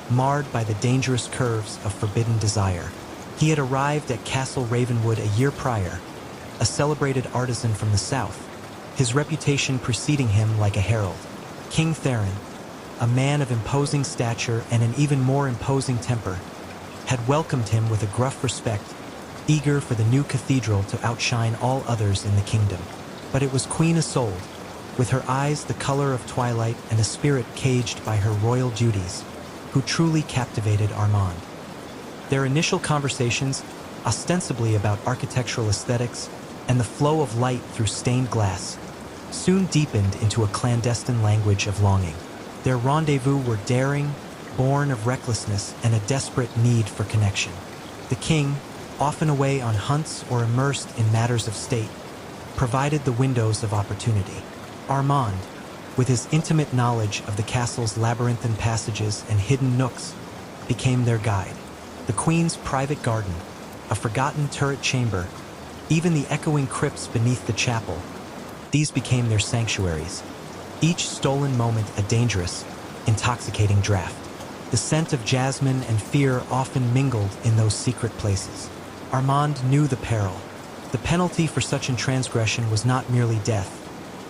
marred by the dangerous curves of forbidden desire. He had arrived at Castle Ravenwood a year prior, a celebrated artisan from the south, his reputation preceding him like a herald. King Theron, a man of imposing stature and an even more imposing temper, had welcomed him with a gruff respect, eager for the new cathedral to outshine all others in the kingdom. But it was Queen Isolde, with her eyes the color of twilight and a spirit caged by her royal duties, who truly captivated Armand. Their initial conversations, ostensibly about architectural aesthetics and the flow of light through stained glass, soon deepened into a clandestine language of longing. Their rendezvous were daring, born of recklessness and a desperate need for connection. The king, often away on hunts or immersed in matters of state, provided the windows of opportunity. Armand, with his intimate knowledge of the castle's labyrinthine passages and hidden nooks, became their guide. The queen's private garden, a forgotten turret chamber, even the echoing crypts beneath the chapel, these became their sanctuaries, each stolen moment a dangerous, intoxicating draught. The scent of jasmine and fear often mingled in those secret places. Armand knew the peril. The penalty for such a transgression was not merely death,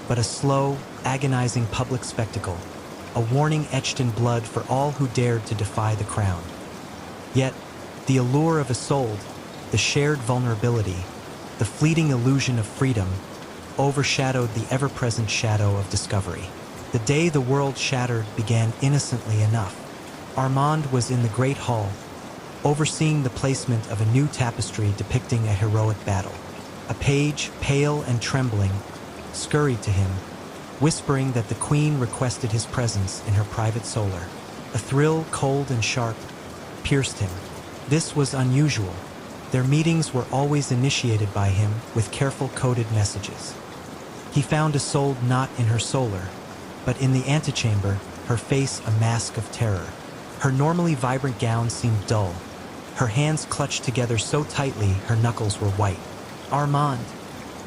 but a slow, agonizing public spectacle, a warning etched in blood for all who dared to defy the crown. Yet, the allure of Isolde, the shared vulnerability, the fleeting illusion of freedom, overshadowed the ever-present shadow of discovery. The day the world shattered began innocently enough. Armand was in the great hall, overseeing the placement of a new tapestry depicting a heroic battle. A page, pale and trembling, scurried to him, whispering that the queen requested his presence in her private solar. A thrill, cold and sharp, pierced him. This was unusual. Their meetings were always initiated by him with careful coded messages. He found Isolde not in her solar, but in the antechamber, her face a mask of terror. Her normally vibrant gown seemed dull. Her hands clutched together so tightly her knuckles were white. "Armand,"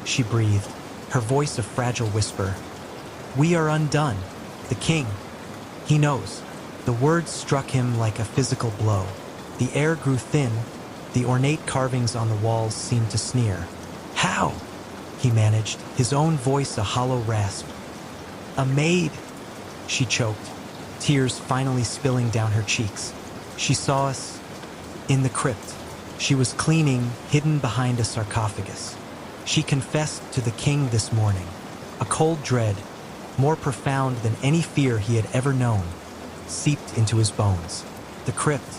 she breathed, her voice a fragile whisper. "We are undone. The king. He knows." The words struck him like a physical blow. The air grew thin. The ornate carvings on the walls seemed to sneer. "How?" he managed, his own voice a hollow rasp. "A maid," she choked, tears finally spilling down her cheeks. "She saw us in the crypt. She was cleaning, hidden behind a sarcophagus. She confessed to the king this morning." A cold dread, more profound than any fear he had ever known, seeped into his bones. The crypt,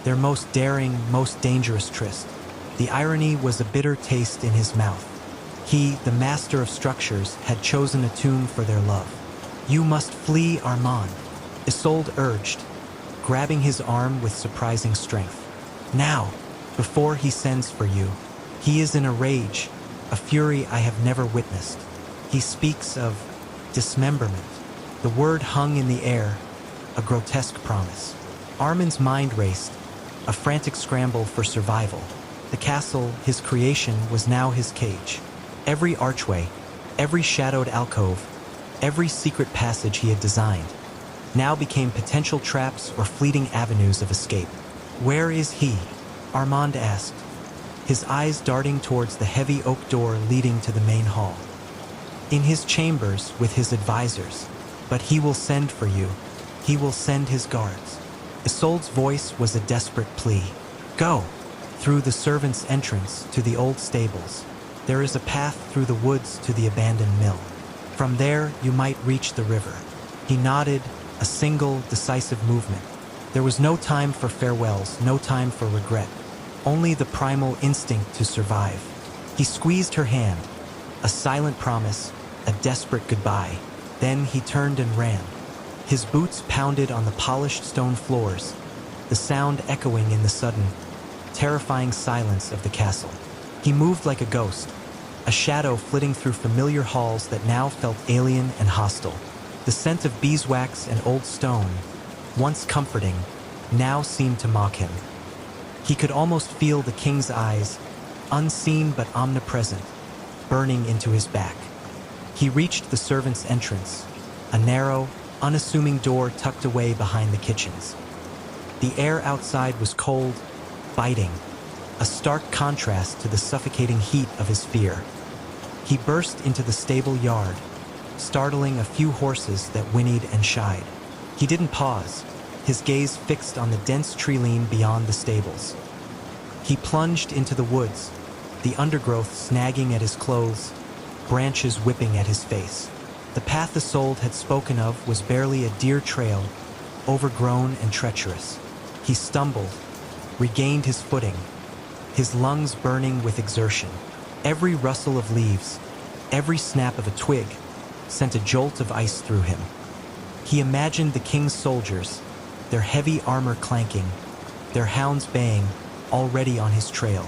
their most daring, most dangerous tryst. The irony was a bitter taste in his mouth. He, the master of structures, had chosen a tomb for their love. "You must flee, Armand," Isolde urged, grabbing his arm with surprising strength. "Now, before he sends for you. He is in a rage, a fury I have never witnessed. He speaks of dismemberment." The word hung in the air, a grotesque promise. Armand's mind raced, a frantic scramble for survival. The castle, his creation, was now his cage. Every archway, every shadowed alcove, every secret passage he had designed, now became potential traps or fleeting avenues of escape. "Where is he?" Armand asked, his eyes darting towards the heavy oak door leading to the main hall. "In his chambers with his advisors. But he will send for you. He will send his guards." Isolde's voice was a desperate plea. "Go, through the servants' entrance to the old stables. There is a path through the woods to the abandoned mill. From there you might reach the river." He nodded, a single, decisive movement. There was no time for farewells, no time for regret. Only the primal instinct to survive. He squeezed her hand, a silent promise, a desperate goodbye. Then he turned and ran. His boots pounded on the polished stone floors, the sound echoing in the sudden, terrifying silence of the castle. He moved like a ghost, a shadow flitting through familiar halls that now felt alien and hostile. The scent of beeswax and old stone, once comforting, now seemed to mock him. He could almost feel the king's eyes, unseen but omnipresent, burning into his back. He reached the servants' entrance, a narrow, unassuming door tucked away behind the kitchens. The air outside was cold, biting, a stark contrast to the suffocating heat of his fear. He burst into the stable yard, startling a few horses that whinnied and shied. He didn't pause, his gaze fixed on the dense tree-line beyond the stables. He plunged into the woods, the undergrowth snagging at his clothes, branches whipping at his face. The path Isolde had spoken of was barely a deer trail, overgrown and treacherous. He stumbled, regained his footing, his lungs burning with exertion. Every rustle of leaves, every snap of a twig, sent a jolt of ice through him. He imagined the king's soldiers, their heavy armor clanking, their hounds baying, already on his trail.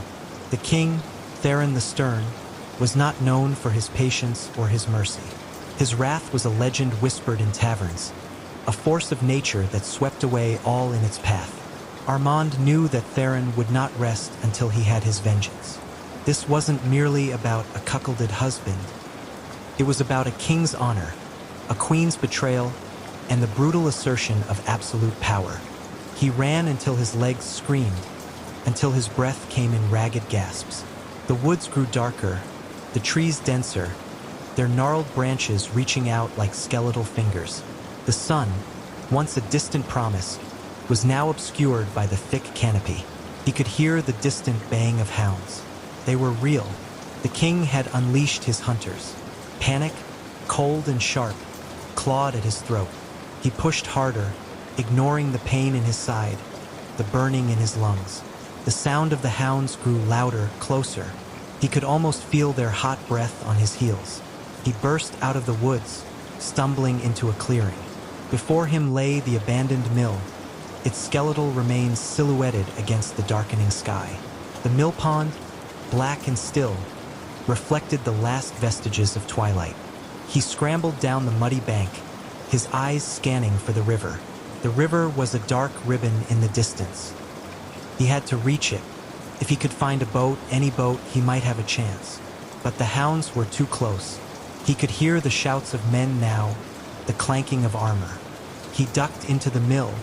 The king, Theron the Stern, was not known for his patience or his mercy. His wrath was a legend whispered in taverns, a force of nature that swept away all in its path. Armand knew that Theron would not rest until he had his vengeance. This wasn't merely about a cuckolded husband. It was about a king's honor, a queen's betrayal, and the brutal assertion of absolute power. He ran until his legs screamed, until his breath came in ragged gasps. The woods grew darker, the trees denser, their gnarled branches reaching out like skeletal fingers. The sun, once a distant promise, was now obscured by the thick canopy. He could hear the distant baying of hounds. They were real. The king had unleashed his hunters. Panic, cold and sharp, clawed at his throat. He pushed harder, ignoring the pain in his side, the burning in his lungs. The sound of the hounds grew louder, closer. He could almost feel their hot breath on his heels. He burst out of the woods, stumbling into a clearing. Before him lay the abandoned mill, its skeletal remains silhouetted against the darkening sky. The mill pond, black and still, reflected the last vestiges of twilight. He scrambled down the muddy bank, his eyes scanning for the river. The river was a dark ribbon in the distance. He had to reach it. If he could find a boat, any boat, he might have a chance. But the hounds were too close. He could hear the shouts of men now, the clanking of armor. He ducked into the mill,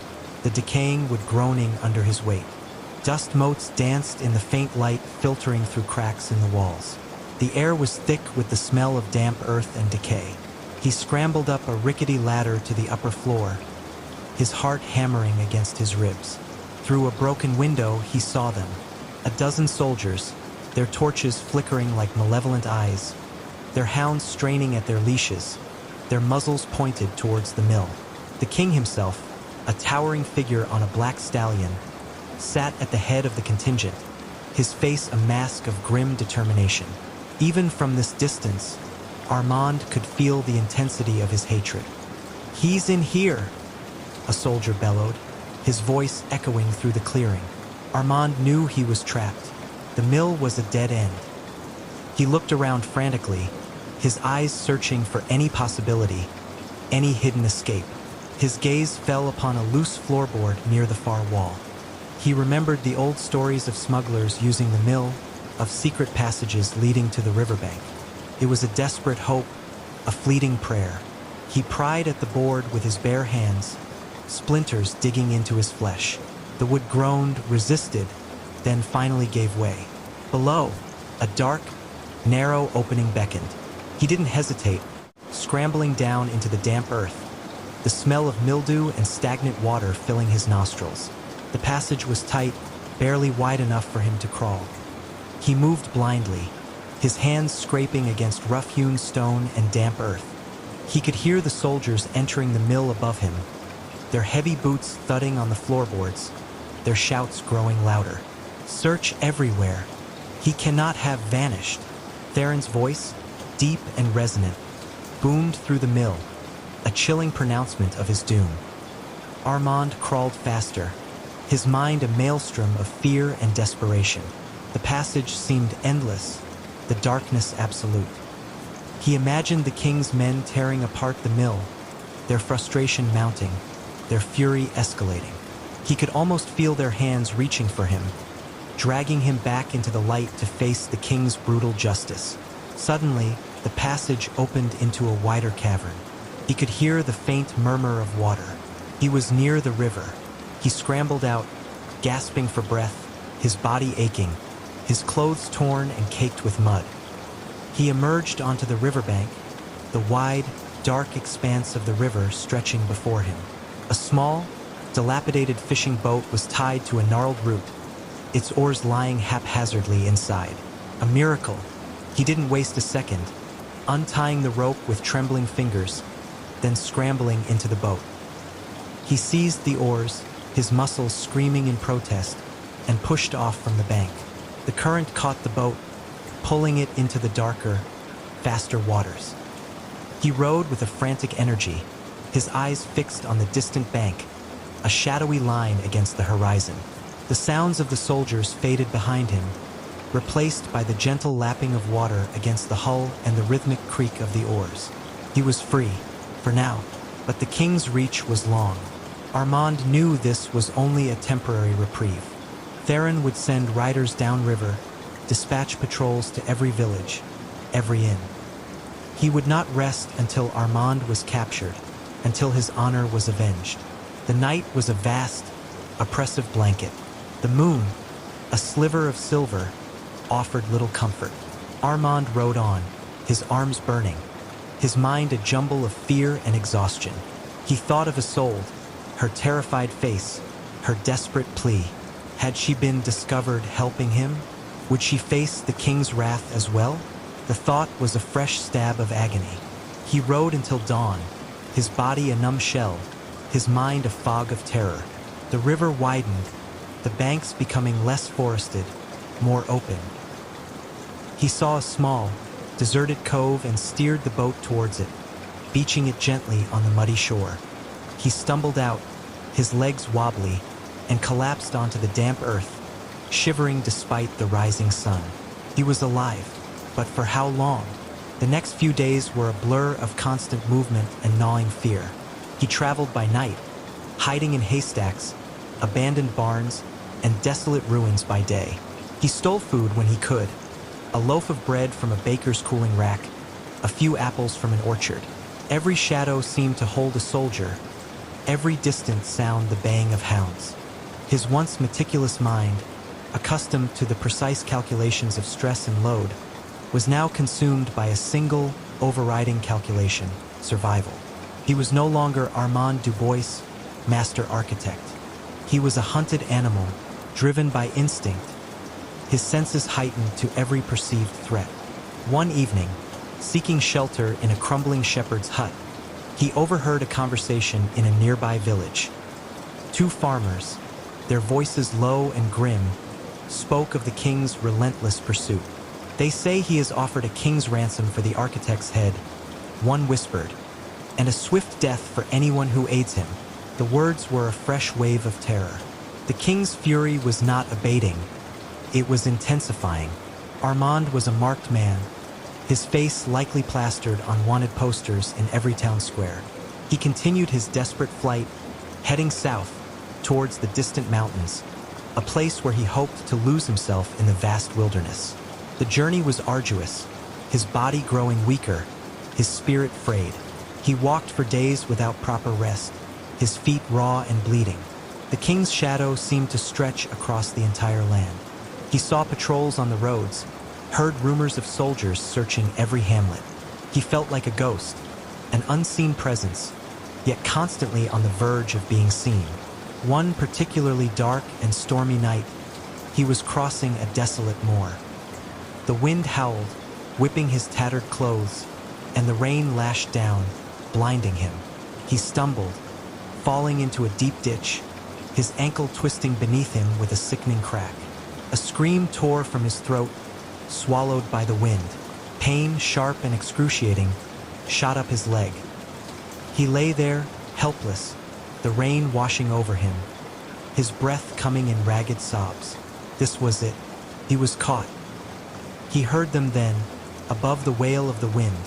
the decaying wood groaning under his weight. Dust motes danced in the faint light filtering through cracks in the walls. The air was thick with the smell of damp earth and decay. He scrambled up a rickety ladder to the upper floor, his heart hammering against his ribs. Through a broken window, he saw them. A dozen soldiers, their torches flickering like malevolent eyes, their hounds straining at their leashes, their muzzles pointed towards the mill. The king himself, a towering figure on a black stallion, sat at the head of the contingent, his face a mask of grim determination. Even from this distance, Armand could feel the intensity of his hatred. "He's in here," a soldier bellowed, his voice echoing through the clearing. Armand knew he was trapped. The mill was a dead end. He looked around frantically, his eyes searching for any possibility, any hidden escape. His gaze fell upon a loose floorboard near the far wall. He remembered the old stories of smugglers using the mill, of secret passages leading to the riverbank. It was a desperate hope, a fleeting prayer. He pried at the board with his bare hands, splinters digging into his flesh. The wood groaned, resisted, then finally gave way. Below, a dark, narrow opening beckoned. He didn't hesitate, scrambling down into the damp earth, the smell of mildew and stagnant water filling his nostrils. The passage was tight, barely wide enough for him to crawl. He moved blindly, his hands scraping against rough-hewn stone and damp earth. He could hear the soldiers entering the mill above him, their heavy boots thudding on the floorboards, their shouts growing louder. "Search everywhere. He cannot have vanished." Theron's voice, deep and resonant, boomed through the mill, a chilling pronouncement of his doom. Armand crawled faster, his mind a maelstrom of fear and desperation. The passage seemed endless, the darkness absolute. He imagined the king's men tearing apart the mill, their frustration mounting, their fury escalating. He could almost feel their hands reaching for him, dragging him back into the light to face the king's brutal justice. Suddenly, the passage opened into a wider cavern. He could hear the faint murmur of water. He was near the river. He scrambled out, gasping for breath, his body aching, his clothes torn and caked with mud. He emerged onto the riverbank, the wide, dark expanse of the river stretching before him. A small, dilapidated fishing boat was tied to a gnarled root, its oars lying haphazardly inside. A miracle. He didn't waste a second, untying the rope with trembling fingers, then scrambling into the boat. He seized the oars, his muscles screaming in protest, and pushed off from the bank. The current caught the boat, pulling it into the darker, faster waters. He rowed with a frantic energy, his eyes fixed on the distant bank, a shadowy line against the horizon. The sounds of the soldiers faded behind him, replaced by the gentle lapping of water against the hull and the rhythmic creak of the oars. He was free, for now, but the king's reach was long. Armand knew this was only a temporary reprieve. Theron would send riders downriver, dispatch patrols to every village, every inn. He would not rest until Armand was captured, until his honor was avenged. The night was a vast, oppressive blanket. The moon, a sliver of silver, offered little comfort. Armand rode on, his arms burning, his mind a jumble of fear and exhaustion. He thought of Isolde, her terrified face, her desperate plea. Had she been discovered helping him? Would she face the king's wrath as well? The thought was a fresh stab of agony. He rode until dawn, his body a numb shell, his mind a fog of terror. The river widened, the banks becoming less forested, more open. He saw a small, deserted cove and steered the boat towards it, beaching it gently on the muddy shore. He stumbled out, his legs wobbly, and collapsed onto the damp earth, shivering despite the rising sun. He was alive, but for how long? The next few days were a blur of constant movement and gnawing fear. He traveled by night, hiding in haystacks, abandoned barns, and desolate ruins by day. He stole food when he could, a loaf of bread from a baker's cooling rack, a few apples from an orchard. Every shadow seemed to hold a soldier, every distant sound the baying of hounds. His once meticulous mind, accustomed to the precise calculations of stress and load, was now consumed by a single, overriding calculation: survival. He was no longer Armand Dubois, master architect. He was a hunted animal, driven by instinct, his senses heightened to every perceived threat. One evening, seeking shelter in a crumbling shepherd's hut, he overheard a conversation in a nearby village. Two farmers, their voices low and grim, spoke of the king's relentless pursuit. "They say he has offered a king's ransom for the architect's head," one whispered, "and a swift death for anyone who aids him." The words were a fresh wave of terror. The king's fury was not abating. It was intensifying. Armand was a marked man, his face likely plastered on wanted posters in every town square. He continued his desperate flight, heading south towards the distant mountains, a place where he hoped to lose himself in the vast wilderness. The journey was arduous, his body growing weaker, his spirit frayed. He walked for days without proper rest, his feet raw and bleeding. The king's shadow seemed to stretch across the entire land. He saw patrols on the roads, heard rumors of soldiers searching every hamlet. He felt like a ghost, an unseen presence, yet constantly on the verge of being seen. One particularly dark and stormy night, he was crossing a desolate moor. The wind howled, whipping his tattered clothes, and the rain lashed down, blinding him. He stumbled, falling into a deep ditch, his ankle twisting beneath him with a sickening crack. A scream tore from his throat, swallowed by the wind. Pain, sharp and excruciating, shot up his leg. He lay there, helpless, the rain washing over him, his breath coming in ragged sobs. This was it. He was caught. He heard them then, above the wail of the wind,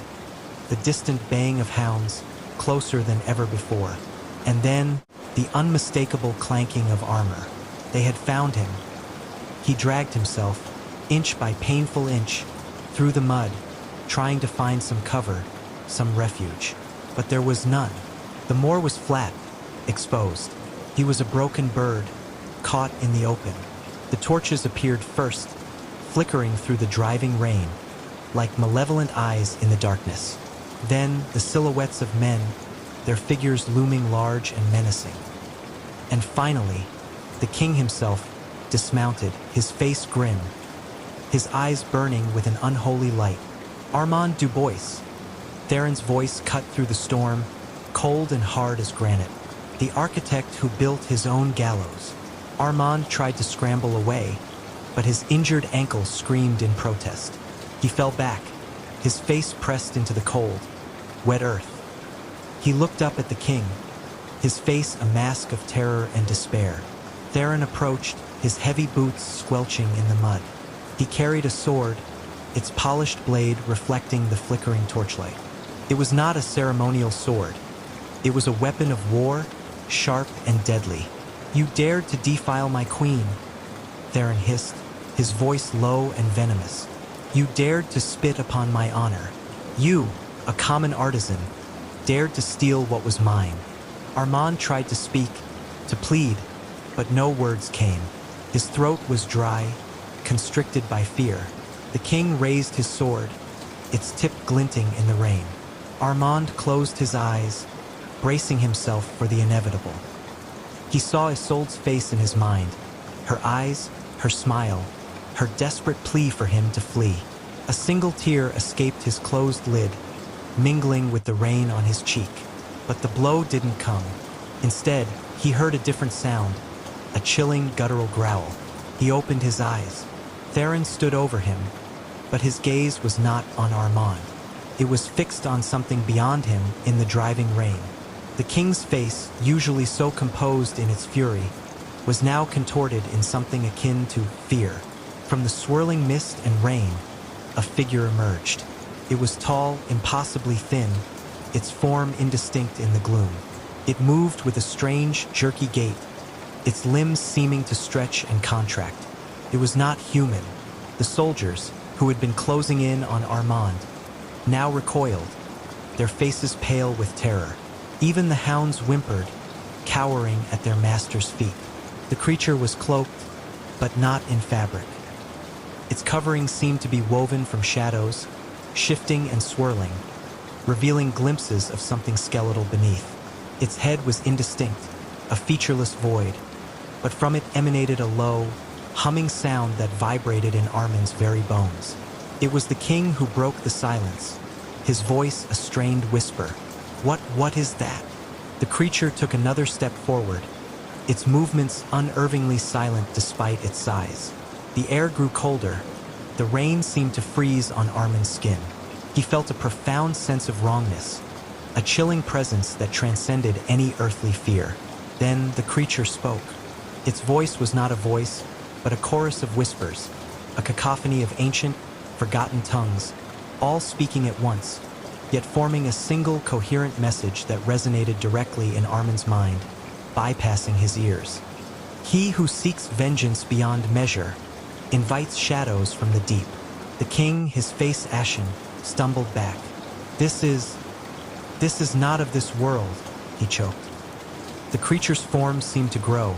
the distant baying of hounds, closer than ever before. And then, the unmistakable clanking of armor. They had found him. He dragged himself, inch by painful inch, through the mud, trying to find some cover, some refuge. But there was none. The moor was flat, exposed. He was a broken bird, caught in the open. The torches appeared first, flickering through the driving rain, like malevolent eyes in the darkness. Then the silhouettes of men, their figures looming large and menacing. And finally, the king himself, dismounted, his face grim, his eyes burning with an unholy light. "Armand Dubois." Theron's voice cut through the storm, cold and hard as granite. "The architect who built his own gallows." Armand tried to scramble away, but his injured ankle screamed in protest. He fell back, his face pressed into the cold, wet earth. He looked up at the king, his face a mask of terror and despair. Theron approached, his heavy boots squelching in the mud. He carried a sword, its polished blade reflecting the flickering torchlight. It was not a ceremonial sword. It was a weapon of war, sharp and deadly. "You dared to defile my queen," Theron hissed, his voice low and venomous. "You dared to spit upon my honor. You, a common artisan, dared to steal what was mine." Armand tried to speak, to plead, but no words came. His throat was dry, constricted by fear. The king raised his sword, its tip glinting in the rain. Armand closed his eyes, bracing himself for the inevitable. He saw Isolde's face in his mind, her eyes, her smile, her desperate plea for him to flee. A single tear escaped his closed lid, mingling with the rain on his cheek. But the blow didn't come. Instead, he heard a different sound, a chilling, guttural growl. He opened his eyes. Theron stood over him, but his gaze was not on Armand. It was fixed on something beyond him in the driving rain. The king's face, usually so composed in its fury, was now contorted in something akin to fear. From the swirling mist and rain, a figure emerged. It was tall, impossibly thin, its form indistinct in the gloom. It moved with a strange, jerky gait, its limbs seeming to stretch and contract. It was not human. The soldiers, who had been closing in on Armand, now recoiled, their faces pale with terror. Even the hounds whimpered, cowering at their master's feet. The creature was cloaked, but not in fabric. Its covering seemed to be woven from shadows, shifting and swirling, revealing glimpses of something skeletal beneath. Its head was indistinct, a featureless void, but from it emanated a low, humming sound that vibrated in Armand's very bones. It was the king who broke the silence, his voice a strained whisper. What is that?" The creature took another step forward, its movements unnervingly silent despite its size. The air grew colder. The rain seemed to freeze on Armand's skin. He felt a profound sense of wrongness, a chilling presence that transcended any earthly fear. Then the creature spoke. Its voice was not a voice, but a chorus of whispers, a cacophony of ancient, forgotten tongues, all speaking at once, yet forming a single coherent message that resonated directly in Armand's mind, bypassing his ears. "He who seeks vengeance beyond measure invites shadows from the deep." The king, his face ashen, stumbled back. This is not of this world," he choked. The creature's form seemed to grow,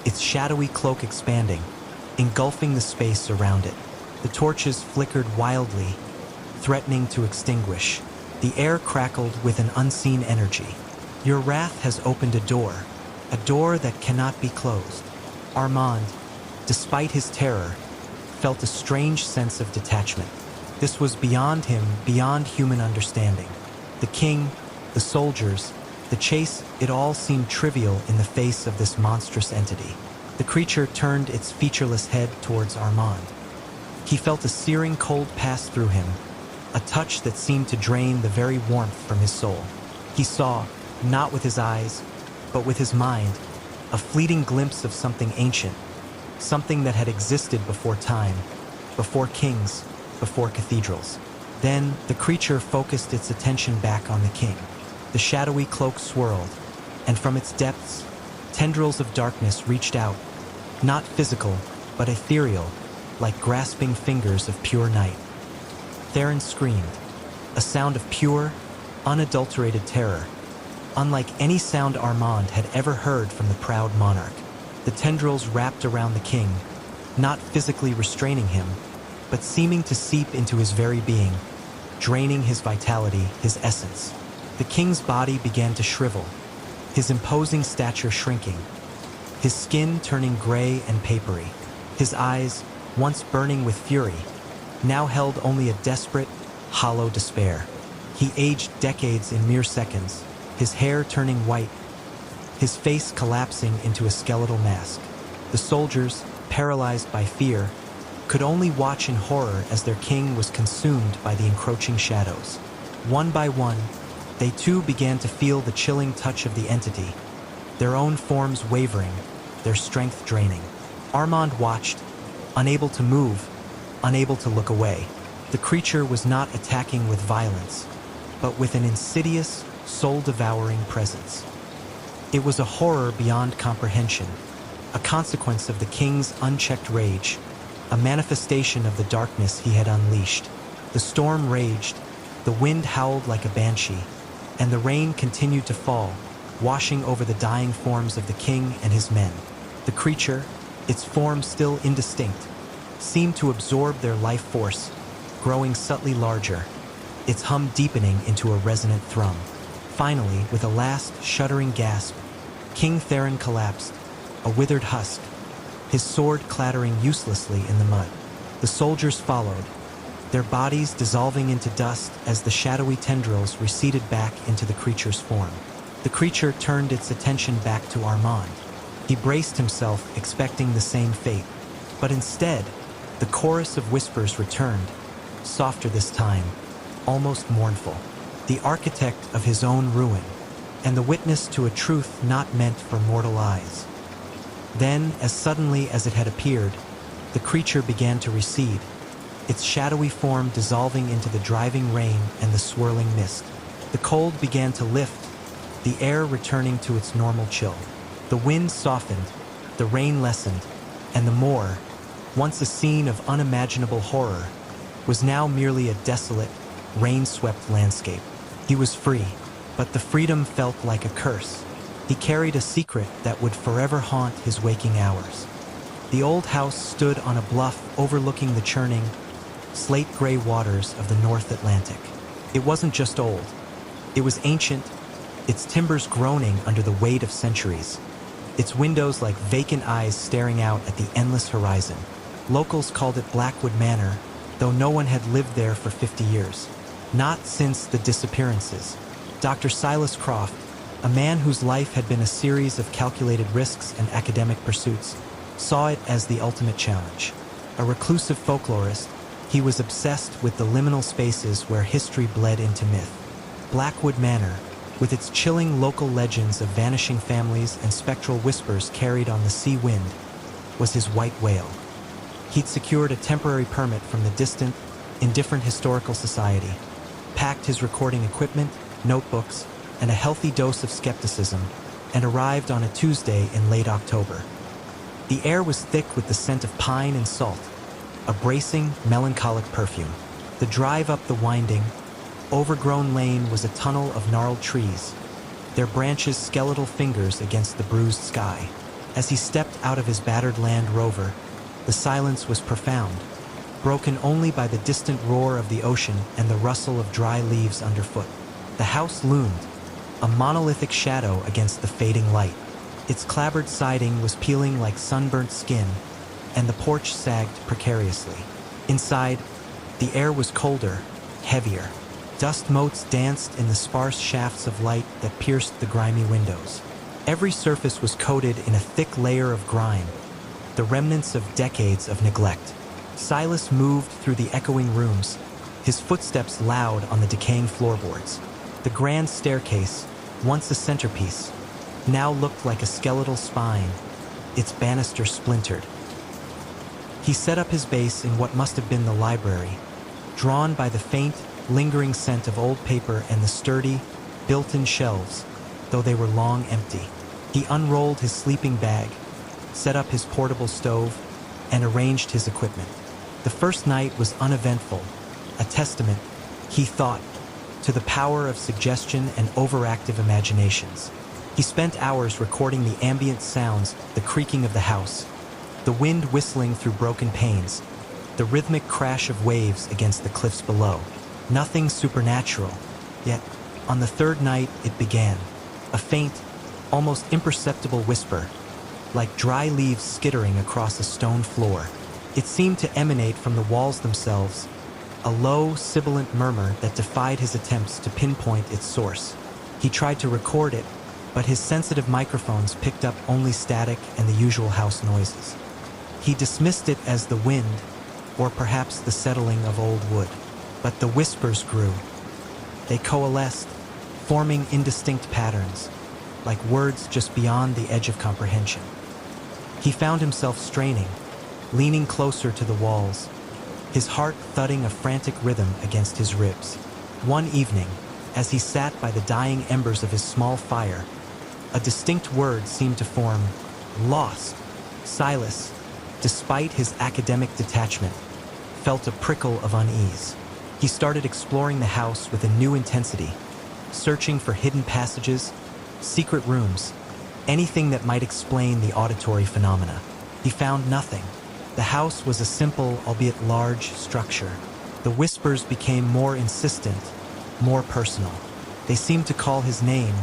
its shadowy cloak expanding, engulfing the space around it. The torches flickered wildly, threatening to extinguish. The air crackled with an unseen energy. "Your wrath has opened a door that cannot be closed." Armand, despite his terror, felt a strange sense of detachment. This was beyond him, beyond human understanding. The king, the soldiers, the chase, it all seemed trivial in the face of this monstrous entity. The creature turned its featureless head towards Armand. He felt a searing cold pass through him, a touch that seemed to drain the very warmth from his soul. He saw, not with his eyes, but with his mind, a fleeting glimpse of something ancient, something that had existed before time, before kings, before cathedrals. Then the creature focused its attention back on the king. The shadowy cloak swirled, and from its depths, tendrils of darkness reached out, not physical, but ethereal, like grasping fingers of pure night. Theron screamed, a sound of pure, unadulterated terror, unlike any sound Armand had ever heard from the proud monarch. The tendrils wrapped around the king, not physically restraining him, but seeming to seep into his very being, draining his vitality, his essence. The king's body began to shrivel, his imposing stature shrinking, his skin turning gray and papery. His eyes, once burning with fury, now held only a desperate, hollow despair. He aged decades in mere seconds, his hair turning white, his face collapsing into a skeletal mask. The soldiers, paralyzed by fear, could only watch in horror as their king was consumed by the encroaching shadows. One by one, they too began to feel the chilling touch of the entity, their own forms wavering, their strength draining. Armand watched, unable to move, unable to look away. The creature was not attacking with violence, but with an insidious, soul-devouring presence. It was a horror beyond comprehension, a consequence of the king's unchecked rage, a manifestation of the darkness he had unleashed. The storm raged, the wind howled like a banshee, and the rain continued to fall, washing over the dying forms of the king and his men. The creature, its form still indistinct, seemed to absorb their life force, growing subtly larger, its hum deepening into a resonant thrum. Finally, with a last shuddering gasp, King Theron collapsed, a withered husk, his sword clattering uselessly in the mud. The soldiers followed, their bodies dissolving into dust as the shadowy tendrils receded back into the creature's form. The creature turned its attention back to Armand. He braced himself, expecting the same fate. But instead, the chorus of whispers returned, softer this time, almost mournful. The architect of his own ruin, and the witness to a truth not meant for mortal eyes. Then, as suddenly as it had appeared, the creature began to recede, its shadowy form dissolving into the driving rain and the swirling mist. The cold began to lift, the air returning to its normal chill. The wind softened, the rain lessened, and the moor, once a scene of unimaginable horror, was now merely a desolate, rain-swept landscape. He was free, but the freedom felt like a curse. He carried a secret that would forever haunt his waking hours. The old house stood on a bluff overlooking the churning, slate-gray waters of the North Atlantic. It wasn't just old. It was ancient, its timbers groaning under the weight of centuries, its windows like vacant eyes staring out at the endless horizon. Locals called it Blackwood Manor, though no one had lived there for 50 years. Not since the disappearances. Dr. Silas Croft, a man whose life had been a series of calculated risks and academic pursuits, saw it as the ultimate challenge. A reclusive folklorist, he was obsessed with the liminal spaces where history bled into myth. Blackwood Manor, with its chilling local legends of vanishing families and spectral whispers carried on the sea wind, was his white whale. He'd secured a temporary permit from the distant, indifferent historical society, packed his recording equipment, notebooks, and a healthy dose of skepticism, and arrived on a Tuesday in late October. The air was thick with the scent of pine and salt, a bracing, melancholic perfume. The drive up the winding, overgrown lane was a tunnel of gnarled trees, their branches skeletal fingers against the bruised sky. As he stepped out of his battered Land Rover, the silence was profound, broken only by the distant roar of the ocean and the rustle of dry leaves underfoot. The house loomed, a monolithic shadow against the fading light. Its clapboard siding was peeling like sunburnt skin, and the porch sagged precariously. Inside, the air was colder, heavier. Dust motes danced in the sparse shafts of light that pierced the grimy windows. Every surface was coated in a thick layer of grime, the remnants of decades of neglect. Silas moved through the echoing rooms, his footsteps loud on the decaying floorboards. The grand staircase, once a centerpiece, now looked like a skeletal spine, its banister splintered. He set up his base in what must have been the library, drawn by the faint, lingering scent of old paper and the sturdy, built-in shelves, though they were long empty. He unrolled his sleeping bag, set up his portable stove, and arranged his equipment. The first night was uneventful, a testament, he thought, to the power of suggestion and overactive imaginations. He spent hours recording the ambient sounds, the creaking of the house, the wind whistling through broken panes, the rhythmic crash of waves against the cliffs below. Nothing supernatural, yet on the third night it began, a faint, almost imperceptible whisper, like dry leaves skittering across a stone floor. It seemed to emanate from the walls themselves, a low, sibilant murmur that defied his attempts to pinpoint its source. He tried to record it, but his sensitive microphones picked up only static and the usual house noises. He dismissed it as the wind, or perhaps the settling of old wood. But the whispers grew. They coalesced, forming indistinct patterns, like words just beyond the edge of comprehension. He found himself straining, leaning closer to the walls, his heart thudding a frantic rhythm against his ribs. One evening, as he sat by the dying embers of his small fire, a distinct word seemed to form: lost. Silas, despite his academic detachment, felt a prickle of unease. He started exploring the house with a new intensity, searching for hidden passages, secret rooms, anything that might explain the auditory phenomena. He found nothing. The house was a simple, albeit large, structure. The whispers became more insistent, more personal. They seemed to call his name,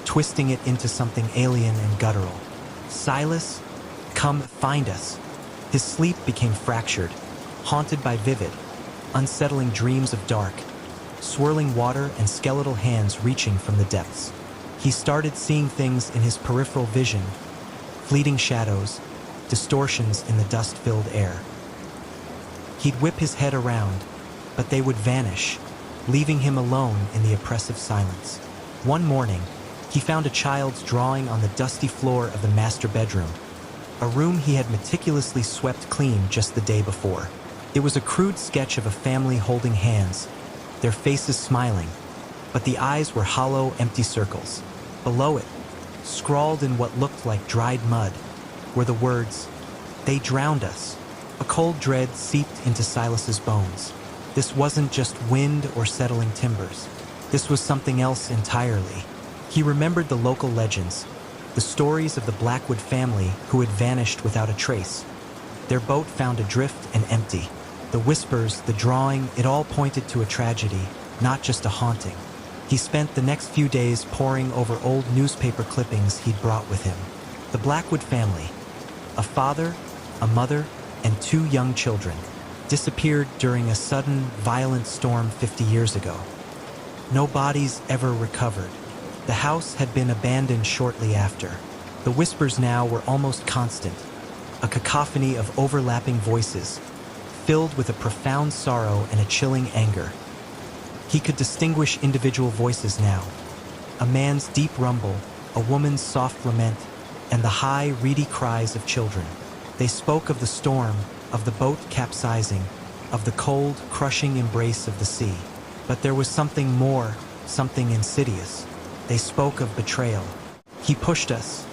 twisting it into something alien and guttural. Silas, come find us. His sleep became fractured, haunted by vivid, unsettling dreams of dark, swirling water and skeletal hands reaching from the depths. He started seeing things in his peripheral vision, fleeting shadows, distortions in the dust-filled air. He'd whip his head around, but they would vanish, leaving him alone in the oppressive silence. One morning, he found a child's drawing on the dusty floor of the master bedroom, a room he had meticulously swept clean just the day before. It was a crude sketch of a family holding hands, their faces smiling, but the eyes were hollow, empty circles. Below it, scrawled in what looked like dried mud, were the words, "They drowned us." A cold dread seeped into Silas's bones. This wasn't just wind or settling timbers. This was something else entirely. He remembered the local legends, the stories of the Blackwood family who had vanished without a trace. Their boat found adrift and empty. The whispers, the drawing, it all pointed to a tragedy, not just a haunting. He spent the next few days poring over old newspaper clippings he'd brought with him. The Blackwood family, a father, a mother, and 2 young children, disappeared during a sudden, violent storm 50 years ago. No bodies ever recovered. The house had been abandoned shortly after. The whispers now were almost constant, a cacophony of overlapping voices, filled with a profound sorrow and a chilling anger. He could distinguish individual voices now, a man's deep rumble, a woman's soft lament, and the high, reedy cries of children. They spoke of the storm, of the boat capsizing, of the cold, crushing embrace of the sea. But there was something more, something insidious. They spoke of betrayal. "He pushed us."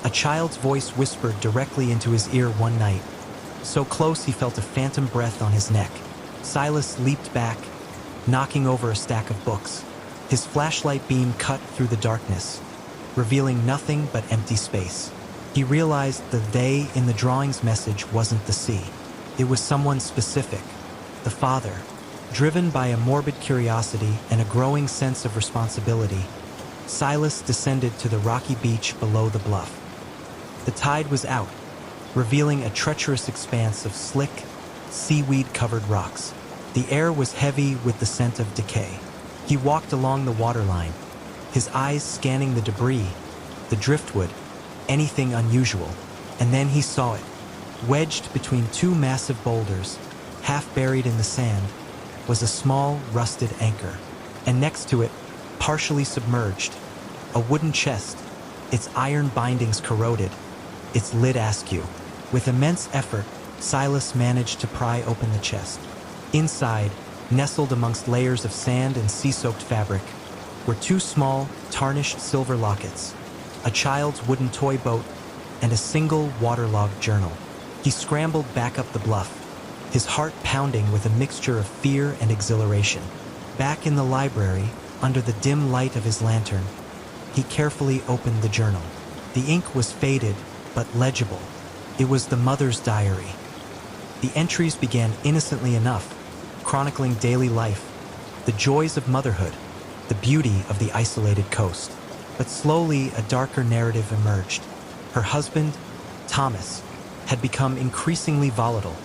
A child's voice whispered directly into his ear one night, so close he felt a phantom breath on his neck. Silas leaped back, knocking over a stack of books. His flashlight beam cut through the darkness, revealing nothing but empty space. He realized the "they" in the drawing's message wasn't the sea. It was someone specific, the father. Driven by a morbid curiosity and a growing sense of responsibility, Silas descended to the rocky beach below the bluff. The tide was out, revealing a treacherous expanse of slick, seaweed-covered rocks. The air was heavy with the scent of decay. He walked along the waterline, his eyes scanning the debris, the driftwood, anything unusual. And then he saw it. Wedged between 2 massive boulders, half buried in the sand, was a small, rusted anchor. And next to it, partially submerged, a wooden chest, its iron bindings corroded, its lid askew. With immense effort, Silas managed to pry open the chest. Inside, nestled amongst layers of sand and sea-soaked fabric, were 2 small, tarnished silver lockets, a child's wooden toy boat, and a single waterlogged journal. He scrambled back up the bluff, his heart pounding with a mixture of fear and exhilaration. Back in the library, under the dim light of his lantern, he carefully opened the journal. The ink was faded, but legible. It was the mother's diary. The entries began innocently enough, chronicling daily life, the joys of motherhood, the beauty of the isolated coast. But slowly, a darker narrative emerged. Her husband, Thomas, had become increasingly volatile,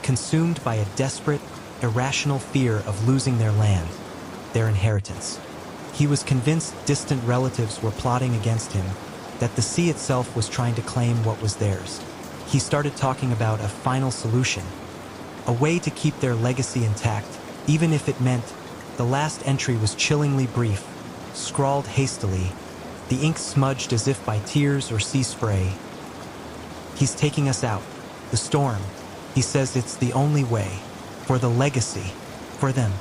consumed by a desperate, irrational fear of losing their land, their inheritance. He was convinced distant relatives were plotting against him, that the sea itself was trying to claim what was theirs. He started talking about a final solution, a way to keep their legacy intact, even if it meant the last entry was chillingly brief, scrawled hastily, the ink smudged as if by tears or sea spray. "He's taking us out. The storm. He says it's the only way. For the legacy. For them.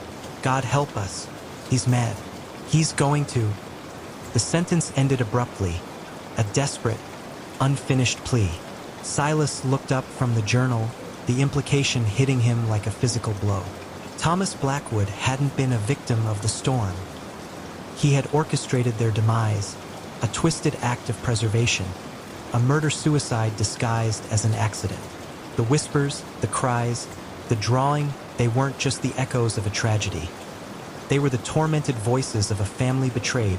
God help us. He's mad. He's going to..." The sentence ended abruptly, a desperate, unfinished plea. Silas looked up from the journal, the implication hitting him like a physical blow. Thomas Blackwood hadn't been a victim of the storm. He had orchestrated their demise, a twisted act of preservation, a murder-suicide disguised as an accident. The whispers, the cries, the drawing, they weren't just the echoes of a tragedy. They were the tormented voices of a family betrayed,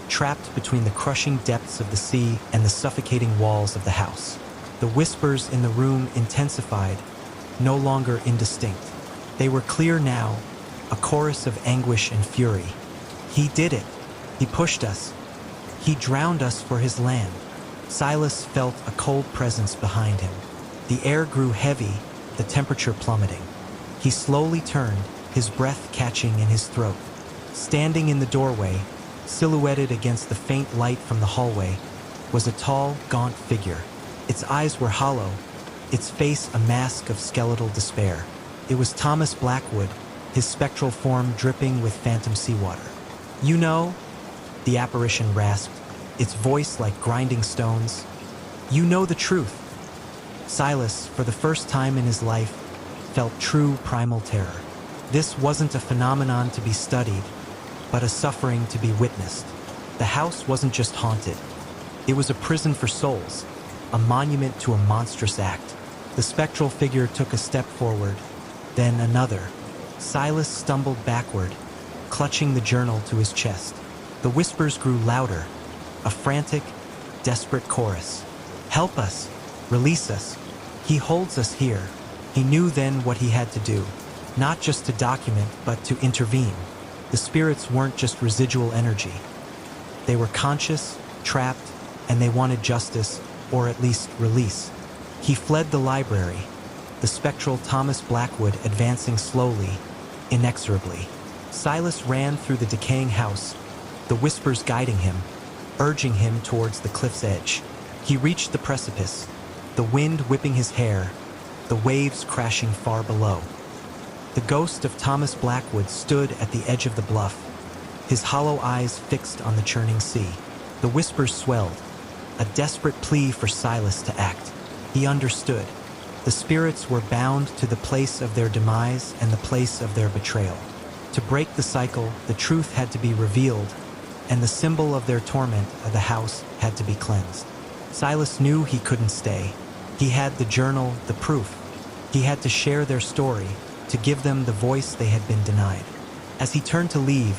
trapped between the crushing depths of the sea and the suffocating walls of the house. The whispers in the room intensified, no longer indistinct. They were clear now, a chorus of anguish and fury. "He did it. He pushed us. He drowned us for his land." Silas felt a cold presence behind him. The air grew heavy, the temperature plummeting. He slowly turned, his breath catching in his throat. Standing in the doorway, silhouetted against the faint light from the hallway, was a tall, gaunt figure. Its eyes were hollow, its face a mask of skeletal despair. It was Thomas Blackwood, his spectral form dripping with phantom seawater. "You know," the apparition rasped, its voice like grinding stones. "You know the truth." Silas, for the first time in his life, felt true primal terror. This wasn't a phenomenon to be studied, but a suffering to be witnessed. The house wasn't just haunted. It was a prison for souls, a monument to a monstrous act. The spectral figure took a step forward, then another. Silas stumbled backward, clutching the journal to his chest. The whispers grew louder, a frantic, desperate chorus. "Help us! Release us! He holds us here." He knew then what he had to do, not just to document, but to intervene. The spirits weren't just residual energy. They were conscious, trapped, and they wanted justice, or at least release. He fled the library, the spectral Thomas Blackwood advancing slowly, inexorably. Silas ran through the decaying house, the whispers guiding him, urging him towards the cliff's edge. He reached the precipice, the wind whipping his hair, the waves crashing far below. The ghost of Thomas Blackwood stood at the edge of the bluff, his hollow eyes fixed on the churning sea. The whispers swelled, a desperate plea for Silas to act. He understood. The spirits were bound to the place of their demise and the place of their betrayal. To break the cycle, the truth had to be revealed, and the symbol of their torment of the house had to be cleansed. Silas knew he couldn't stay. He had the journal, the proof. He had to share their story, to give them the voice they had been denied. As he turned to leave,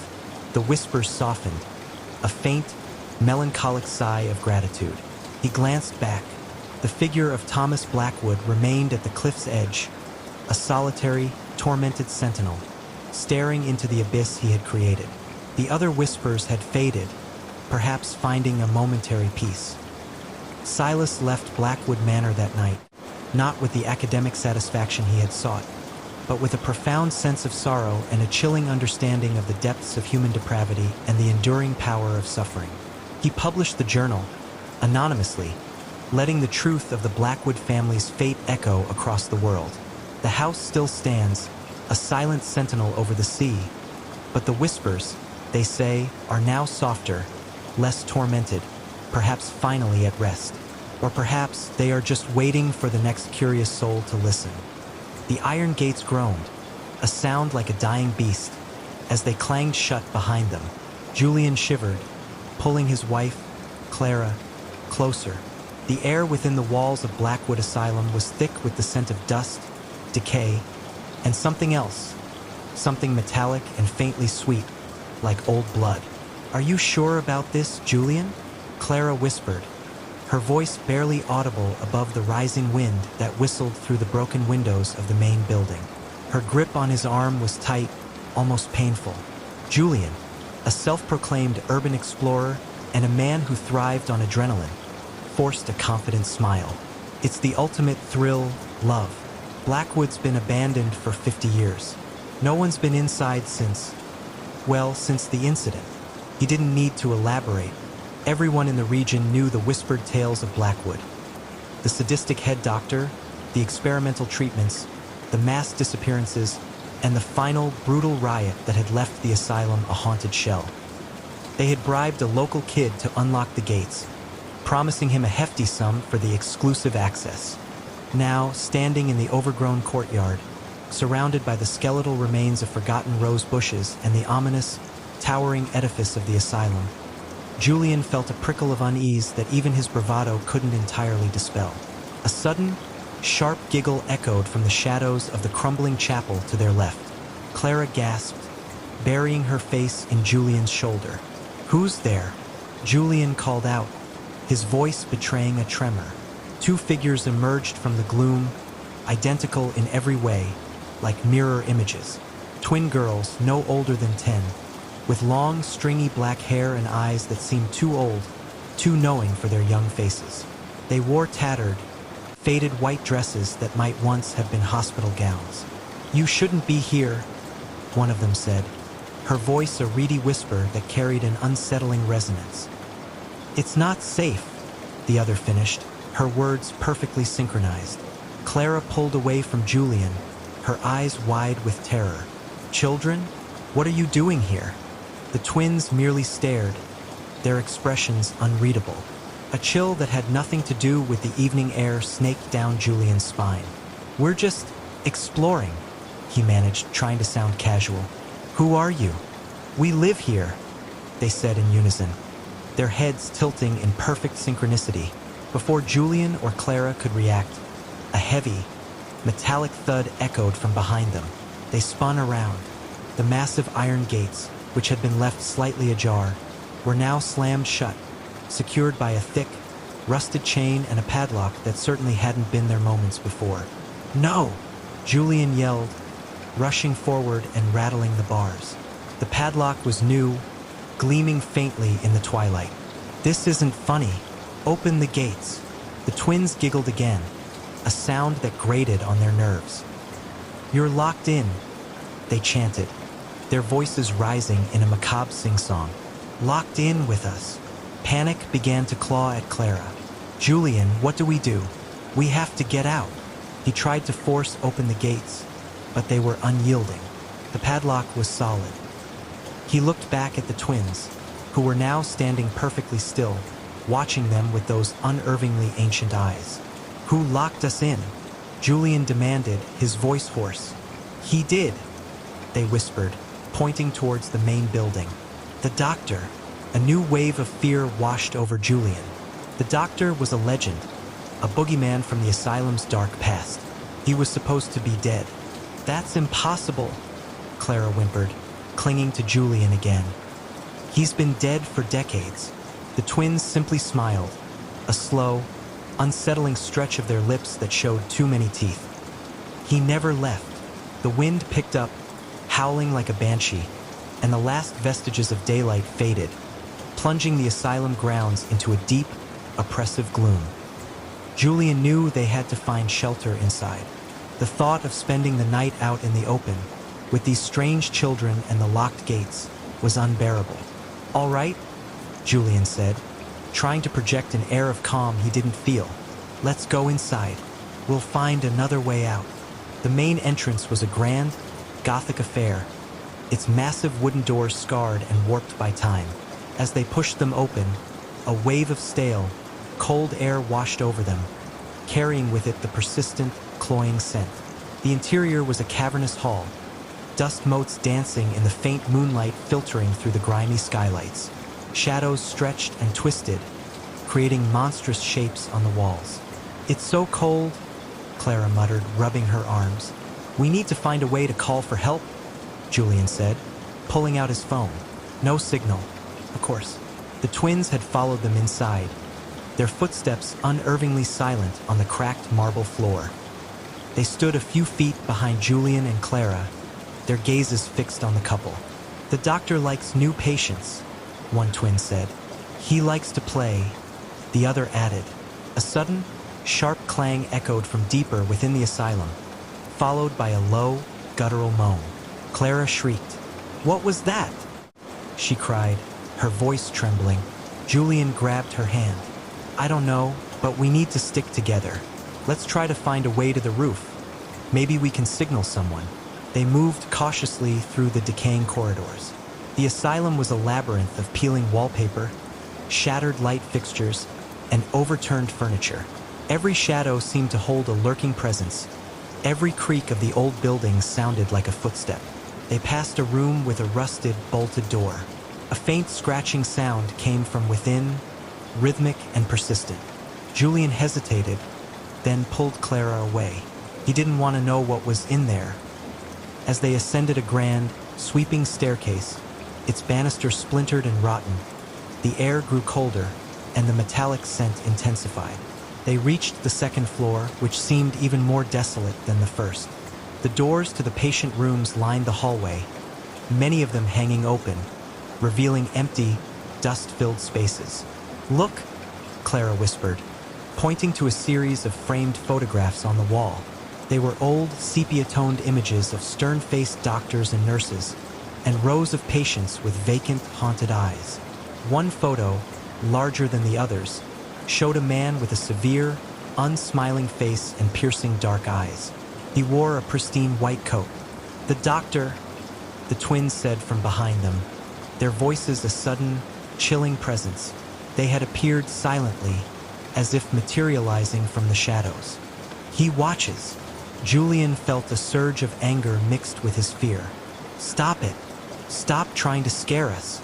the whispers softened, a faint, melancholic sigh of gratitude. He glanced back. The figure of Thomas Blackwood remained at the cliff's edge, a solitary, tormented sentinel, staring into the abyss he had created. The other whispers had faded, perhaps finding a momentary peace. Silas left Blackwood Manor that night, not with the academic satisfaction he had sought, but with a profound sense of sorrow and a chilling understanding of the depths of human depravity and the enduring power of suffering. He published the journal, anonymously, letting the truth of the Blackwood family's fate echo across the world. The house still stands, a silent sentinel over the sea, but the whispers, they say, are now softer, less tormented, perhaps finally at rest. Or perhaps they are just waiting for the next curious soul to listen. The iron gates groaned, a sound like a dying beast, as they clanged shut behind them. Julian shivered, pulling his wife, Clara, closer. The air within the walls of Blackwood Asylum was thick with the scent of dust, decay, and something else, something metallic and faintly sweet, like old blood. "Are you sure about this, Julian?" Clara whispered, her voice barely audible above the rising wind that whistled through the broken windows of the main building. Her grip on his arm was tight, almost painful. Julian, a self-proclaimed urban explorer and a man who thrived on adrenaline, forced a confident smile. "It's the ultimate thrill, love. Blackwood's been abandoned for 50 years. No one's been inside since the incident." He didn't need to elaborate. Everyone in the region knew the whispered tales of Blackwood. The sadistic head doctor, the experimental treatments, the mass disappearances, and the final brutal riot that had left the asylum a haunted shell. They had bribed a local kid to unlock the gates, promising him a hefty sum for the exclusive access. Now, standing in the overgrown courtyard, surrounded by the skeletal remains of forgotten rose bushes and the ominous, towering edifice of the asylum, Julian felt a prickle of unease that even his bravado couldn't entirely dispel. A sudden, sharp giggle echoed from the shadows of the crumbling chapel to their left. Clara gasped, burying her face in Julian's shoulder. "Who's there?" Julian called out, his voice betraying a tremor. Two figures emerged from the gloom, identical in every way, like mirror images. Twin girls no older than 10, with long, stringy black hair and eyes that seemed too old, too knowing for their young faces. They wore tattered, faded white dresses that might once have been hospital gowns. "You shouldn't be here," one of them said, her voice a reedy whisper that carried an unsettling resonance. "It's not safe," the other finished, her words perfectly synchronized. Clara pulled away from Julian, her eyes wide with terror. "Children, what are you doing here?" The twins merely stared, their expressions unreadable. A chill that had nothing to do with the evening air snaked down Julian's spine. "We're just exploring," he managed, trying to sound casual. "Who are you?" "We live here," they said in unison, their heads tilting in perfect synchronicity. Before Julian or Clara could react, a heavy, metallic thud echoed from behind them. They spun around. The massive iron gates, which had been left slightly ajar, were now slammed shut, secured by a thick, rusted chain and a padlock that certainly hadn't been there moments before. "No!" Julian yelled, rushing forward and rattling the bars. The padlock was new, gleaming faintly in the twilight. "This isn't funny. Open the gates." The twins giggled again, a sound that grated on their nerves. "You're locked in," they chanted, their voices rising in a macabre sing-song. "Locked in with us." Panic began to claw at Clara. "Julian, what do? We have to get out." He tried to force open the gates, but they were unyielding. The padlock was solid. He looked back at the twins, who were now standing perfectly still, watching them with those unervingly ancient eyes. "Who locked us in?" Julian demanded, his voice hoarse. "He did," they whispered, pointing towards the main building. "The doctor." A new wave of fear washed over Julian. The doctor was a legend, a boogeyman from the asylum's dark past. He was supposed to be dead. "That's impossible," Clara whimpered, clinging to Julian again. "He's been dead for decades." The twins simply smiled, a slow, unsettling stretch of their lips that showed too many teeth. "He never left." The wind picked up, howling like a banshee, and the last vestiges of daylight faded, plunging the asylum grounds into a deep, oppressive gloom. Julian knew they had to find shelter inside. The thought of spending the night out in the open, with these strange children and the locked gates, was unbearable. "All right," Julian said, trying to project an air of calm he didn't feel. "Let's go inside. We'll find another way out." The main entrance was a grand, Gothic affair, its massive wooden doors scarred and warped by time. As they pushed them open, a wave of stale, cold air washed over them, carrying with it the persistent, cloying scent. The interior was a cavernous hall, dust motes dancing in the faint moonlight filtering through the grimy skylights. Shadows stretched and twisted, creating monstrous shapes on the walls. "It's so cold," Clara muttered, rubbing her arms. "We need to find a way to call for help," Julian said, pulling out his phone. No signal. Of course, the twins had followed them inside, their footsteps unervingly silent on the cracked marble floor. They stood a few feet behind Julian and Clara, their gazes fixed on the couple. "The doctor likes new patients," one twin said. "He likes to play," the other added. A sudden, sharp clang echoed from deeper within the asylum, followed by a low, guttural moan. Clara shrieked. "What was that?" she cried, her voice trembling. Julian grabbed her hand. "I don't know, but we need to stick together. Let's try to find a way to the roof. Maybe we can signal someone." They moved cautiously through the decaying corridors. The asylum was a labyrinth of peeling wallpaper, shattered light fixtures, and overturned furniture. Every shadow seemed to hold a lurking presence. Every creak of the old buildings sounded like a footstep. They passed a room with a rusted, bolted door. A faint scratching sound came from within, rhythmic and persistent. Julian hesitated, then pulled Clara away. He didn't want to know what was in there. As they ascended a grand, sweeping staircase, its banisters splintered and rotten, the air grew colder, and the metallic scent intensified. They reached the second floor, which seemed even more desolate than the first. The doors to the patient rooms lined the hallway, many of them hanging open, revealing empty, dust-filled spaces. "Look," Clara whispered, pointing to a series of framed photographs on the wall. They were old, sepia-toned images of stern-faced doctors and nurses, and rows of patients with vacant, haunted eyes. One photo, larger than the others, showed a man with a severe, unsmiling face and piercing dark eyes. He wore a pristine white coat. "The doctor," the twins said from behind them, their voices a sudden, chilling presence. They had appeared silently, as if materializing from the shadows. "He watches." Julian felt a surge of anger mixed with his fear. "Stop it. Stop trying to scare us."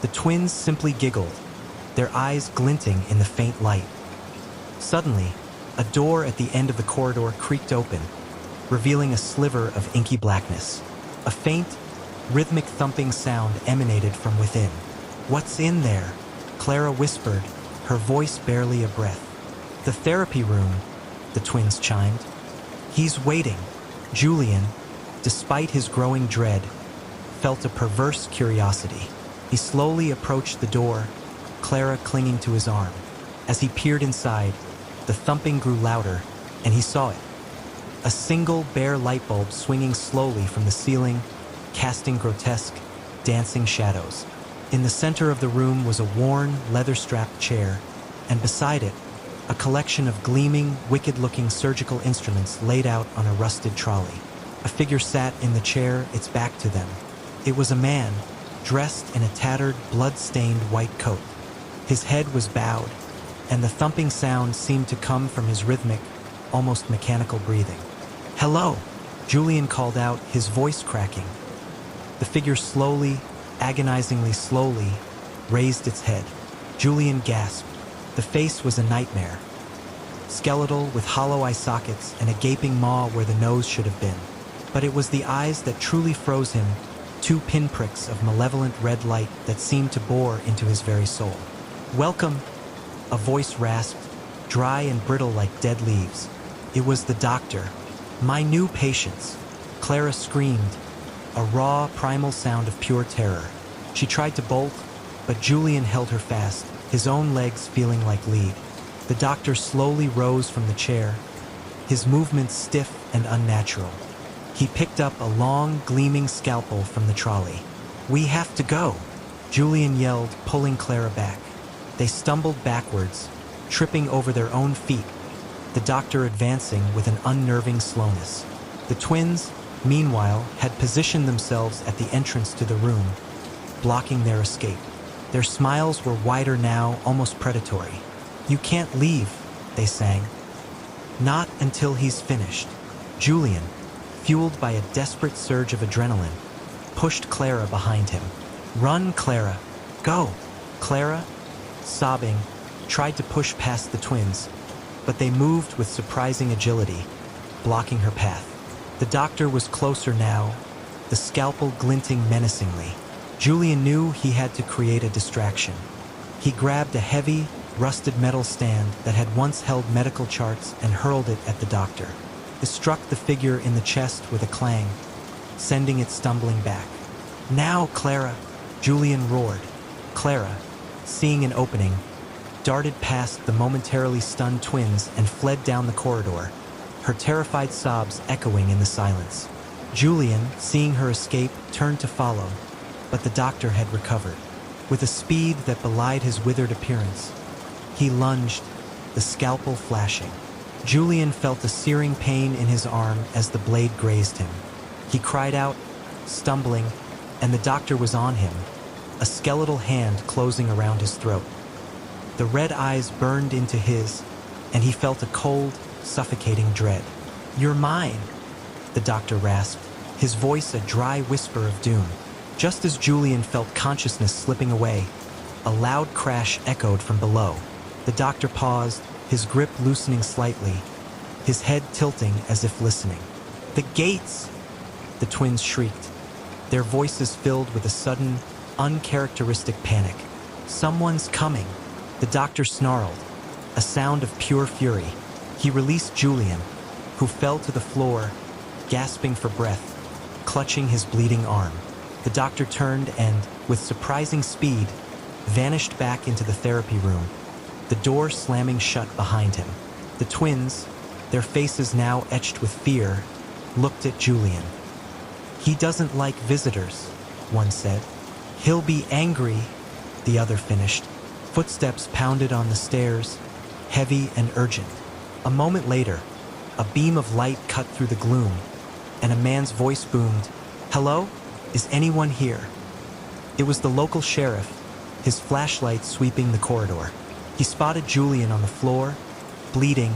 The twins simply giggled, their eyes glinting in the faint light. Suddenly, a door at the end of the corridor creaked open, revealing a sliver of inky blackness. A faint, rhythmic thumping sound emanated from within. "What's in there?" Clara whispered, her voice barely a breath. "The therapy room," the twins chimed. "He's waiting." Julian, despite his growing dread, felt a perverse curiosity. He slowly approached the door, Clara clinging to his arm. As he peered inside, the thumping grew louder, and he saw it. A single bare light bulb swinging slowly from the ceiling, casting grotesque, dancing shadows. In the center of the room was a worn, leather-strapped chair, and beside it, a collection of gleaming, wicked-looking surgical instruments laid out on a rusted trolley. A figure sat in the chair, its back to them. It was a man, dressed in a tattered, blood-stained white coat. His head was bowed, and the thumping sound seemed to come from his rhythmic, almost mechanical breathing. "Hello," Julian called out, his voice cracking. The figure slowly, agonizingly slowly, raised its head. Julian gasped. The face was a nightmare. Skeletal, with hollow eye sockets and a gaping maw where the nose should have been. But it was the eyes that truly froze him, two pinpricks of malevolent red light that seemed to bore into his very soul. "Welcome," a voice rasped, dry and brittle like dead leaves. It was the doctor. "My new patients." Clara screamed, a raw, primal sound of pure terror. She tried to bolt, but Julian held her fast, his own legs feeling like lead. The doctor slowly rose from the chair, his movements stiff and unnatural. He picked up a long, gleaming scalpel from the trolley. "We have to go," Julian yelled, pulling Clara back. They stumbled backwards, tripping over their own feet, the doctor advancing with an unnerving slowness. The twins, meanwhile, had positioned themselves at the entrance to the room, blocking their escape. Their smiles were wider now, almost predatory. "You can't leave," they sang. "Not until he's finished." Julian, fueled by a desperate surge of adrenaline, pushed Clara behind him. "Run, Clara! Go!" Clara, sobbing, tried to push past the twins, but they moved with surprising agility, blocking her path. The doctor was closer now, the scalpel glinting menacingly. Julian knew he had to create a distraction. He grabbed a heavy, rusted metal stand that had once held medical charts and hurled it at the doctor. It struck the figure in the chest with a clang, sending it stumbling back. "Now, Clara!" Julian roared. Clara, seeing an opening, darted past the momentarily stunned twins and fled down the corridor, her terrified sobs echoing in the silence. Julian, seeing her escape, turned to follow, but the doctor had recovered. With a speed that belied his withered appearance, he lunged, the scalpel flashing. Julian felt a searing pain in his arm as the blade grazed him. He cried out, stumbling, and the doctor was on him, a skeletal hand closing around his throat. The red eyes burned into his, and he felt a cold, suffocating dread. "You're mine," the doctor rasped, his voice a dry whisper of doom. Just as Julian felt consciousness slipping away, a loud crash echoed from below. The doctor paused, his grip loosening slightly, his head tilting as if listening. "The gates!" the twins shrieked, their voices filled with a sudden, uncharacteristic panic. "Someone's coming!" The doctor snarled, a sound of pure fury. He released Julian, who fell to the floor, gasping for breath, clutching his bleeding arm. The doctor turned and, with surprising speed, vanished back into the therapy room, the door slamming shut behind him. The twins, their faces now etched with fear, looked at Julian. "He doesn't like visitors," one said. "He'll be angry," the other finished. Footsteps pounded on the stairs, heavy and urgent. A moment later, a beam of light cut through the gloom, and a man's voice boomed, "Hello? Is anyone here?" It was the local sheriff, his flashlight sweeping the corridor. He spotted Julian on the floor, bleeding,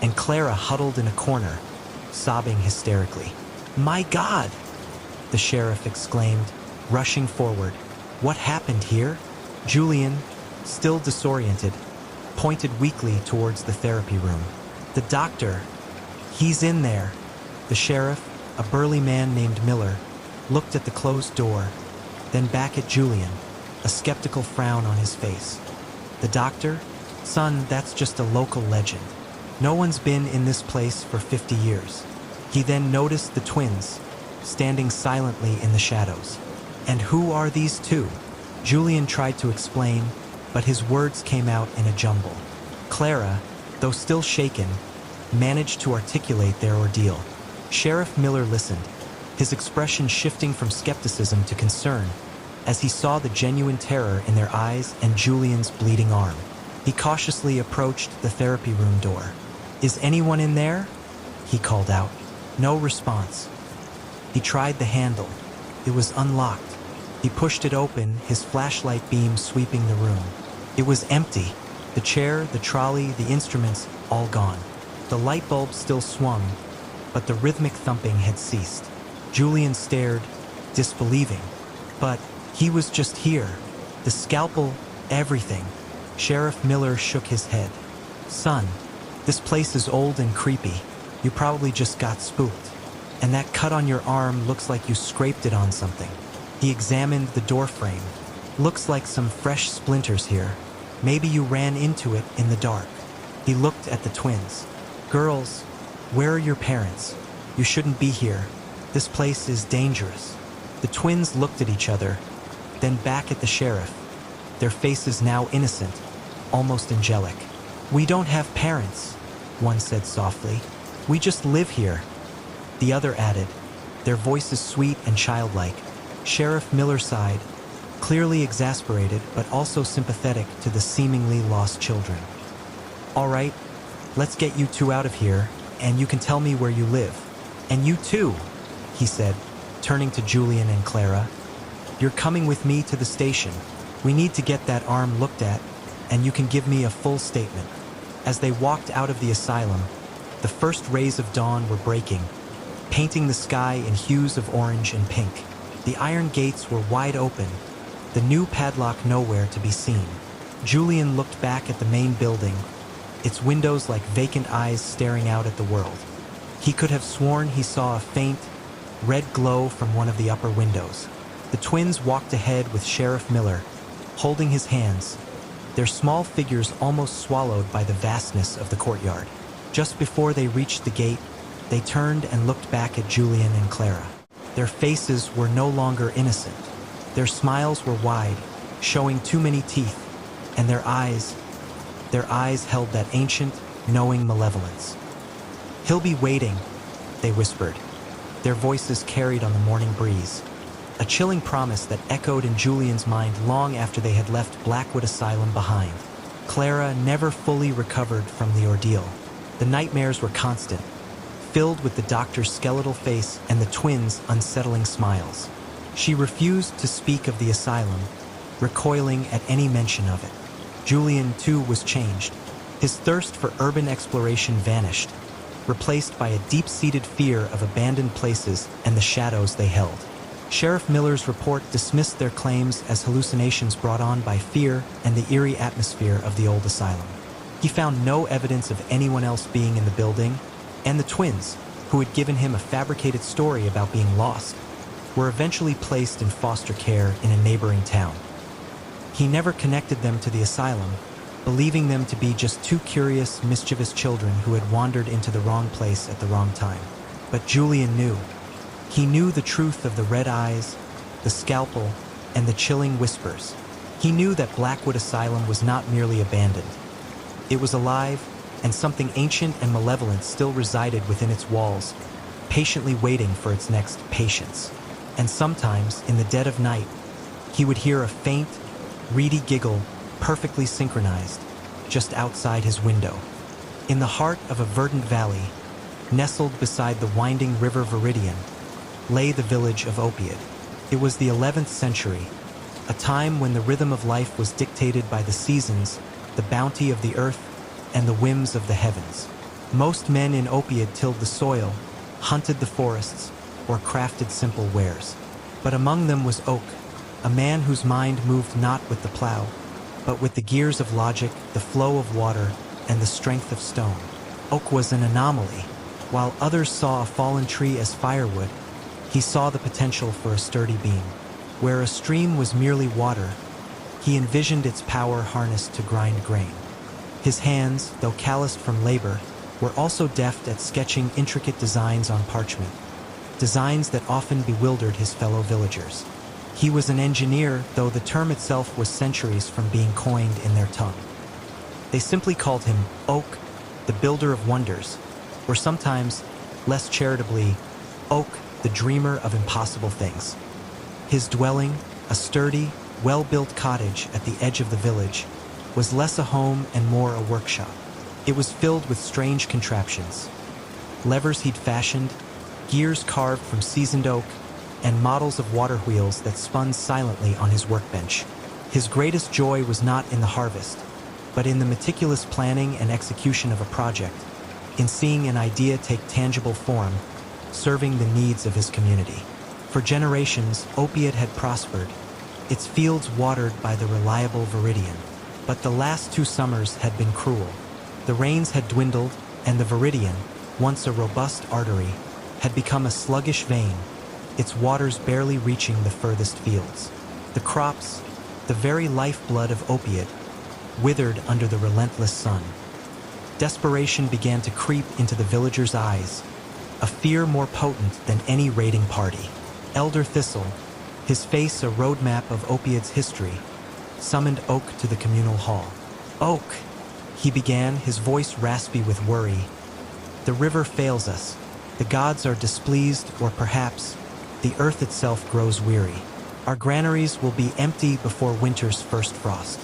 and Clara huddled in a corner, sobbing hysterically. "My God!" the sheriff exclaimed, rushing forward. "What happened here?" Julian, still disoriented, pointed weakly towards the therapy room. "The doctor, he's in there." The sheriff, a burly man named Miller, looked at the closed door, then back at Julian, a skeptical frown on his face. "The doctor? Son, that's just a local legend. No one's been in this place for 50 years. He then noticed the twins, standing silently in the shadows. "And who are these two?" Julian tried to explain, but his words came out in a jumble. Clara, though still shaken, managed to articulate their ordeal. Sheriff Miller listened, his expression shifting from skepticism to concern, as he saw the genuine terror in their eyes and Julian's bleeding arm. He cautiously approached the therapy room door. "Is anyone in there?" he called out. No response. He tried the handle. It was unlocked. He pushed it open, his flashlight beam sweeping the room. It was empty. The chair, the trolley, the instruments, all gone. The light bulb still swung, but the rhythmic thumping had ceased. Julian stared, disbelieving. But he was just here. The scalpel, everything. Sheriff Miller shook his head. "Son, this place is old and creepy. You probably just got spooked. And that cut on your arm looks like you scraped it on something." He examined the door frame. "Looks like some fresh splinters here. Maybe you ran into it in the dark." He looked at the twins. "Girls, where are your parents? You shouldn't be here. This place is dangerous." The twins looked at each other, then back at the sheriff, their faces now innocent, almost angelic. "We don't have parents," one said softly. "We just live here." The other added, their voices sweet and childlike. Sheriff Miller sighed, clearly exasperated but also sympathetic to the seemingly lost children. "All right, let's get you two out of here, and you can tell me where you live. And you too," he said, turning to Julian and Clara. "You're coming with me to the station. We need to get that arm looked at, and you can give me a full statement." As they walked out of the asylum, the first rays of dawn were breaking, painting the sky in hues of orange and pink. The iron gates were wide open, the new padlock nowhere to be seen. Julian looked back at the main building, its windows like vacant eyes staring out at the world. He could have sworn he saw a faint, red glow from one of the upper windows. The twins walked ahead with Sheriff Miller, holding his hands, their small figures almost swallowed by the vastness of the courtyard. Just before they reached the gate, they turned and looked back at Julian and Clara. Their faces were no longer innocent. Their smiles were wide, showing too many teeth, and their eyes held that ancient, knowing malevolence. "He'll be waiting," they whispered, their voices carried on the morning breeze. A chilling promise that echoed in Julian's mind long after they had left Blackwood Asylum behind. Clara never fully recovered from the ordeal. The nightmares were constant, filled with the doctor's skeletal face and the twins' unsettling smiles. She refused to speak of the asylum, recoiling at any mention of it. Julian, too, was changed. His thirst for urban exploration vanished, replaced by a deep-seated fear of abandoned places and the shadows they held. Sheriff Miller's report dismissed their claims as hallucinations brought on by fear and the eerie atmosphere of the old asylum. He found no evidence of anyone else being in the building, and the twins, who had given him a fabricated story about being lost, were eventually placed in foster care in a neighboring town. He never connected them to the asylum, believing them to be just two curious, mischievous children who had wandered into the wrong place at the wrong time. But Julian knew. He knew the truth of the red eyes, the scalpel, and the chilling whispers. He knew that Blackwood Asylum was not merely abandoned. It was alive, and something ancient and malevolent still resided within its walls, patiently waiting for its next patience. And sometimes, in the dead of night, he would hear a faint, reedy giggle, perfectly synchronized, just outside his window. In the heart of a verdant valley, nestled beside the winding river Viridian, lay the village of Opiid. It was the 11th century, a time when the rhythm of life was dictated by the seasons, the bounty of the earth, and the whims of the heavens. Most men in Opiid tilled the soil, hunted the forests, or crafted simple wares. But among them was Oak, a man whose mind moved not with the plow, but with the gears of logic, the flow of water, and the strength of stone. Oak was an anomaly. While others saw a fallen tree as firewood, he saw the potential for a sturdy beam. Where a stream was merely water, he envisioned its power harnessed to grind grain. His hands, though calloused from labor, were also deft at sketching intricate designs on parchment, designs that often bewildered his fellow villagers. He was an engineer, though the term itself was centuries from being coined in their tongue. They simply called him Oak, the builder of wonders, or sometimes, less charitably, Oak, the dreamer of impossible things. His dwelling, a sturdy, well-built cottage at the edge of the village, was less a home and more a workshop. It was filled with strange contraptions. Levers he'd fashioned, gears carved from seasoned oak, and models of water wheels that spun silently on his workbench. His greatest joy was not in the harvest, but in the meticulous planning and execution of a project, in seeing an idea take tangible form, serving the needs of his community. For generations, Opiid had prospered, its fields watered by the reliable Viridian. But the last 2 summers had been cruel. The rains had dwindled, and the Viridian, once a robust artery, had become a sluggish vein, its waters barely reaching the furthest fields. The crops, the very lifeblood of Opiid, withered under the relentless sun. Desperation began to creep into the villagers' eyes, a fear more potent than any raiding party. Elder Thistle, his face a roadmap of Opiid's history, summoned Oak to the communal hall. "Oak," he began, his voice raspy with worry. "The river fails us. The gods are displeased, or perhaps the earth itself grows weary. Our granaries will be empty before winter's first frost.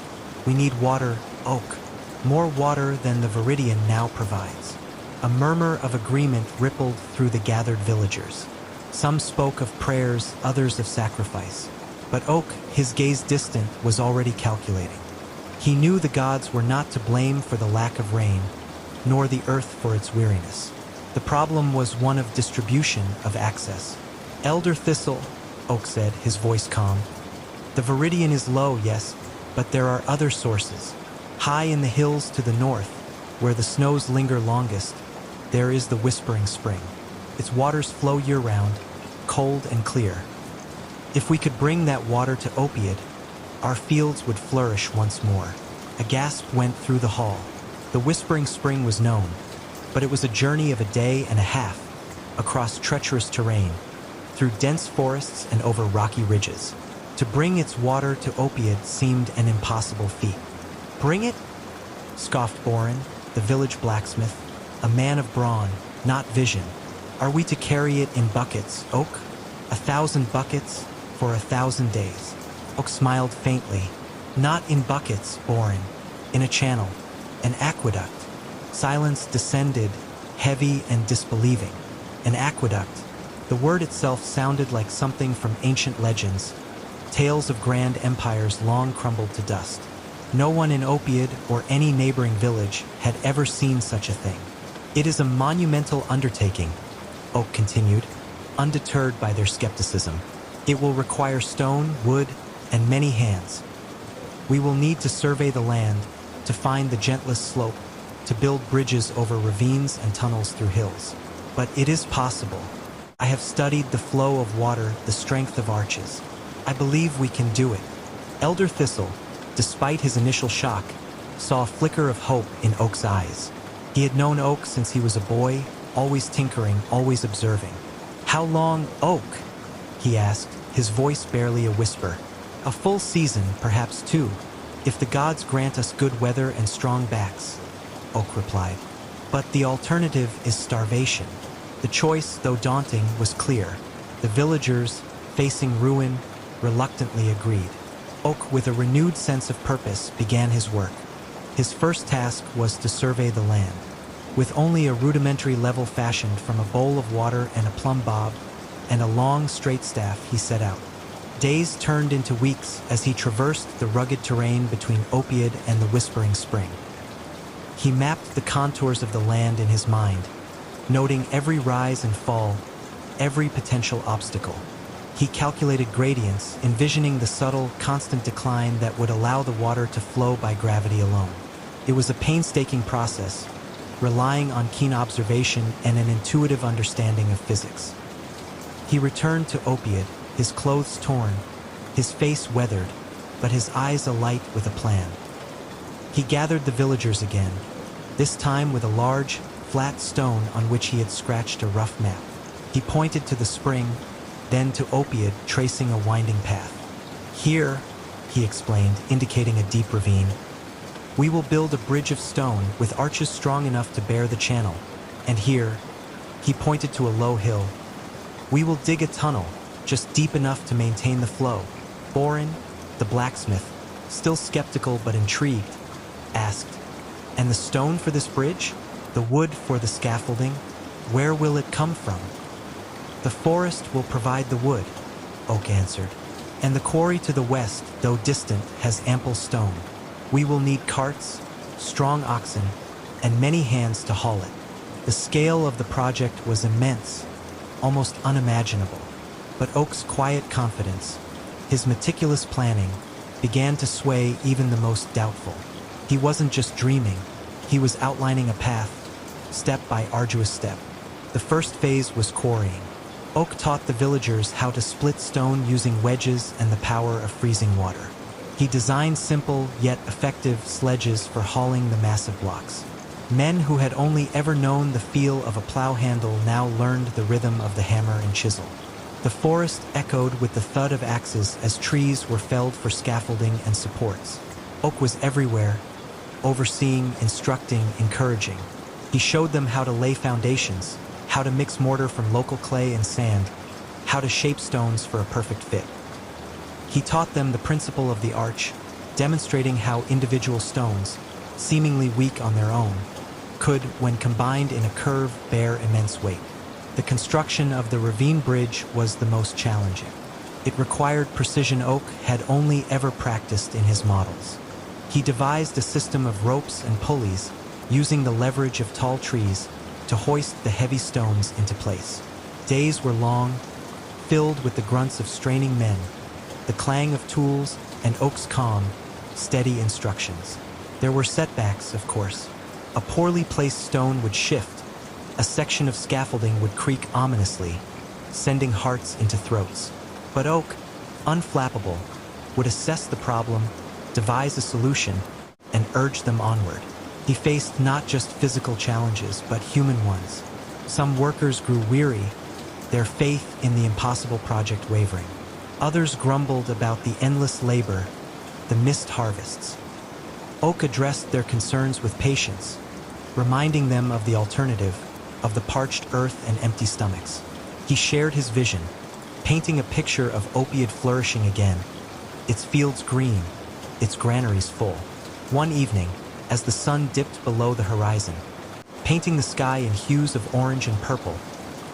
We need water, Oak, more water than the Viridian now provides." A murmur of agreement rippled through the gathered villagers. Some spoke of prayers, others of sacrifice. But Oak, his gaze distant, was already calculating. He knew the gods were not to blame for the lack of rain, nor the earth for its weariness. The problem was one of distribution, of access. "Elder Thistle," Oak said, his voice calm. "The Viridian is low, yes, but there are other sources. High in the hills to the north, where the snows linger longest, there is the Whispering Spring. Its waters flow year-round, cold and clear. If we could bring that water to Opiid, our fields would flourish once more." A gasp went through the hall. The Whispering Spring was known, but it was a journey of a day and a half, across treacherous terrain, through dense forests and over rocky ridges. To bring its water to Opiid seemed an impossible feat. "Bring it?" scoffed Boren, the village blacksmith, a man of brawn, not vision. "Are we to carry it in buckets, Oak? 1,000 buckets for 1,000 days?" Oak smiled faintly. "Not in buckets, Boren. In a channel, an aqueduct." Silence descended, heavy and disbelieving. An aqueduct. The word itself sounded like something from ancient legends, tales of grand empires long crumbled to dust. No one in Opiid or any neighboring village had ever seen such a thing. "It is a monumental undertaking," Oak continued, undeterred by their skepticism. "It will require stone, wood, and many hands. We will need to survey the land, to find the gentlest slope, to build bridges over ravines and tunnels through hills. But it is possible. I have studied the flow of water, the strength of arches. I believe we can do it." Elder Thistle, despite his initial shock, saw a flicker of hope in Oak's eyes. He had known Oak since he was a boy, always tinkering, always observing. "How long, Oak?" he asked, his voice barely a whisper. "A full season, perhaps 2, if the gods grant us good weather and strong backs," Oak replied. "But the alternative is starvation." The choice, though daunting, was clear. The villagers, facing ruin, reluctantly agreed. Oak, with a renewed sense of purpose, began his work. His first task was to survey the land. With only a rudimentary level fashioned from a bowl of water and a plumb bob, and a long, straight staff, he set out. Days turned into weeks as he traversed the rugged terrain between Opiid and the Whispering Spring. He mapped the contours of the land in his mind, noting every rise and fall, every potential obstacle. He calculated gradients, envisioning the subtle, constant decline that would allow the water to flow by gravity alone. It was a painstaking process, relying on keen observation and an intuitive understanding of physics. He returned to Opiid, his clothes torn, his face weathered, but his eyes alight with a plan. He gathered the villagers again, this time with a large, flat stone on which he had scratched a rough map. He pointed to the spring, then to Opiid, tracing a winding path. "Here," he explained, indicating a deep ravine, "we will build a bridge of stone with arches strong enough to bear the channel. And here," he pointed to a low hill, "we will dig a tunnel, just deep enough to maintain the flow." Borin, the blacksmith, still skeptical but intrigued, asked, "And the stone for this bridge? The wood for the scaffolding? Where will it come from?" "The forest will provide the wood," Oak answered, "and the quarry to the west, though distant, has ample stone. We will need carts, strong oxen, and many hands to haul it." The scale of the project was immense, almost unimaginable, but Oak's quiet confidence, his meticulous planning, began to sway even the most doubtful. He wasn't just dreaming, he was outlining a path, step by arduous step. The first phase was quarrying. Oak taught the villagers how to split stone using wedges and the power of freezing water. He designed simple yet effective sledges for hauling the massive blocks. Men who had only ever known the feel of a plow handle now learned the rhythm of the hammer and chisel. The forest echoed with the thud of axes as trees were felled for scaffolding and supports. Oak was everywhere, overseeing, instructing, encouraging. He showed them how to lay foundations, how to mix mortar from local clay and sand, how to shape stones for a perfect fit. He taught them the principle of the arch, demonstrating how individual stones, seemingly weak on their own, could, when combined in a curve, bear immense weight. The construction of the ravine bridge was the most challenging. It required precision Oak had only ever practiced in his models. He devised a system of ropes and pulleys, using the leverage of tall trees to hoist the heavy stones into place. Days were long, filled with the grunts of straining men, the clang of tools, and Oak's calm, steady instructions. There were setbacks, of course. A poorly placed stone would shift, a section of scaffolding would creak ominously, sending hearts into throats. But Oak, unflappable, would assess the problem, devise a solution, and urge them onward. He faced not just physical challenges, but human ones. Some workers grew weary, their faith in the impossible project wavering. Others grumbled about the endless labor, the missed harvests. Oak addressed their concerns with patience, reminding them of the alternative, of the parched earth and empty stomachs. He shared his vision, painting a picture of Opiid flourishing again, its fields green, its granaries full. One evening, as the sun dipped below the horizon, painting the sky in hues of orange and purple,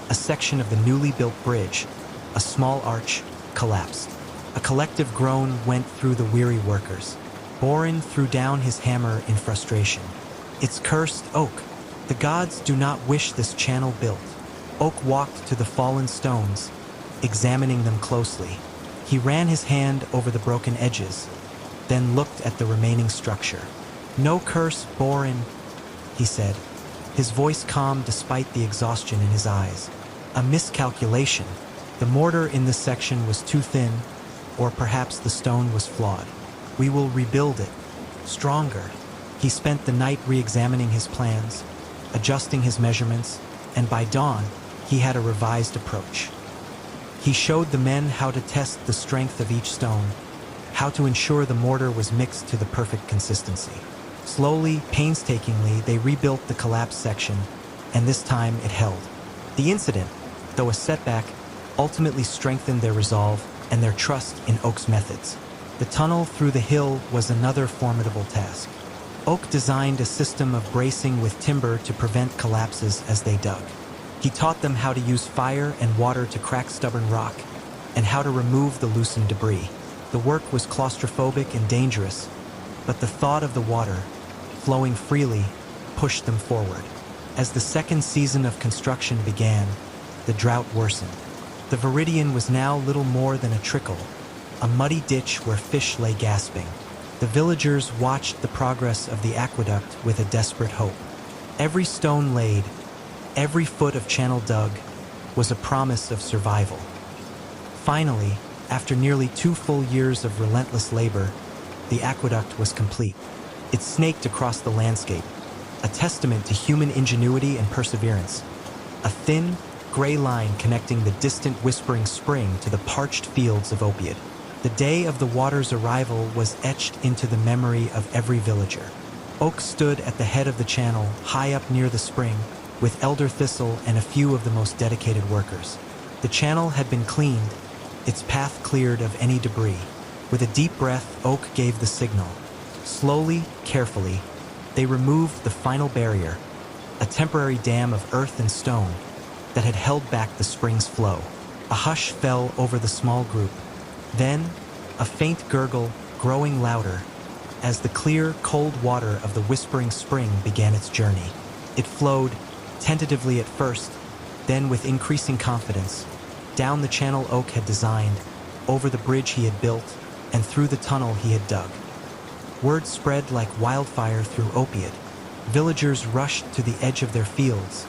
a section of the newly built bridge, a small arch, collapsed. A collective groan went through the weary workers. Borin threw down his hammer in frustration. "It's cursed Oak. The gods do not wish this channel built." Oak walked to the fallen stones, examining them closely. He ran his hand over the broken edges, then looked at the remaining structure. "No curse, Borin," he said, his voice calm despite the exhaustion in his eyes. "A miscalculation. The mortar in this section was too thin, or perhaps the stone was flawed. We will rebuild it, stronger." He spent the night re-examining his plans, adjusting his measurements, and by dawn, he had a revised approach. He showed the men how to test the strength of each stone, how to ensure the mortar was mixed to the perfect consistency. Slowly, painstakingly, they rebuilt the collapsed section, and this time it held. The incident, though a setback, ultimately strengthened their resolve and their trust in Oak's methods. The tunnel through the hill was another formidable task. Oak designed a system of bracing with timber to prevent collapses as they dug. He taught them how to use fire and water to crack stubborn rock, and how to remove the loosened debris. The work was claustrophobic and dangerous, but the thought of the water, flowing freely, pushed them forward. As the second season of construction began, the drought worsened. The Viridian was now little more than a trickle, a muddy ditch where fish lay gasping. The villagers watched the progress of the aqueduct with a desperate hope. Every stone laid, every foot of channel dug, was a promise of survival. Finally, after nearly 2 full years of relentless labor, the aqueduct was complete. It snaked across the landscape, a testament to human ingenuity and perseverance. A thin, gray line connecting the distant whispering spring to the parched fields of Opiate. The day of the water's arrival was etched into the memory of every villager. Oak stood at the head of the channel, high up near the spring, with elder thistle and a few of the most dedicated workers. The channel had been cleaned, its path cleared of any debris. With a deep breath, Oak gave the signal. Slowly, carefully, they removed the final barrier, a temporary dam of earth and stone that had held back the spring's flow. A hush fell over the small group. Then, a faint gurgle growing louder as the clear, cold water of the whispering spring began its journey. It flowed, tentatively at first, then with increasing confidence, down the channel Oak had designed, over the bridge he had built, and through the tunnel he had dug. Word spread like wildfire through Opiate. Villagers rushed to the edge of their fields,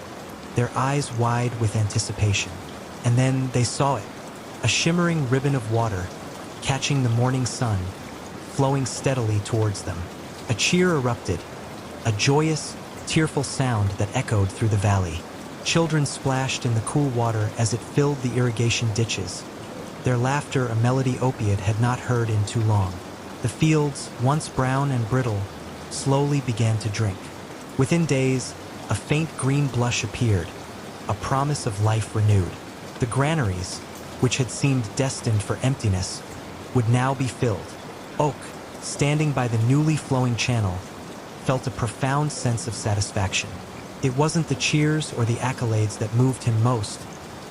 their eyes wide with anticipation. And then they saw it, a shimmering ribbon of water, catching the morning sun, flowing steadily towards them. A cheer erupted, a joyous, tearful sound that echoed through the valley. Children splashed in the cool water as it filled the irrigation ditches, their laughter a melody Opiate had not heard in too long. The fields, once brown and brittle, slowly began to drink. Within days, a faint green blush appeared, a promise of life renewed. The granaries, which had seemed destined for emptiness, would now be filled. Oak, standing by the newly flowing channel, felt a profound sense of satisfaction. It wasn't the cheers or the accolades that moved him most,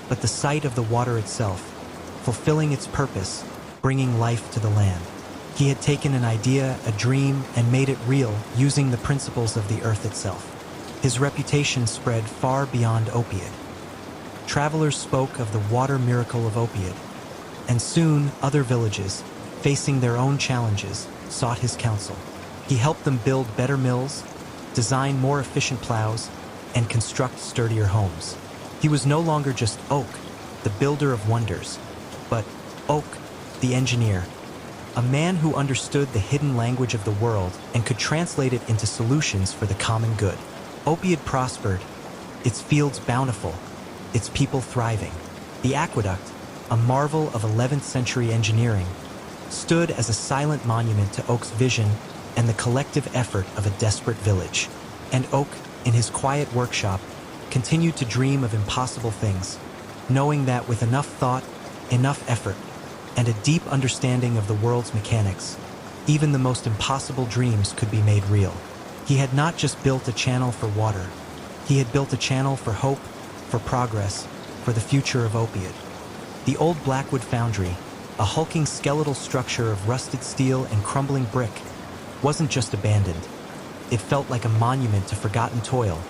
but the sight of the water itself, fulfilling its purpose, bringing life to the land. He had taken an idea, a dream, and made it real using the principles of the earth itself. His reputation spread far beyond Opiate. Travelers spoke of the water miracle of Opiate, and soon other villages, facing their own challenges, sought his counsel. He helped them build better mills, design more efficient plows, and construct sturdier homes. He was no longer just Oak, the builder of wonders, but Oak, the engineer, a man who understood the hidden language of the world and could translate it into solutions for the common good. Opiate prospered, its fields bountiful, its people thriving. The aqueduct, a marvel of 11th century engineering, stood as a silent monument to Oak's vision and the collective effort of a desperate village. And Oak, in his quiet workshop, continued to dream of impossible things, knowing that with enough thought, enough effort, and a deep understanding of the world's mechanics, even the most impossible dreams could be made real. He had not just built a channel for water, he had built a channel for hope, for progress, for the future of Opiate. The old Blackwood foundry, a hulking skeletal structure of rusted steel and crumbling brick, wasn't just abandoned. It felt like a monument to forgotten toil,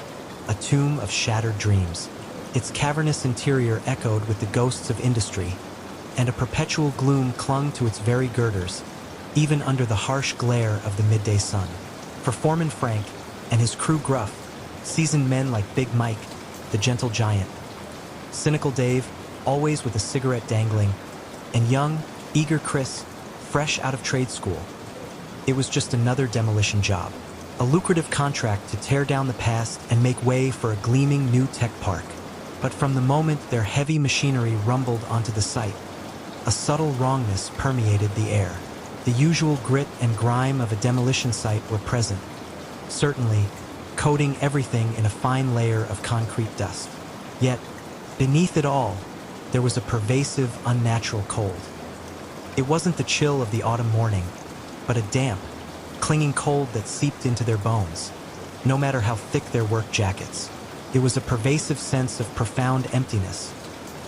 a tomb of shattered dreams. Its cavernous interior echoed with the ghosts of industry, and a perpetual gloom clung to its very girders, even under the harsh glare of the midday sun. For Foreman Frank and his crew Gruff, seasoned men like Big Mike, the gentle giant, cynical Dave, always with a cigarette dangling, and young, eager Chris, fresh out of trade school, it was just another demolition job. A lucrative contract to tear down the past and make way for a gleaming new tech park. But from the moment their heavy machinery rumbled onto the site, a subtle wrongness permeated the air. The usual grit and grime of a demolition site were present, certainly coating everything in a fine layer of concrete dust. Yet, beneath it all, there was a pervasive, unnatural cold. It wasn't the chill of the autumn morning, but a damp, clinging cold that seeped into their bones, no matter how thick their work jackets. It was a pervasive sense of profound emptiness,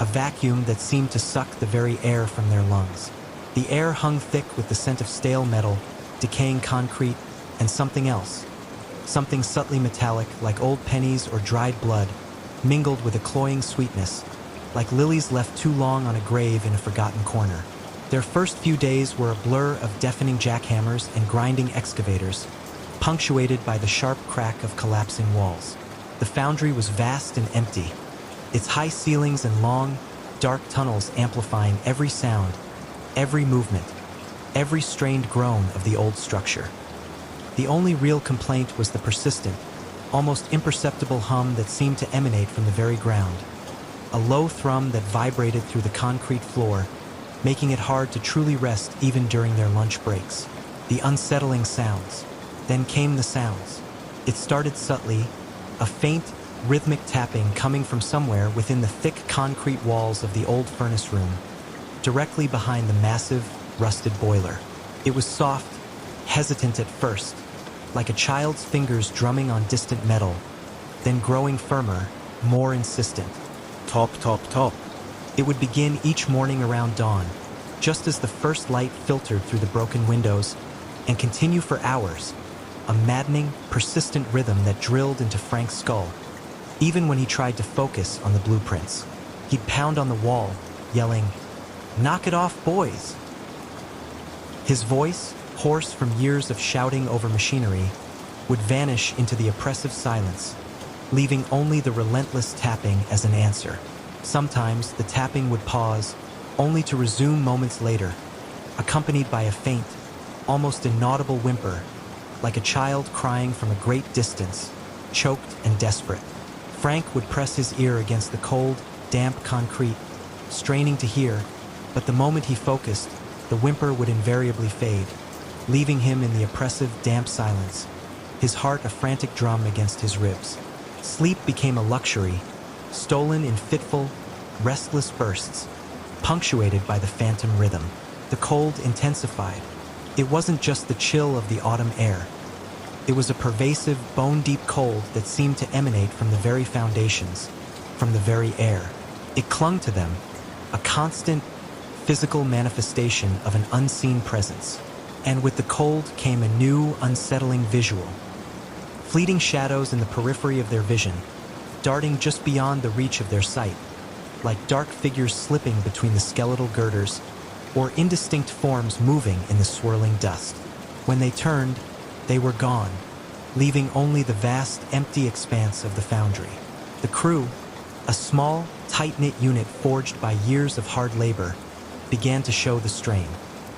a vacuum that seemed to suck the very air from their lungs. The air hung thick with the scent of stale metal, decaying concrete, and something else. Something subtly metallic, like old pennies or dried blood, mingled with a cloying sweetness, like lilies left too long on a grave in a forgotten corner. Their first few days were a blur of deafening jackhammers and grinding excavators, punctuated by the sharp crack of collapsing walls. The foundry was vast and empty, its high ceilings and long, dark tunnels amplifying every sound, every movement, every strained groan of the old structure. The only real complaint was the persistent, almost imperceptible hum that seemed to emanate from the very ground, a low thrum that vibrated through the concrete floor, making it hard to truly rest even during their lunch breaks. The unsettling sounds. Then came the sounds. It started subtly, a faint, rhythmic tapping coming from somewhere within the thick concrete walls of the old furnace room, directly behind the massive, rusted boiler. It was soft, hesitant at first, like a child's fingers drumming on distant metal, then growing firmer, more insistent. Top, top, top. It would begin each morning around dawn, just as the first light filtered through the broken windows, and continue for hours, a maddening, persistent rhythm that drilled into Frank's skull. Even when he tried to focus on the blueprints, he'd pound on the wall, yelling, "Knock it off, boys!" His voice, hoarse from years of shouting over machinery, would vanish into the oppressive silence, leaving only the relentless tapping as an answer. Sometimes the tapping would pause, only to resume moments later, accompanied by a faint, almost inaudible whimper, like a child crying from a great distance, choked and desperate. Frank would press his ear against the cold, damp concrete, straining to hear, but the moment he focused, the whimper would invariably fade, leaving him in the oppressive, damp silence, his heart a frantic drum against his ribs. Sleep became a luxury, stolen in fitful, restless bursts, punctuated by the phantom rhythm. The cold intensified. It wasn't just the chill of the autumn air. It was a pervasive, bone-deep cold that seemed to emanate from the very foundations, from the very air. It clung to them, a constant, physical manifestation of an unseen presence. And with the cold came a new, unsettling visual. Fleeting shadows in the periphery of their vision, darting just beyond the reach of their sight, like dark figures slipping between the skeletal girders, or indistinct forms moving in the swirling dust. When they turned, they were gone, leaving only the vast, empty expanse of the foundry. The crew, a small, tight-knit unit forged by years of hard labor, began to show the strain.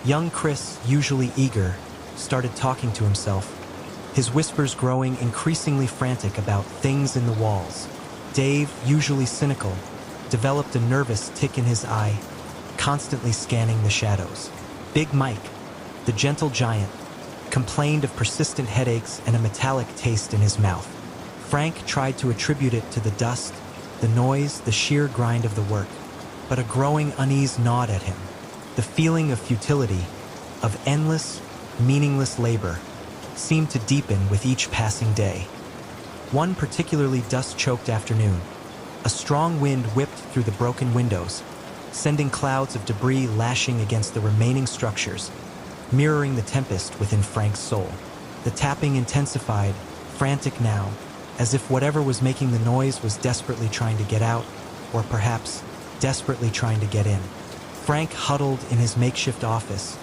Young Chris, usually eager, started talking to himself, his whispers growing increasingly frantic about things in the walls. Dave, usually cynical, developed a nervous tick in his eye, constantly scanning the shadows. Big Mike, the gentle giant, complained of persistent headaches and a metallic taste in his mouth. Frank tried to attribute it to the dust, the noise, the sheer grind of the work, but a growing unease gnawed at him. The feeling of futility, of endless, meaningless labor, seemed to deepen with each passing day. One particularly dust-choked afternoon, a strong wind whipped through the broken windows, sending clouds of debris lashing against the remaining structures, mirroring the tempest within Frank's soul. The tapping intensified, frantic now, as if whatever was making the noise was desperately trying to get out, or perhaps desperately trying to get in. Frank huddled in his makeshift office,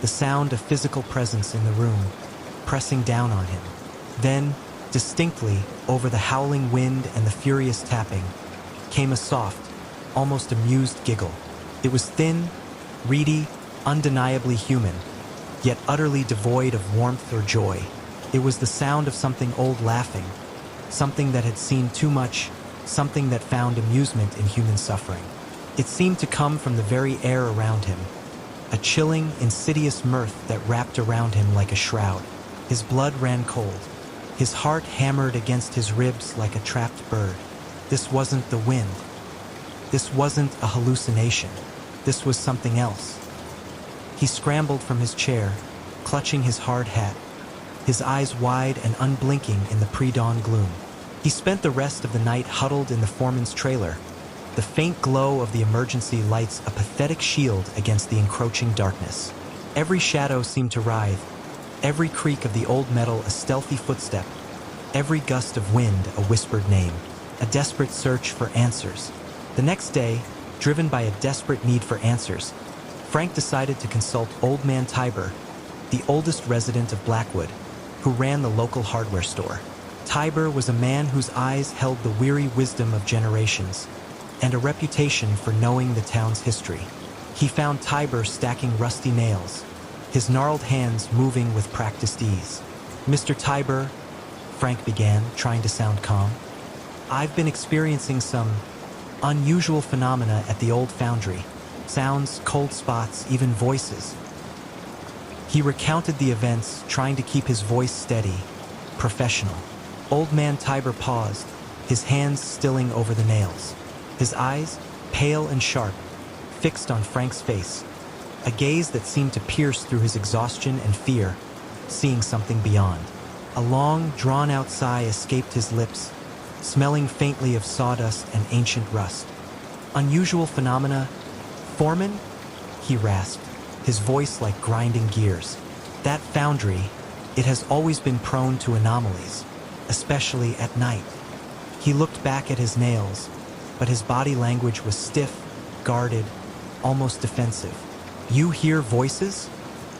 the sound of physical presence in the room, pressing down on him. Then, distinctly, over the howling wind and the furious tapping, came a soft, almost amused giggle. It was thin, reedy, undeniably human, yet utterly devoid of warmth or joy. It was the sound of something old laughing, something that had seen too much, something that found amusement in human suffering. It seemed to come from the very air around him, a chilling, insidious mirth that wrapped around him like a shroud. His blood ran cold. His heart hammered against his ribs like a trapped bird. This wasn't the wind. This wasn't a hallucination. This was something else. He scrambled from his chair, clutching his hard hat, his eyes wide and unblinking in the pre-dawn gloom. He spent the rest of the night huddled in the foreman's trailer, the faint glow of the emergency lights a pathetic shield against the encroaching darkness. Every shadow seemed to writhe, every creak of the old metal a stealthy footstep, every gust of wind a whispered name, a desperate search for answers. The next day, driven by a desperate need for answers, Frank decided to consult Old Man Tiber, the oldest resident of Blackwood, who ran the local hardware store. Tiber was a man whose eyes held the weary wisdom of generations, and a reputation for knowing the town's history. He found Tiber stacking rusty nails, his gnarled hands moving with practiced ease. "Mr. Tiber," Frank began, trying to sound calm, "I've been experiencing some unusual phenomena at the old foundry. Sounds, cold spots, even voices." He recounted the events, trying to keep his voice steady, professional. Old Man Tiber paused, his hands stilling over the nails. His eyes, pale and sharp, fixed on Frank's face, a gaze that seemed to pierce through his exhaustion and fear, seeing something beyond. A long, drawn-out sigh escaped his lips, smelling faintly of sawdust and ancient rust. "Unusual phenomena? Foreman?" he rasped, his voice like grinding gears. "That foundry, it has always been prone to anomalies, especially at night." He looked back at his nails, but his body language was stiff, guarded, almost defensive. "You hear voices?"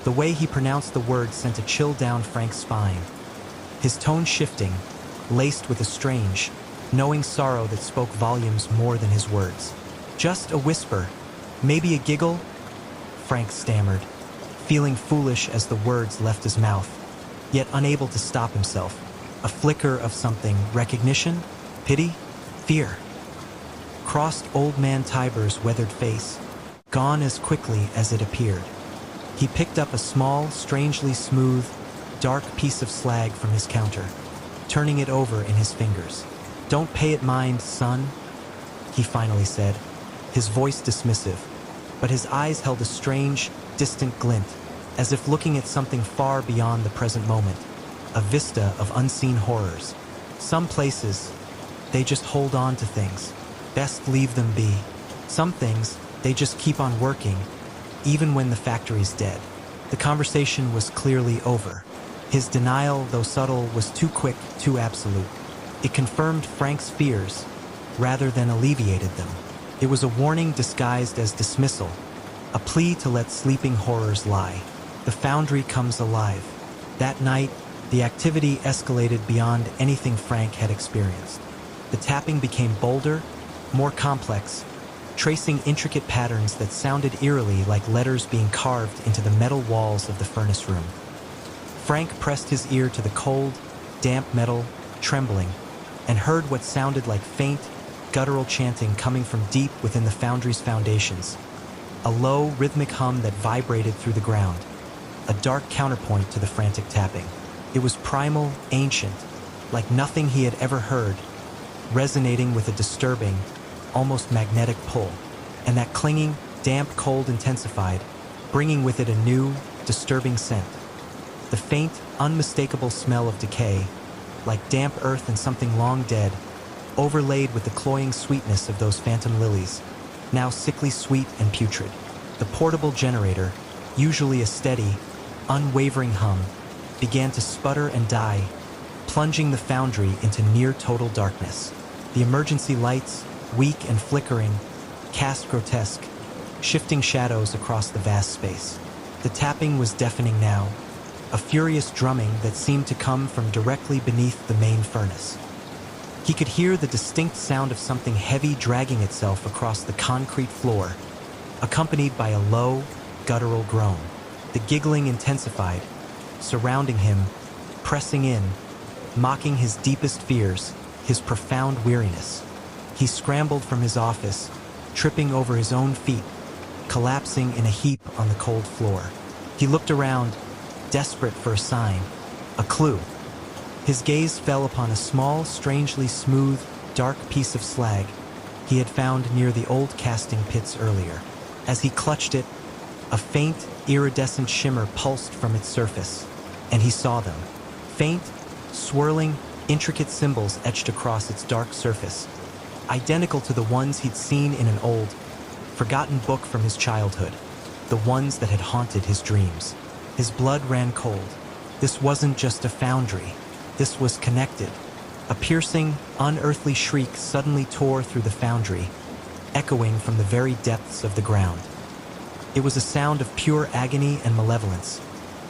The way he pronounced the word sent a chill down Frank's spine, his tone shifting, laced with a strange, knowing sorrow that spoke volumes more than his words. "Just a whisper, maybe a giggle," Frank stammered, feeling foolish as the words left his mouth, yet unable to stop himself. A flicker of something, recognition, pity, fear, crossed Old Man Tiber's weathered face, gone as quickly as it appeared. He picked up a small, strangely smooth, dark piece of slag from his counter, turning it over in his fingers. "Don't pay it mind, son," he finally said, his voice dismissive, but his eyes held a strange, distant glint, as if looking at something far beyond the present moment, a vista of unseen horrors. "Some places, they just hold on to things. Best leave them be. Some things, they just keep on working, even when the factory's dead." The conversation was clearly over. His denial, though subtle, was too quick, too absolute. It confirmed Frank's fears, rather than alleviated them. It was a warning disguised as dismissal, a plea to let sleeping horrors lie. The foundry comes alive. That night, the activity escalated beyond anything Frank had experienced. The tapping became bolder, more complex, tracing intricate patterns that sounded eerily like letters being carved into the metal walls of the furnace room. Frank pressed his ear to the cold, damp metal, trembling, and heard what sounded like faint, guttural chanting coming from deep within the foundry's foundations. A low, rhythmic hum that vibrated through the ground, a dark counterpoint to the frantic tapping. It was primal, ancient, like nothing he had ever heard, resonating with a disturbing, almost magnetic pull. And that clinging, damp cold intensified, bringing with it a new, disturbing scent. The faint, unmistakable smell of decay, like damp earth and something long dead, overlaid with the cloying sweetness of those phantom lilies, now sickly sweet and putrid. The portable generator, usually a steady, unwavering hum, began to sputter and die, plunging the foundry into near-total darkness. The emergency lights, weak and flickering, cast grotesque, shifting shadows across the vast space. The tapping was deafening now, a furious drumming that seemed to come from directly beneath the main furnace. He could hear the distinct sound of something heavy dragging itself across the concrete floor, accompanied by a low, guttural groan. The giggling intensified, surrounding him, pressing in, mocking his deepest fears, his profound weariness. He scrambled from his office, tripping over his own feet, collapsing in a heap on the cold floor. He looked around, desperate for a sign, a clue. His gaze fell upon a small, strangely smooth, dark piece of slag he had found near the old casting pits earlier. As he clutched it, a faint, iridescent shimmer pulsed from its surface, and he saw them. Faint, swirling, intricate symbols etched across its dark surface, identical to the ones he'd seen in an old, forgotten book from his childhood, the ones that had haunted his dreams. His blood ran cold. This wasn't just a foundry. This was connected. A piercing, unearthly shriek suddenly tore through the foundry, echoing from the very depths of the ground. It was a sound of pure agony and malevolence,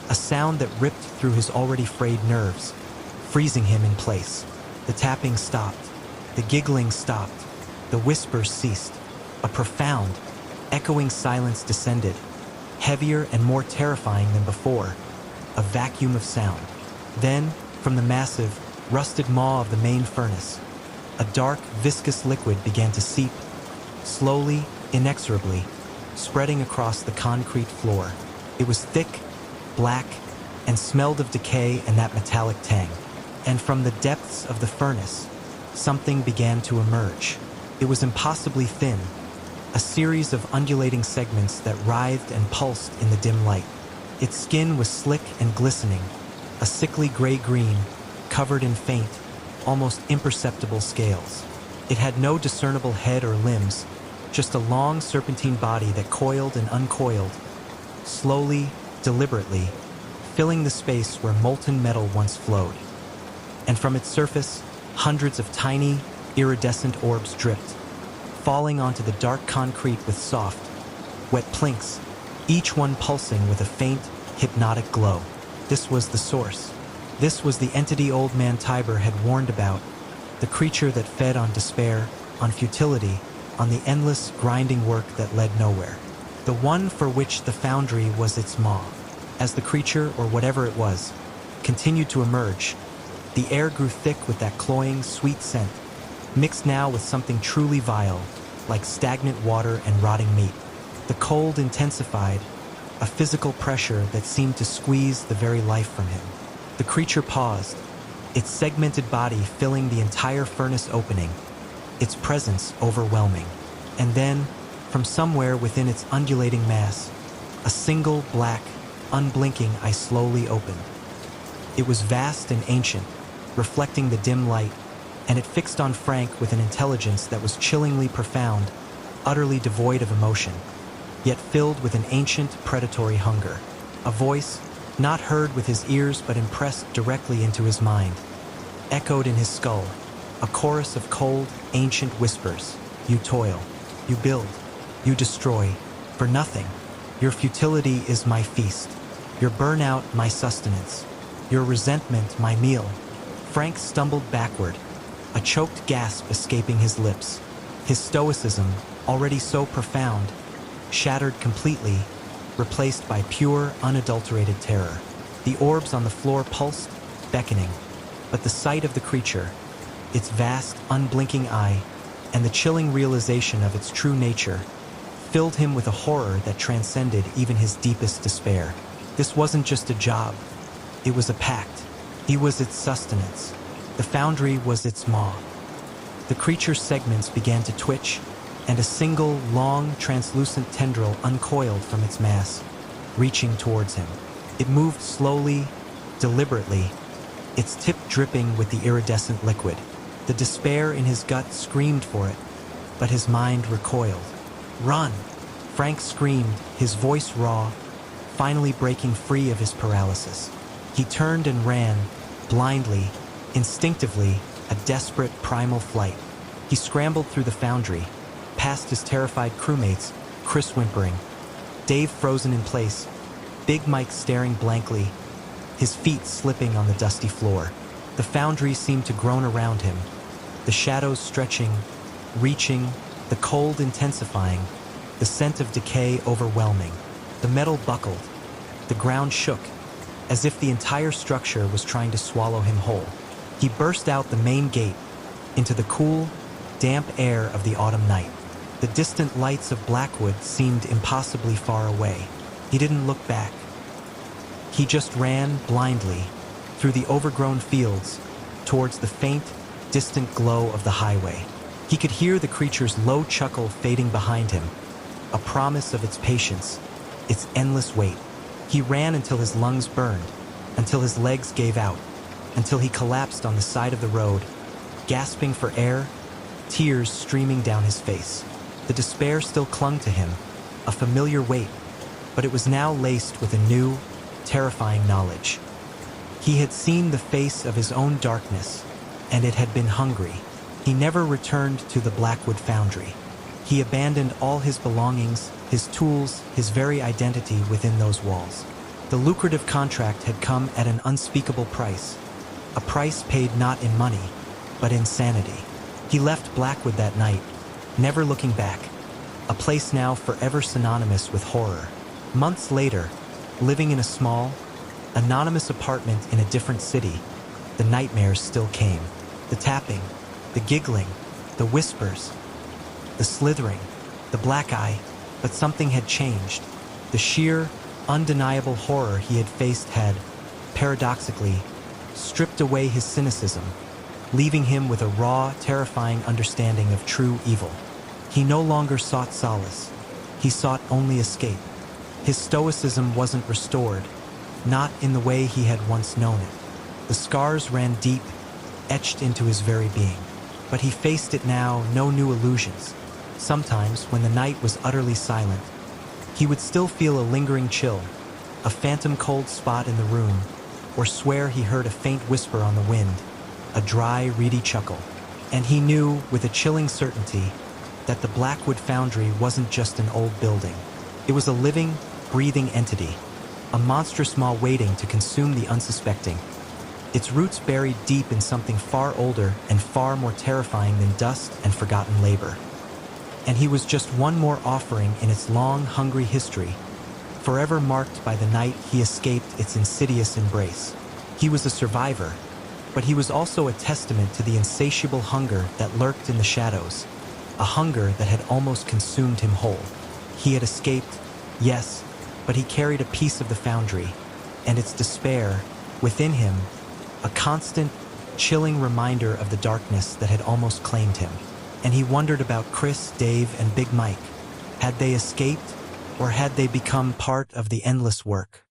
a sound that ripped through his already frayed nerves, freezing him in place. The tapping stopped. The giggling stopped. The whispers ceased. A profound, echoing silence descended, heavier and more terrifying than before, a vacuum of sound. Then, from the massive, rusted maw of the main furnace, a dark, viscous liquid began to seep, slowly, inexorably, spreading across the concrete floor. It was thick, black, and smelled of decay and that metallic tang. And from the depths of the furnace, something began to emerge. It was impossibly thin, a series of undulating segments that writhed and pulsed in the dim light. Its skin was slick and glistening, a sickly gray-green, covered in faint, almost imperceptible scales. It had no discernible head or limbs, just a long serpentine body that coiled and uncoiled, slowly, deliberately, filling the space where molten metal once flowed. And from its surface, hundreds of tiny, iridescent orbs dripped, falling onto the dark concrete with soft, wet plinks, each one pulsing with a faint, hypnotic glow. This was the source. This was the entity Old Man Tiber had warned about, the creature that fed on despair, on futility, on the endless, grinding work that led nowhere. The one for which the foundry was its maw. As the creature, or whatever it was, continued to emerge, the air grew thick with that cloying, sweet scent, mixed now with something truly vile, like stagnant water and rotting meat. The cold intensified, a physical pressure that seemed to squeeze the very life from him. The creature paused, its segmented body filling the entire furnace opening, its presence overwhelming. And then, from somewhere within its undulating mass, a single black, unblinking eye slowly opened. It was vast and ancient, reflecting the dim light, and it fixed on Frank with an intelligence that was chillingly profound, utterly devoid of emotion, yet filled with an ancient, predatory hunger. A voice, not heard with his ears but impressed directly into his mind, echoed in his skull, a chorus of cold, ancient whispers. You toil, you build, you destroy, for nothing. Your futility is my feast, your burnout my sustenance, your resentment my meal. Frank stumbled backward, a choked gasp escaping his lips. His stoicism, already so profound, shattered completely, replaced by pure, unadulterated terror. The orbs on the floor pulsed, beckoning, but the sight of the creature, its vast, unblinking eye, and the chilling realization of its true nature, filled him with a horror that transcended even his deepest despair. This wasn't just a job, it was a pact. He was its sustenance. The foundry was its maw. The creature's segments began to twitch, and a single, long, translucent tendril uncoiled from its mass, reaching towards him. It moved slowly, deliberately, its tip dripping with the iridescent liquid. The despair in his gut screamed for it, but his mind recoiled. "Run!" Frank screamed, his voice raw, finally breaking free of his paralysis. He turned and ran, blindly, instinctively, a desperate primal flight. He scrambled through the foundry, past his terrified crewmates, Chris whimpering, Dave frozen in place, Big Mike staring blankly, his feet slipping on the dusty floor. The foundry seemed to groan around him, the shadows stretching, reaching, the cold intensifying, the scent of decay overwhelming. The metal buckled, the ground shook, as if the entire structure was trying to swallow him whole. He burst out the main gate, into the cool, damp air of the autumn night. The distant lights of Blackwood seemed impossibly far away. He didn't look back. He just ran blindly, through the overgrown fields, towards the faint, distant glow of the highway. He could hear the creature's low chuckle fading behind him, a promise of its patience, its endless wait. He ran until his lungs burned, until his legs gave out, until he collapsed on the side of the road, gasping for air, tears streaming down his face. The despair still clung to him, a familiar weight, but it was now laced with a new, terrifying knowledge. He had seen the face of his own darkness, and it had been hungry. He never returned to the Blackwood Foundry. He abandoned all his belongings, his tools, his very identity within those walls. The lucrative contract had come at an unspeakable price, a price paid not in money, but in sanity. He left Blackwood that night, never looking back, a place now forever synonymous with horror. Months later, living in a small, anonymous apartment in a different city, the nightmares still came. The tapping, the giggling, the whispers, the slithering, the black eye, but something had changed. The sheer, undeniable horror he had faced had, paradoxically, stripped away his cynicism, leaving him with a raw, terrifying understanding of true evil. He no longer sought solace. He sought only escape. His stoicism wasn't restored, not in the way he had once known it. The scars ran deep, etched into his very being. But he faced it now, no new illusions. Sometimes, when the night was utterly silent, he would still feel a lingering chill, a phantom cold spot in the room, or swear he heard a faint whisper on the wind, a dry, reedy chuckle. And he knew, with a chilling certainty, that the Blackwood Foundry wasn't just an old building. It was a living, breathing entity, a monstrous maw waiting to consume the unsuspecting, its roots buried deep in something far older and far more terrifying than dust and forgotten labor. And he was just one more offering in its long, hungry history, forever marked by the night he escaped its insidious embrace. He was a survivor, but he was also a testament to the insatiable hunger that lurked in the shadows, a hunger that had almost consumed him whole. He had escaped, yes, but he carried a piece of the foundry, and its despair, within him, a constant, chilling reminder of the darkness that had almost claimed him. And he wondered about Chris, Dave, and Big Mike. Had they escaped, or had they become part of the endless work?